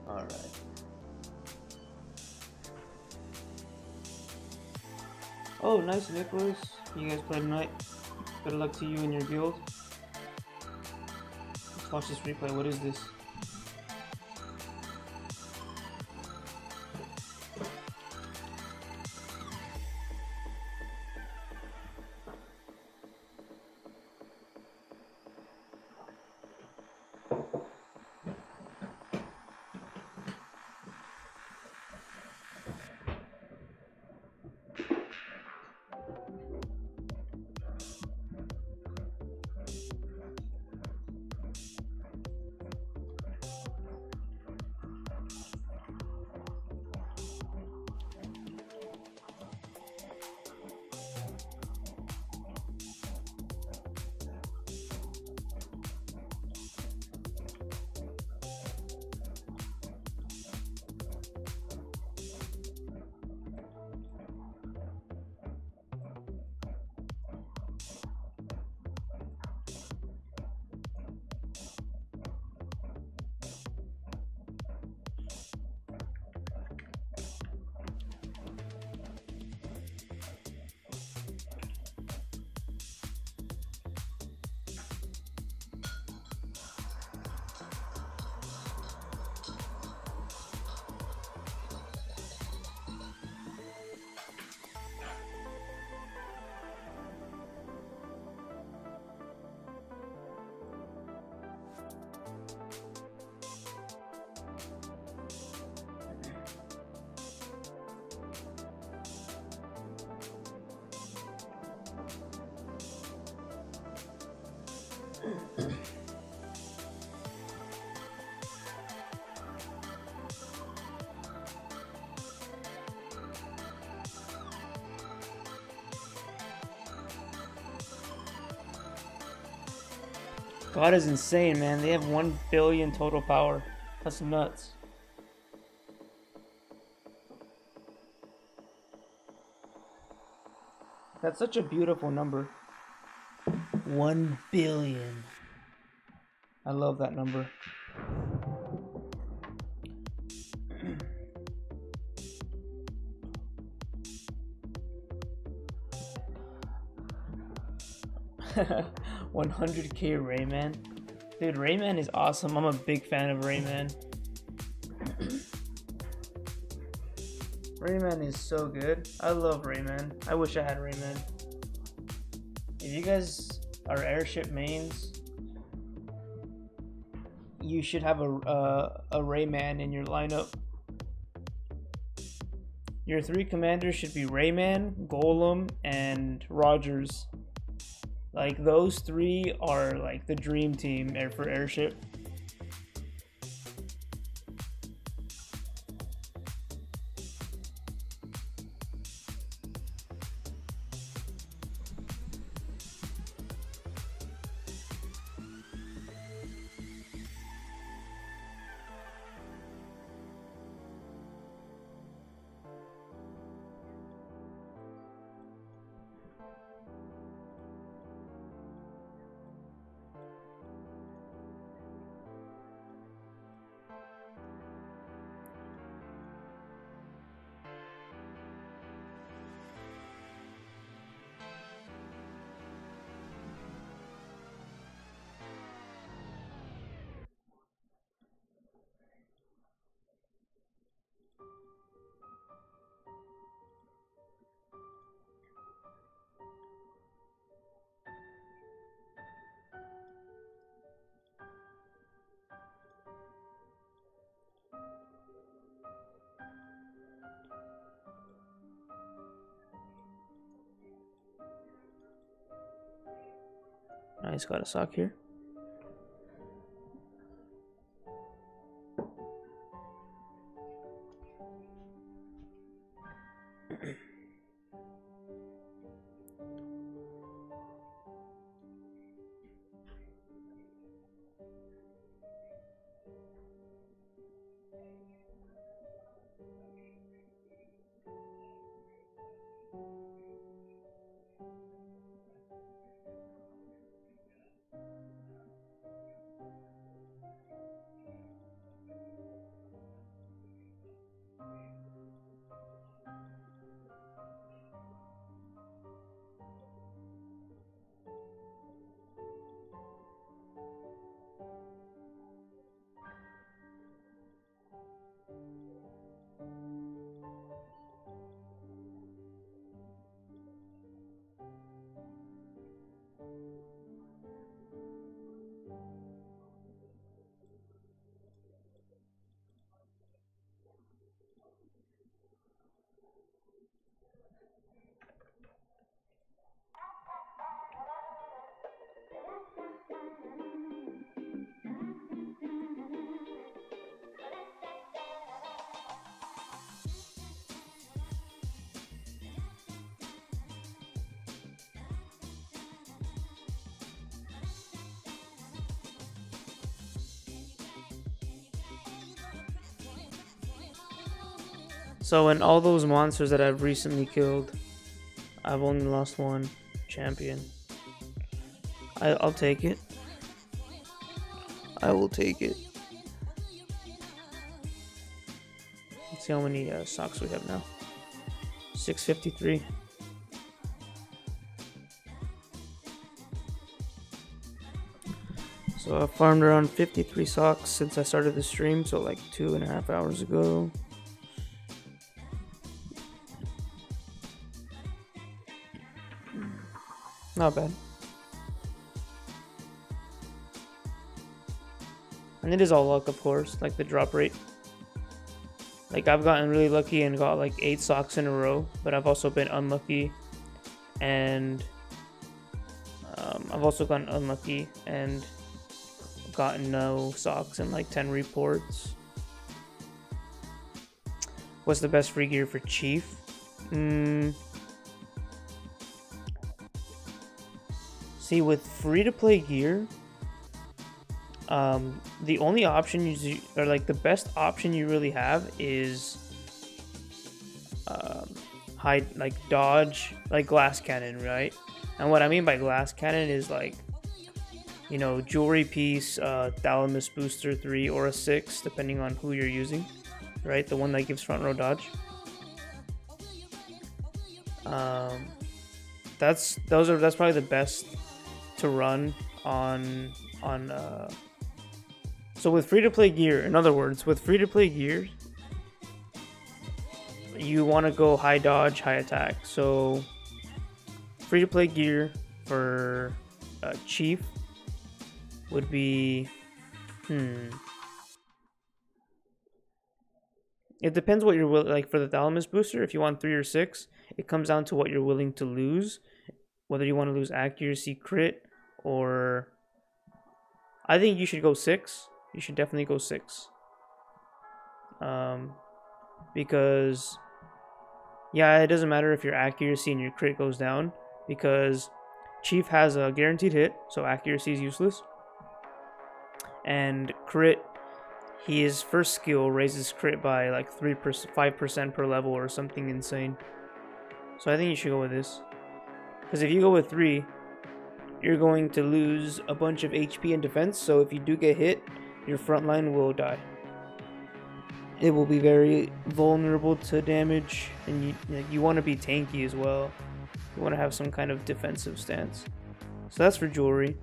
Alright. Oh, nice, Nicholas. You guys play tonight. Good luck to you and your guild. Let's watch this replay. What is this? God is insane, man. They have 1 billion total power. That's nuts. That's such a beautiful number. 1 billion. I love that number. $100K Rayman. Dude, Rayman is awesome. I'm a big fan of Rayman. Rayman is so good. I love Rayman. I wish I had Rayman. If you guys are airship mains, you should have a Rayman in your lineup. Your 3 commanders should be Rayman, Golem, and Rogers. Like, those 3 are like the dream team for airship. Nice, got a sock here. So in all those monsters that I've recently killed, I've only lost 1 champion. I'll take it. I will take it. Let's see how many socks we have now. 653. So I farmed around 53 socks since I started the stream, so like 2.5 hours ago. Not bad. And it is all luck, of course, like the drop rate. Like, I've gotten really lucky and got like 8 socks in a row, but I've also been unlucky and I've also gotten unlucky and gotten no socks and like 10 reports. What's the best free gear for Chief? See, with free-to-play gear, The only option or like the best option you really have is like dodge, like glass cannon, right? And what I mean by glass cannon is like, you know, jewelry piece, Thalamus booster 3 or a 6, depending on who you're using, right? The one that gives front row dodge. That's probably the best to run on. So with free to play gear, in other words, with free to play gear, you want to go high dodge, high attack. So free to play gear for Chief would be it depends what you're willing, like for the Thalamus booster, if you want 3 or 6, it comes down to what you're willing to lose, whether you want to lose accuracy, crit, or I think you should go 6. You should definitely go 6. Because yeah, it doesn't matter if your accuracy and your crit goes down, because Chief has a guaranteed hit, so accuracy is useless. And crit, his first skill raises crit by like 5% per level or something insane. So I think you should go with this. Because if you go with 3, you're going to lose a bunch of HP and defense, so if you do get hit, your front line will die. It will be very vulnerable to damage, and you want to be tanky as well. You want to have some kind of defensive stance. So that's for jewelry.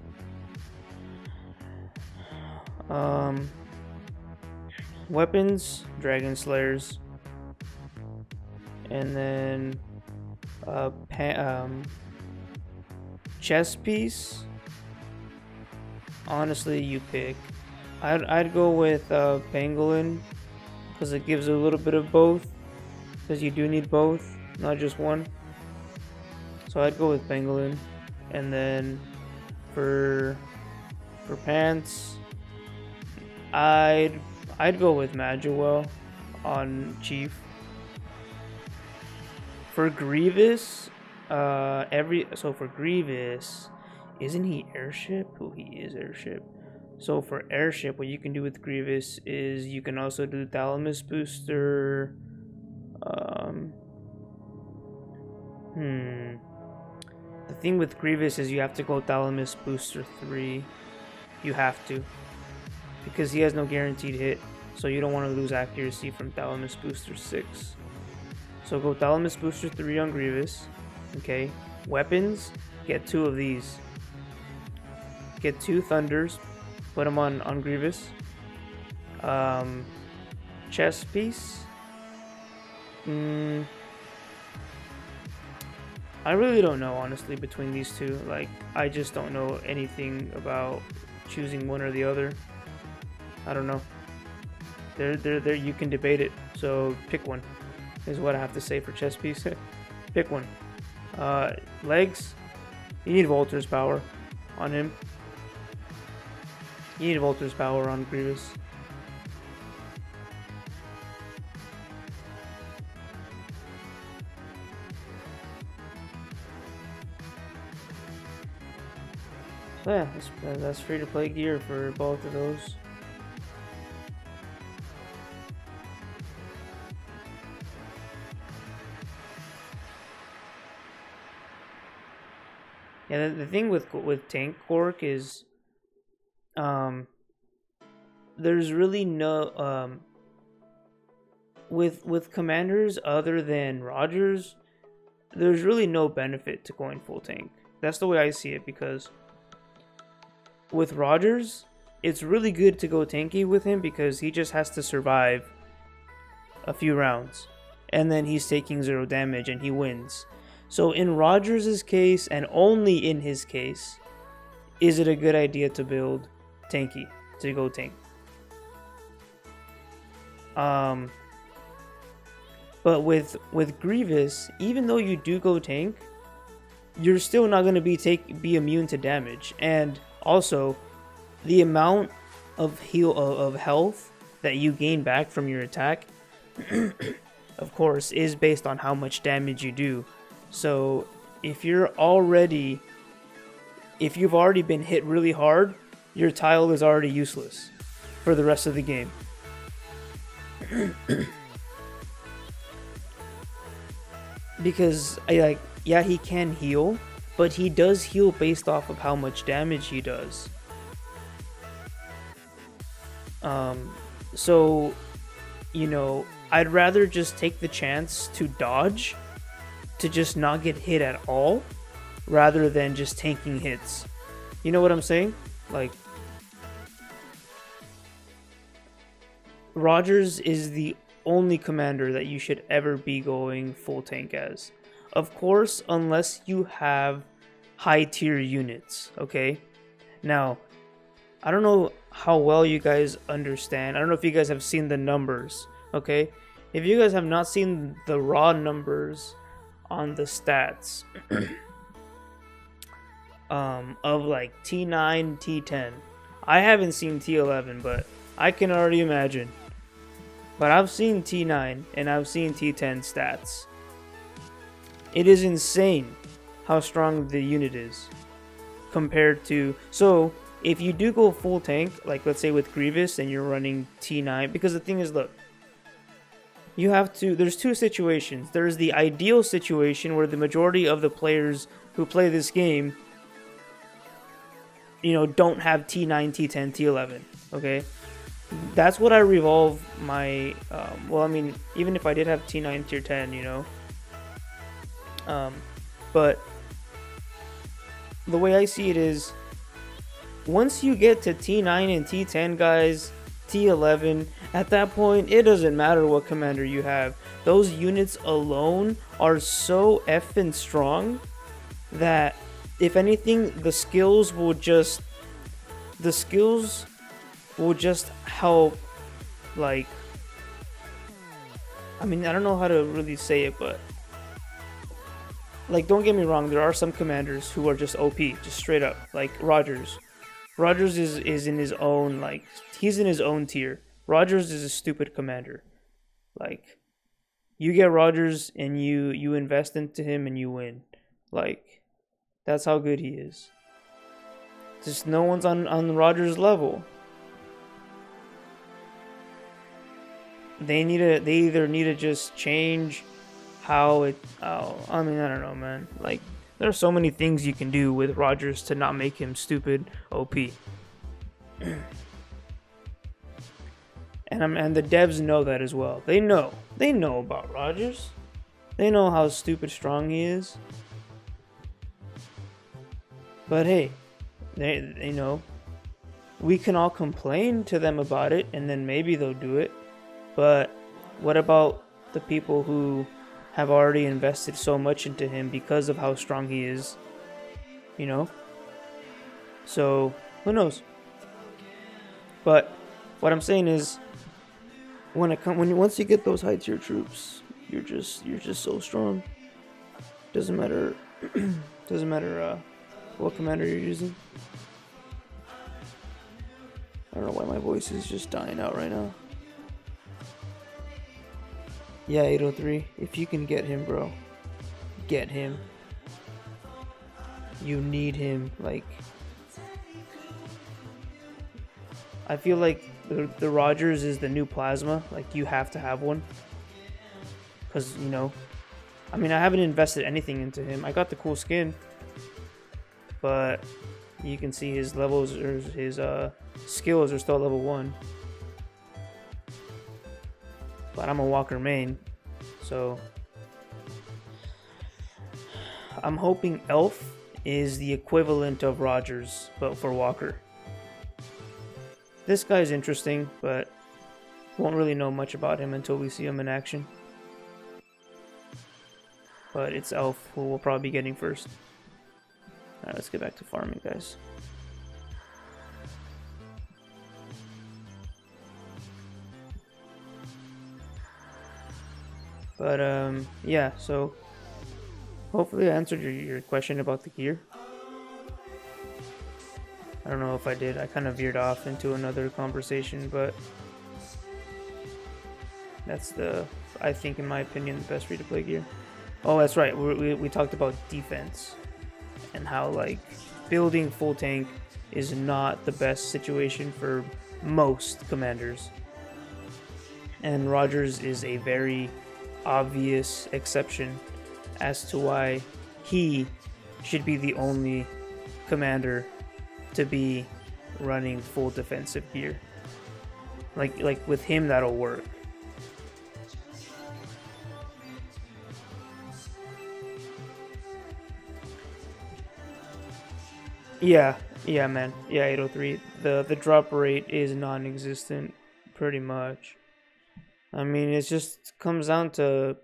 Weapons, Dragon Slayers, and then chest piece. Honestly, you pick. I'd go with Pangolin, because it gives a little bit of both, because you do need both, not just one. So I'd go with Pangolin. And then for pants, I'd go with Magewell on Chief. For Grievous, for Grievous, isn't he airship? Oh, he is airship. So for airship, what you can do with Grievous is you can also do Thalamus booster. The thing with Grievous is you have to go Thalamus booster 3. You have to, because he has no guaranteed hit, so you don't want to lose accuracy from Thalamus booster 6. So go Thalamus booster 3 on Grievous. Okay, weapons, get 2 of these. Get 2 Thunders, put them on Grievous. Chest piece. I really don't know, honestly, between these two. Like, I just don't know anything about choosing one or the other. I don't know. There. You can debate it. So pick one, is what I have to say for chest piece. Pick one. Legs. You need Volter's power on him. You need Volter's power on Grievous. So yeah, that's free to play gear for both of those. Yeah, the thing with Tank Cork is, there's really no with commanders other than Rogers, there's really no benefit to going full tank. That's the way I see it, because with Rogers, it's really good to go tanky with him because he just has to survive a few rounds, and then he's taking 0 damage and he wins. So in Rogers' case, and only in his case, is it a good idea to build tanky, to go tank. But with Grievous, even though you do go tank, you're still not going to be immune to damage. And also, the amount of health that you gain back from your attack, of course, is based on how much damage you do. So if you've already been hit really hard, your tile is already useless for the rest of the game. Because yeah, he can heal, but he does heal based off of how much damage he does. So, you know, I'd rather just take the chance to dodge, to just not get hit at all, rather than just tanking hits. You know what I'm saying? Like, Rogers is the only commander that you should ever be going full tank as. Of course, unless you have high tier units, okay? Now, I don't know how well you guys understand. I don't know if you guys have seen the numbers, okay? If you guys have not seen the raw numbers on the stats of like T9, T10. I haven't seen T11, but I can already imagine. But I've seen T9 and I've seen T10 stats. It is insane how strong the unit is compared to... So, if you do go full tank, like let's say with Grievous and you're running T9, because the thing is, look, you have to... There's two situations. There's the ideal situation where the majority of the players who play this game, you know, don't have T9, T10, T11, okay? That's what I revolve my, well, I mean, even if I did have T9 tier 10, you know, but the way I see it is, once you get to T9 and T10, guys, T11, at that point, it doesn't matter what commander you have. Those units alone are so effing strong that, if anything, the skills will just help, like, I mean, I don't know how to really say it, but, like, don't get me wrong, there are some commanders who are just OP, just straight up, like Rogers. Rogers is in his own, like, he's in his own tier. Rogers is a stupid commander. Like, you get Rogers and you invest into him and you win. Like, that's how good he is. Just no one's on Rogers' level. They either need to just change how it... Oh, I mean, I don't know, man. Like, there are so many things you can do with Rogers to not make him stupid OP. And the devs know that as well. They know about Rogers. They know how stupid strong he is. But hey, you know, we can all complain to them about it, and then maybe they'll do it. But what about the people who have already invested so much into him because of how strong he is? You know? So, who knows? But what I'm saying is, once you get those high tier troops, you're just so strong. Doesn't matter what commander you're using. I don't know why my voice is just dying out right now. Yeah, 803. If you can get him, bro, get him. You need him. Like, I feel like the Rogers is the new Plasma. Like, you have to have one. Because, you know, I mean, I haven't invested anything into him. I got the cool skin. But you can see his levels, or his skills are still level 1. But I'm a Walker main, so I'm hoping Elf is the equivalent of Rogers, but for Walker. This guy's interesting, but won't really know much about him until we see him in action. But it's Elf who we'll probably be getting first. Alright, let's get back to farming, guys. But, yeah, so hopefully I answered your question about the gear. I don't know if I did. I kind of veered off into another conversation, but that's I think, in my opinion, the best free-to-play gear. Oh, that's right. We talked about defense and how, like, building full tank is not the best situation for most commanders. And Rogers is a very obvious exception as to why he should be the only commander to be running full defensive gear. Like with him, that'll work. Yeah, man. Yeah, 803. The drop rate is non-existent, pretty much. I mean, it just comes down to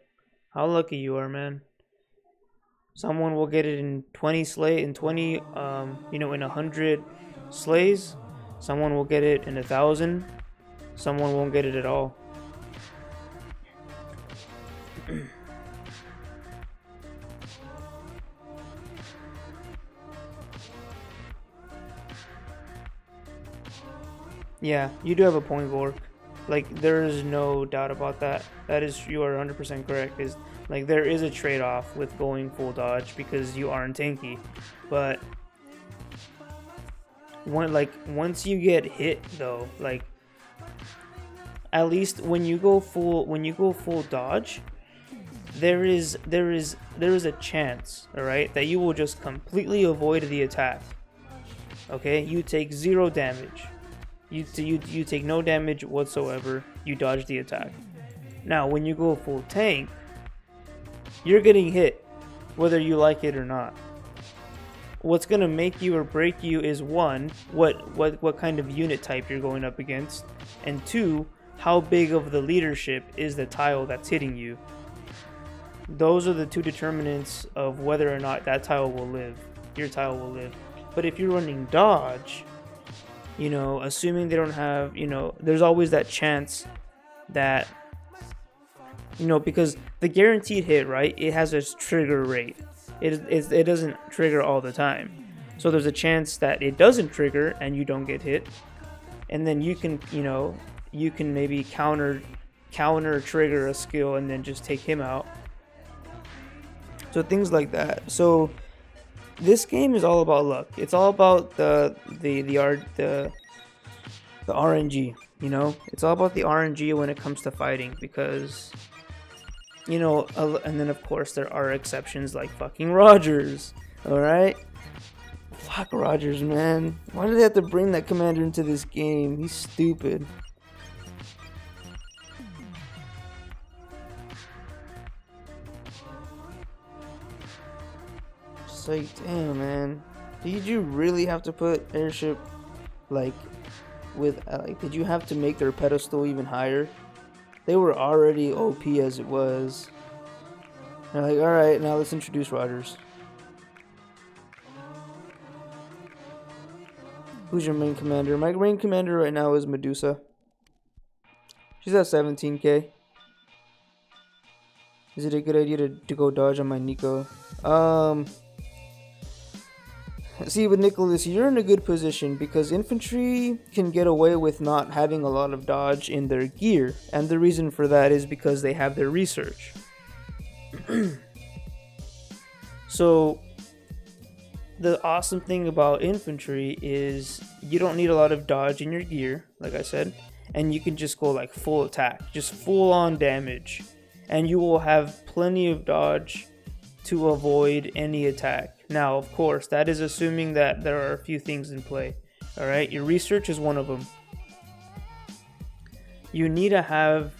how lucky you are, man. Someone will get it in 20 in 100 slays. Someone will get it in 1,000. Someone won't get it at all. Yeah, you do have a point, Vork. Like, there is no doubt about that. You are 100% correct. Like, there is a trade-off with going full dodge because you aren't tanky. But once you get hit though, like, at least when you go full dodge, there is a chance, all right, that you will just completely avoid the attack. Okay, you take 0 damage. You take no damage whatsoever. You dodge the attack. Now, when you go full tank, you're getting hit, whether you like it or not. What's gonna make you or break you is, one, what kind of unit type you're going up against, and two, how big of the leadership is the tile that's hitting you. Those are the two determinants of whether or not that tile will live. Your tile will live. But if you're running dodge, assuming they don't have, there's always that chance that, because the guaranteed hit, right, it has a trigger rate. It doesn't trigger all the time. So there's a chance that it doesn't trigger and you don't get hit. And then you can maybe counter trigger a skill and then just take him out. So things like that. So this game is all about luck. It's all about the RNG, It's all about the RNG when it comes to fighting, because and then of course there are exceptions like fucking Rogers. All right? Fuck Rogers, man. Why did they have to bring that commander into this game? He's stupid. It's like, damn, man. Did you really have to put airship, did you have to make their pedestal even higher? They were already OP as it was. They're like, alright, now let's introduce Rogers. Who's your main commander? My main commander right now is Medusa. She's at 17k. Is it a good idea to go dodge on my Nico? See, with Nicholas, you're in a good position because infantry can get away with not having a lot of dodge in their gear, and the reason for that is because they have their research. So the awesome thing about infantry is you don't need a lot of dodge in your gear, like I said, and you can just go like full attack, just full on damage, and you will have plenty of dodge to avoid any attack. Now, of course, that is assuming that there are a few things in play. Alright, your research is one of them. You need to have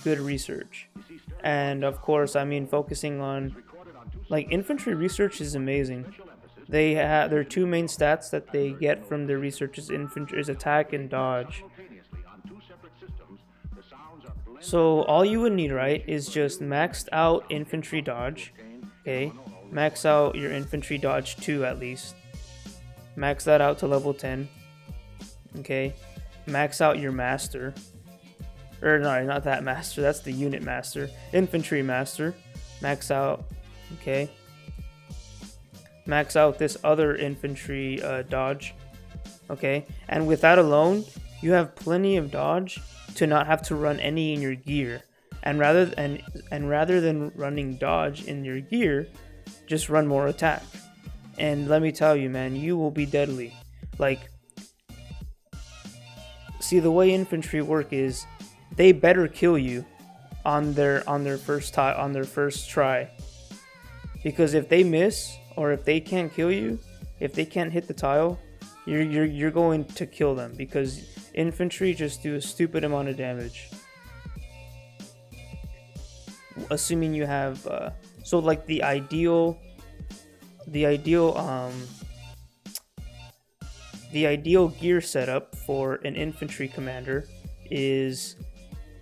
good research. And of course, focusing on, infantry research is amazing. Their two main stats that they get from their research is attack and dodge. So all you would need, right, is just maxed out infantry dodge. Okay, max out your infantry dodge 2 at least. Max that out to level 10. Okay, max out your master. Or no, not that master, that's the unit master. Infantry master. Max out. Okay. Max out this other infantry dodge. Okay, and with that alone, you have plenty of dodge to not have to run any in your gear. And rather than running dodge in your gear, just run more attack. And let me tell you, man, you will be deadly. Like, see, the way infantry work is they better kill you on their first try, because if they miss or if they can't kill you, if they can't hit the tile, you're going to kill them, because infantry just do a stupid amount of damage. Assuming you have so like the ideal gear setup for an infantry commander is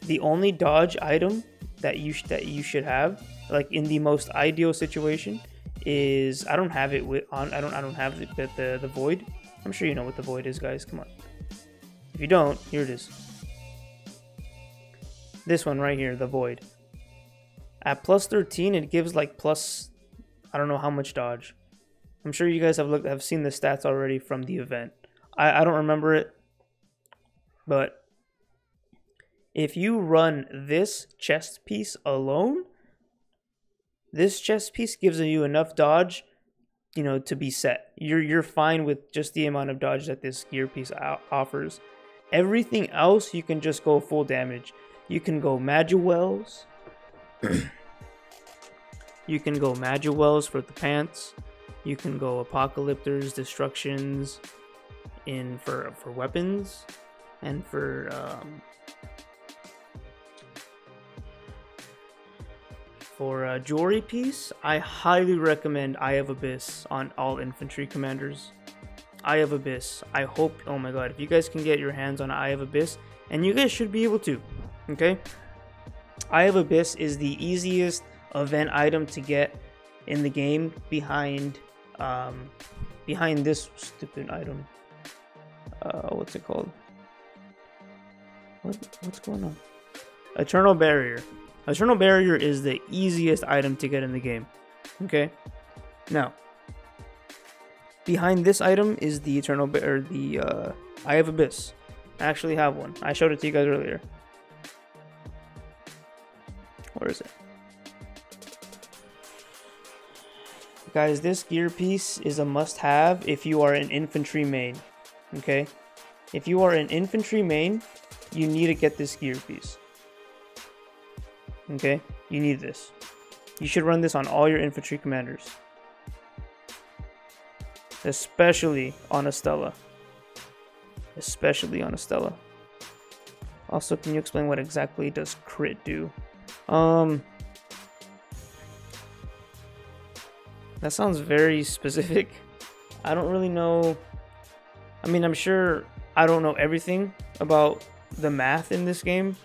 the only dodge item that you should have, like in the most ideal situation, is I don't have it I don't have it, but the void. I'm sure you know what the void is, guys. Come on. If you don't, here it is. This one right here, the void. At plus 13, it gives like plus, I don't know how much dodge. I'm sure you guys have seen the stats already from the event. I don't remember it, but if you run this chest piece alone, this chest piece gives you enough dodge, you know, to be set. You're fine with just the amount of dodge that this gear piece offers. Everything else, you can just go full damage. You can go Magiwells. You can go Magiwells for the pants. You can go Apocalyptors, Destructions for weapons, and for jewelry piece. I highly recommend Eye of Abyss on all infantry commanders. Eye of Abyss. I hope, oh my god, if you guys can get your hands on Eye of Abyss, and you guys should be able to, okay? Eye of Abyss is the easiest event item to get in the game behind this stupid item. What's it called? What's going on? Eternal Barrier. Eternal Barrier is the easiest item to get in the game. Okay? Now, behind this item is the Eye of Abyss. I actually have one. I showed it to you guys earlier. Where is it? Guys, this gear piece is a must-have if you are an infantry main. Okay? If you are an infantry main, you need to get this gear piece. Okay? You need this. You should run this on all your infantry commanders. Especially on Estella. Especially on Estella. Also, can you explain what exactly does crit do? That sounds very specific. I don't really know. I mean, I'm sure I don't know everything about the math in this game,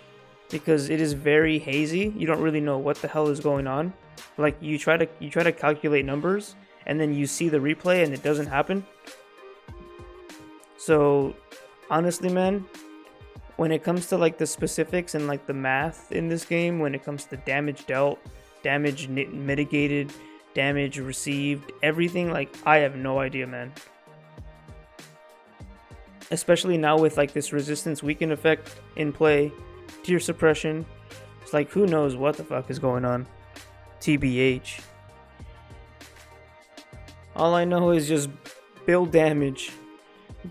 because it is very hazy. You don't really know what the hell is going on. Like, you try to calculate numbers, and then you see the replay and it doesn't happen. So honestly, man, when it comes to like the specifics and like the math in this game, when it comes to damage dealt, damage mitigated, damage received, everything, like, I have no idea, man. Especially now with like this resistance weaken effect in play, tier suppression, it's like, who knows what the fuck is going on. TBH. All I know is just build damage.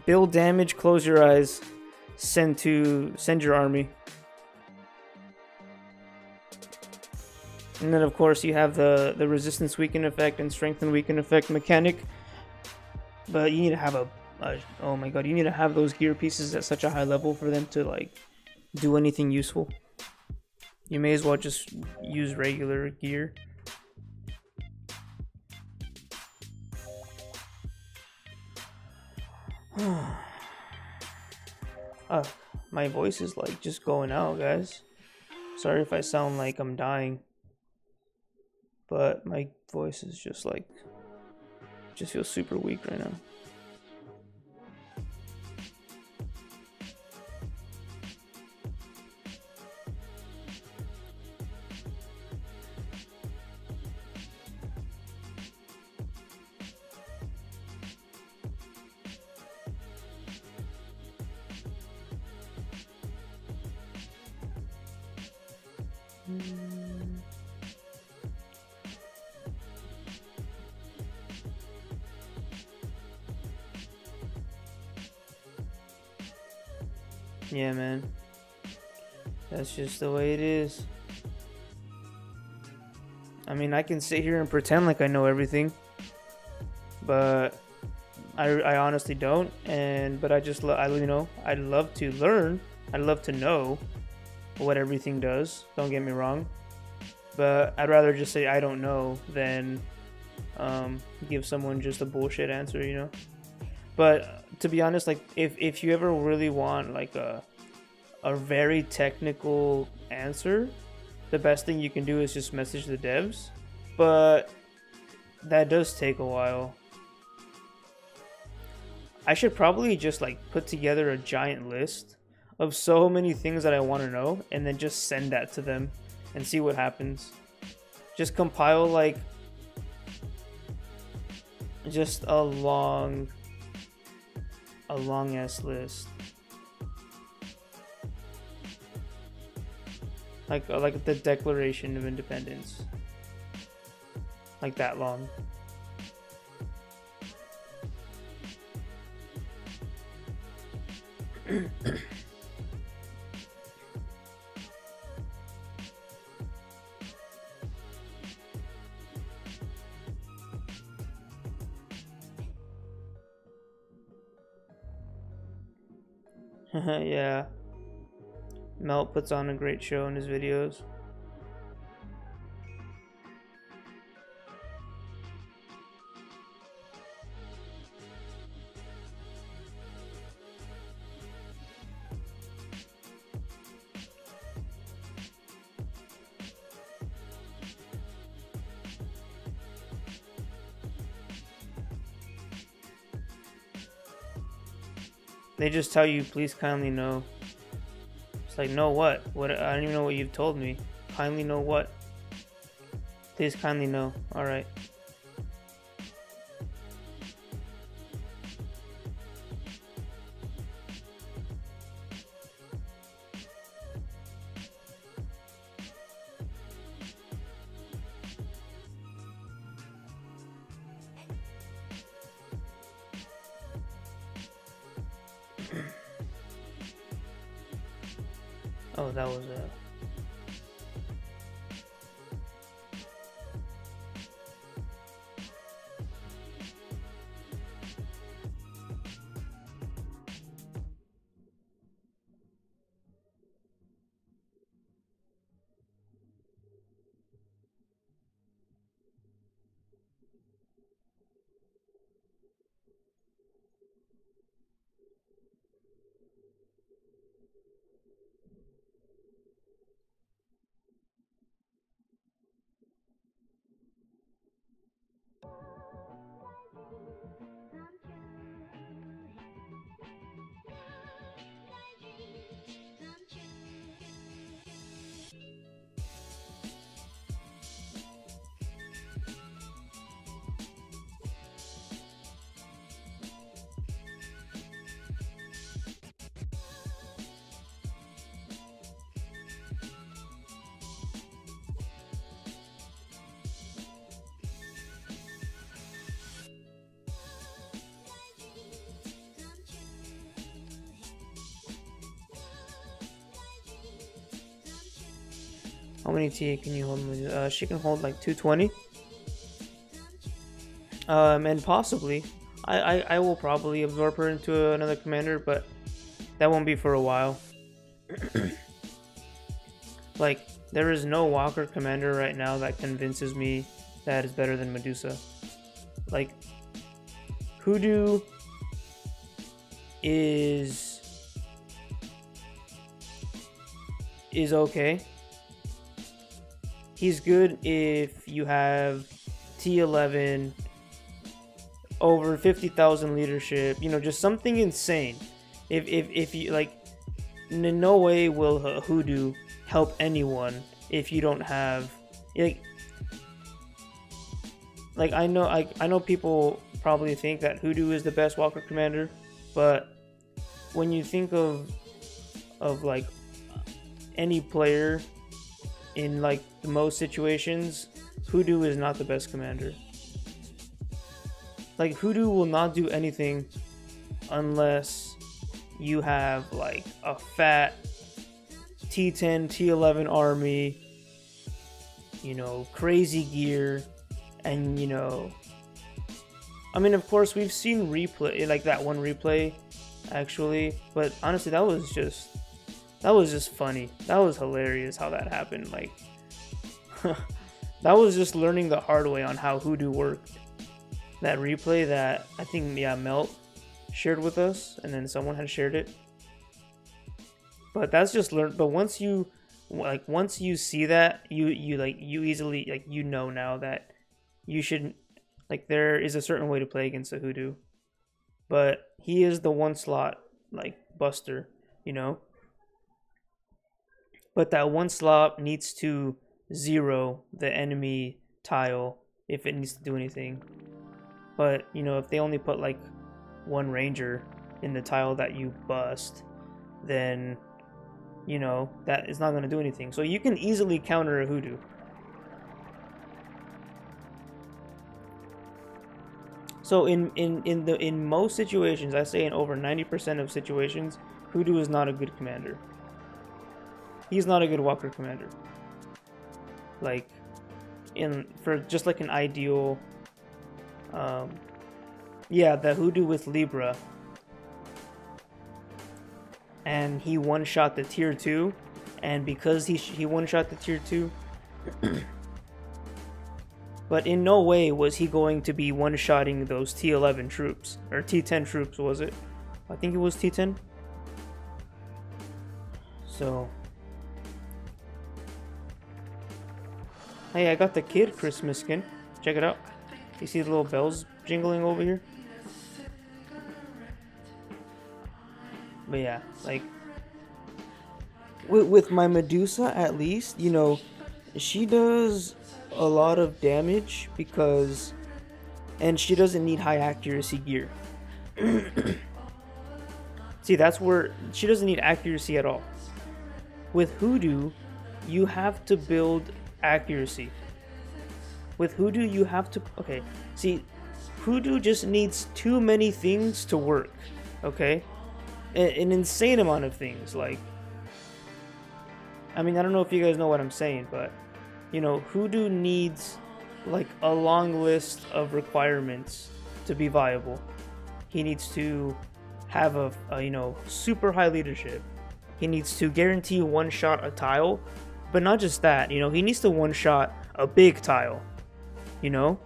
Build damage, close your eyes, send your army. And then of course you have the resistance weaken effect and strengthen weaken effect mechanic. But you need to have oh my god, you need to have those gear pieces at such a high level for them to like do anything useful. You may as well just use regular gear. My voice is like just going out, guys. Sorry if I sound like I'm dying, but my voice is just like, just feels super weak right now. Yeah, man. That's just the way it is. I mean, I can sit here and pretend like I know everything, but I honestly don't. But I just I'd love to learn. I'd love to know what everything does. Don't get me wrong, but I'd rather just say I don't know than give someone just a bullshit answer, you know. But to be honest, like if you ever really want like a very technical answer, the best thing you can do is just message the devs, but that does take a while. I should probably just like put together a giant list of so many things that I want to know and then just send that to them and see what happens. Just compile like just a long ass list. Like the Declaration of Independence. Like that long. Yeah. Melt puts on a great show in his videos. They just tell you, please kindly know. It's like, know what? What? I don't even know what you've told me. Kindly know what? Please kindly know. Alright. Oh, that was How many TA can you hold? She can hold like 220. And possibly, I will probably absorb her into another commander, but that won't be for a while. Like, there is no Walker commander right now that convinces me that is better than Medusa. Like, Hoodoo is okay. He's good if you have T11, over 50,000 leadership, you know, just something insane. If you like, in no way will Hoodoo help anyone if you don't have like I know people probably think that Hoodoo is the best Walker commander, but when you think of like any player in like the most situations, Hoodoo is not the best commander. Like, Hoodoo will not do anything unless you have like a fat T10, T11 army, you know, crazy gear, and you know, I mean, of course, we've seen replay, like that one replay, actually, but honestly, that was just funny. That was hilarious how that happened. Like, that was just learning the hard way on how Hoodoo worked. That replay that I think, yeah, Melt shared with us, and then someone had shared it. But that's just learned. But once you see that, you easily, like, you know now that you shouldn't, like, there is a certain way to play against a Hoodoo. But he is the one slot, like, buster, you know? But that one slot needs to zero the enemy tile if it needs to do anything. But, you know, if they only put, like, one ranger in the tile that you bust, then, you know, that is not going to do anything. So you can easily counter a Hoodoo. So in most situations, I say in over 90% of situations, Hoodoo is not a good commander. He's not a good Walker commander. Like, for just like an ideal, yeah, the Hoodoo with Libra, and he one-shot the tier 2, and because he one-shot the tier 2, but in no way was he going to be one-shotting those T11 troops, or T10 troops, was it? I think it was T10. So, hey, I got the Kid Christmas skin. Check it out. You see the little bells jingling over here? But yeah, like, with my Medusa, at least, you know, she does a lot of damage because, and she doesn't need high accuracy gear. See, that's where she doesn't need accuracy at all. With Hoodoo, you have to build accuracy. With Hoodoo, you have to, okay, see, Hoodoo just needs too many things to work, okay? An insane amount of things, like, I mean, I don't know if you guys know what I'm saying, but, you know, Hoodoo needs, like, a long list of requirements to be viable. He needs to have a you know, super high leadership. He needs to guarantee one-shot a tile, but not just that, you know, he needs to one-shot a big tile, you know?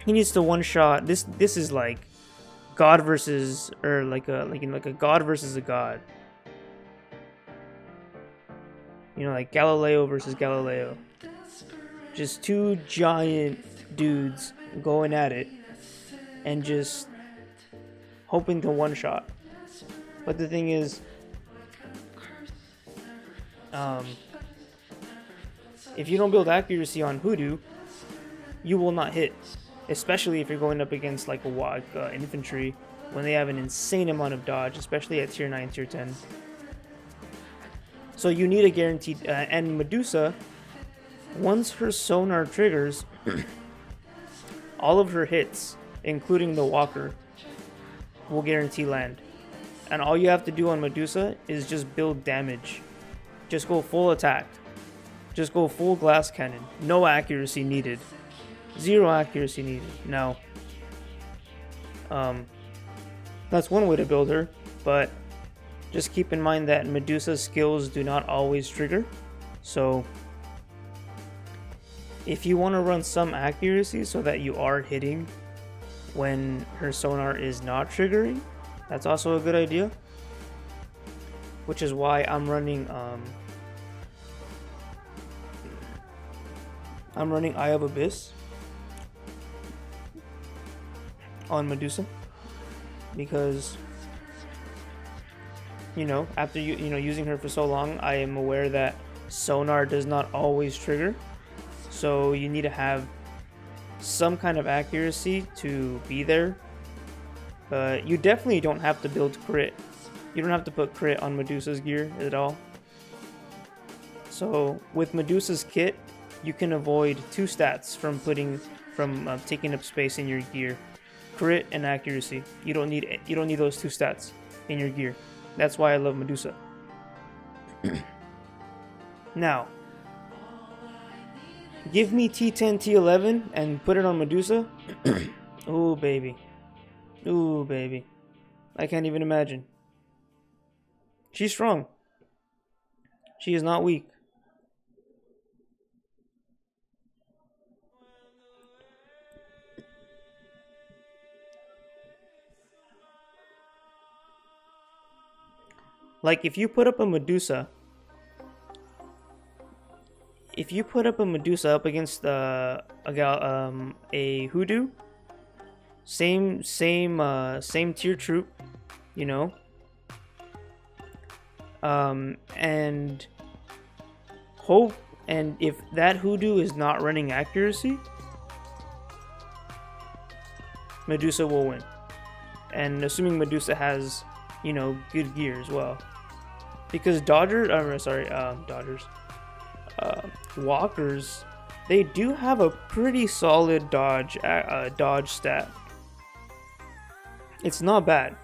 He needs to one-shot, this is like God versus, or like a God versus a God. You know, like Galileo versus Galileo. Just two giant dudes going at it and just hoping to one-shot. But the thing is, if you don't build accuracy on Hoodoo, you will not hit. Especially if you're going up against like a infantry when they have an insane amount of dodge, especially at tier 9, tier 10. So you need a guaranteed, and Medusa, once her sonar triggers, all of her hits, including the Walker, will guarantee land. And all you have to do on Medusa is just build damage. Just go full attack. Just go full glass cannon. No accuracy needed. Zero accuracy needed. Now, that's one way to build her, but just keep in mind that Medusa's skills do not always trigger. So, if you want to run some accuracy so that you are hitting when her sonar is not triggering, that's also a good idea. Which is why I'm running Eye of Abyss on Medusa, because, you know, after using her for so long, I am aware that sonar does not always trigger, so you need to have some kind of accuracy to be there. But you definitely don't have to build crit. You don't have to put crit on Medusa's gear at all. So with Medusa's kit, you can avoid two stats from taking up space in your gear: crit and accuracy. You don't need those two stats. in your gear. That's why I love Medusa. Now, give me T10, T11 and put it on Medusa. Ooh, baby. Ooh, baby. I can't even imagine. She's strong. She is not weak. Like, if you put up a Medusa up against a Hoodoo, same tier troop, you know, and if that Hoodoo is not running accuracy, Medusa will win. And assuming Medusa has, you know, good gear as well. Because walkers, they do have a pretty solid dodge stat. It's not bad.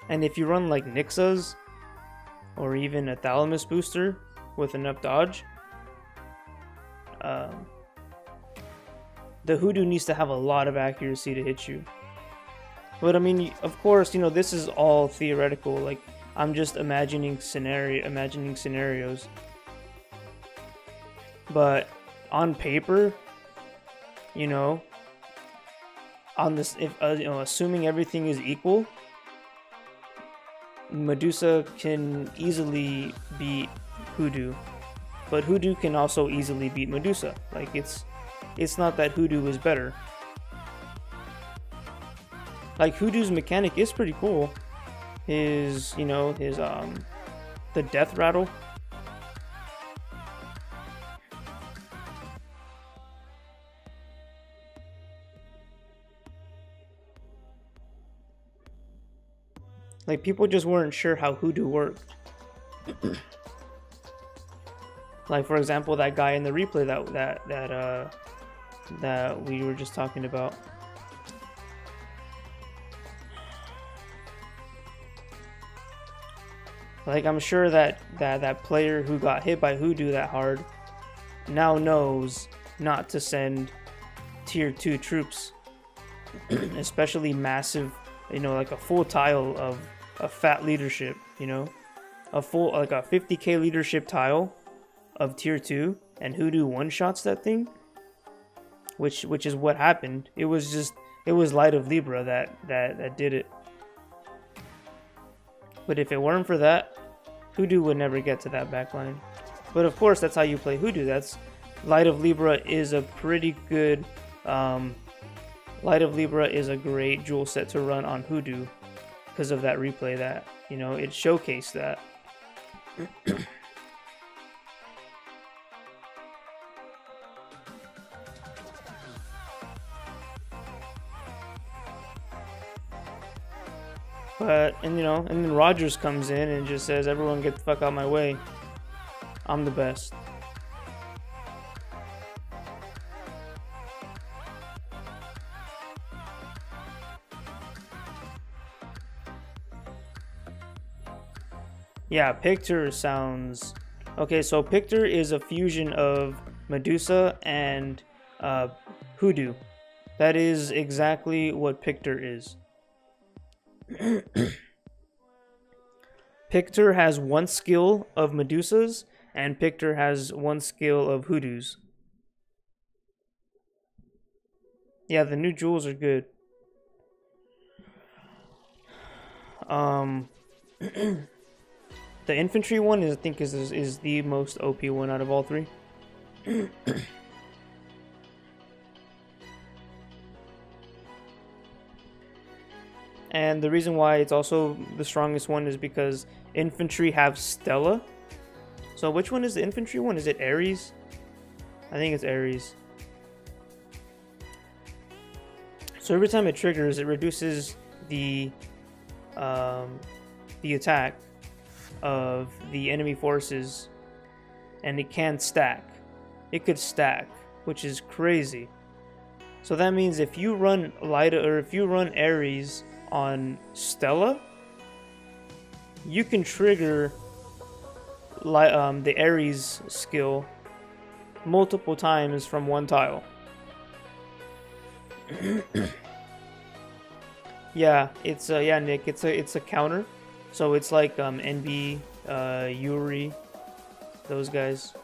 And if you run like Nixas or even a Thalamus booster with enough dodge, the Hoodoo needs to have a lot of accuracy to hit you. But I mean, of course, you know, this is all theoretical. Like, I'm just imagining scenarios. But on paper, you know, on this, if you know, assuming everything is equal, Medusa can easily beat Hoodoo, but Hoodoo can also easily beat Medusa. Like, it's not that Hoodoo is better. Like, Hoodoo's mechanic is pretty cool. His, you know, the death rattle. Like, people just weren't sure how Hoodoo worked. Like, for example, that guy in the replay that we were just talking about. Like, I'm sure that player who got hit by Hoodoo that hard now knows not to send tier 2 troops, especially massive, you know, like a full tile of a fat leadership, you know, a full, like a 50k leadership tile of tier 2, and Hoodoo one-shots that thing, which is what happened. It was Light of Libra that did it. But if it weren't for that, Hoodoo would never get to that backline. But of course, that's how you play Hoodoo. That's Light of Libra is a pretty good. Light of Libra is a great jewel set to run on Hoodoo because of that replay. That, you know, it showcased that. But, and you know, and then Rogers comes in and just says, everyone get the fuck out of my way. I'm the best. Yeah, Pictor sounds... Okay, so Pictor is a fusion of Medusa and Hoodoo. That is exactly what Pictor is. Pictor has one skill of Medusas, and Pictor has one skill of Hoodoos. Yeah, the new jewels are good. The infantry one is, I think, is the most OP one out of all three. And the reason why it's also the strongest one is because infantry have Stella. So which one is the infantry one? Is it Ares? I think it's Ares. So every time it triggers, it reduces the attack of the enemy forces, and it can stack. It could stack, which is crazy. So that means if you run Ares on Stella, you can trigger the Ares skill multiple times from one tile. Yeah, it's yeah, Nick, it's a counter. So it's like NB, Yuri, those guys.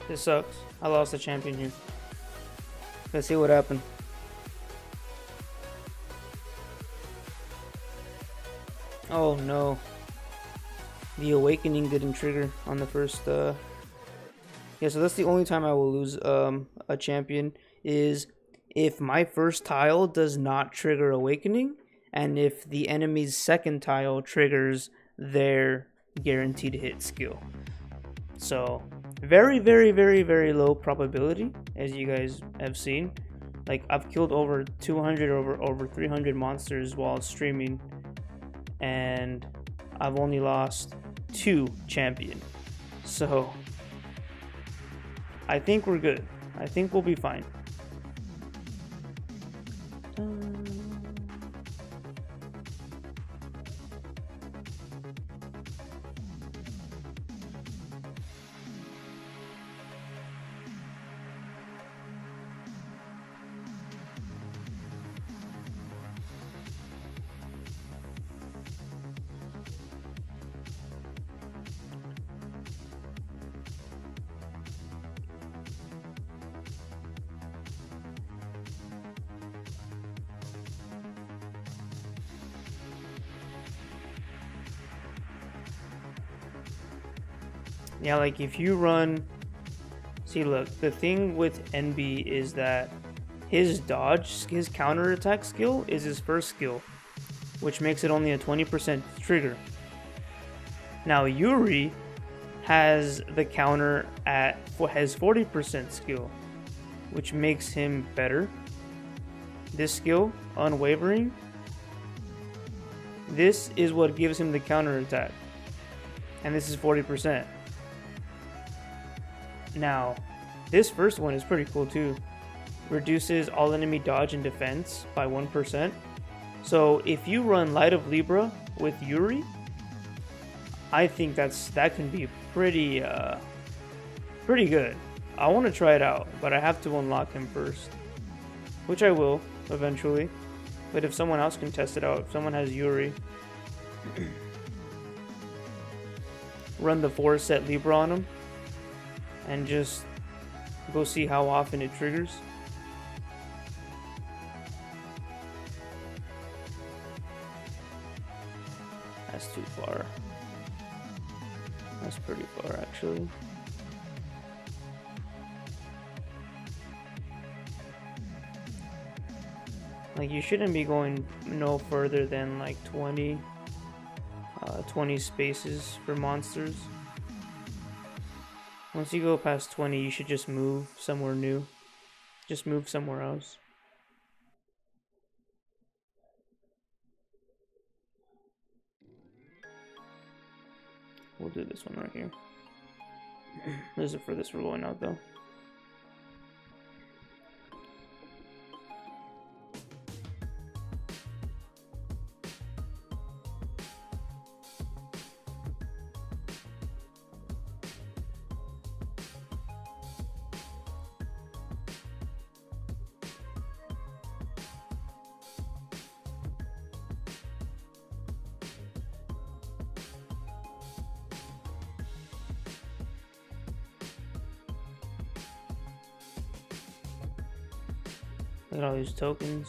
This sucks. I lost the champion here. Let's see what happened. Oh no. The awakening didn't trigger on the first yeah, so that's the only time I will lose a champion, is if my first tile does not trigger awakening, and if the enemy's second tile triggers their guaranteed hit skill. So very, very, very, very low probability, as you guys have seen. Like, I've killed over 200, over 300 monsters while streaming, and I've only lost 2 champion. So I think we're good. I think we'll be fine. Yeah, like if you run... See, look, the thing with NB is that his dodge, his counterattack skill is his first skill, which makes it only a 20% trigger. Now Yuri has the counter has 40% skill, which makes him better. This skill, Unwavering, this is what gives him the counterattack. and this is 40%. Now, this first one is pretty cool too. Reduces all enemy dodge and defense by 1%. So if you run Light of Libra with Yuri, I think that can be pretty good. I want to try it out, but I have to unlock him first, which I will eventually. But if someone else can test it out, if someone has Yuri, run the 4-set Libra on him and just go see how often it triggers. That's too far. That's pretty far, actually. Like, you shouldn't be going no further than like 20 spaces for monsters. Once you go past 20, you should just move somewhere new. Just move somewhere else. We'll do this one right here. This is the furthest we're going out though. Look at all these tokens.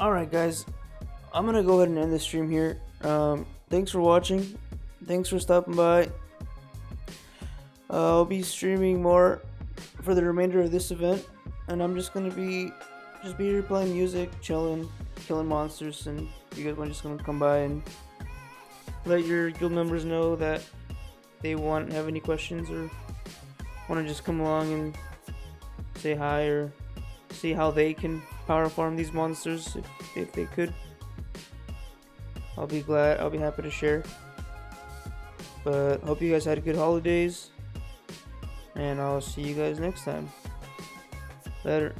Alright guys, I'm gonna go ahead and end the stream here. Thanks for watching. Thanks for stopping by. I'll be streaming more for the remainder of this event, and I'm just gonna be here playing music, chilling, killing monsters, and you guys are just gonna come by and let your guild members know that they have any questions or want to just come along and say hi or see how they can power farm these monsters if they could. I'll be happy to share. But hope you guys had good holidays, and I'll see you guys next time. Later.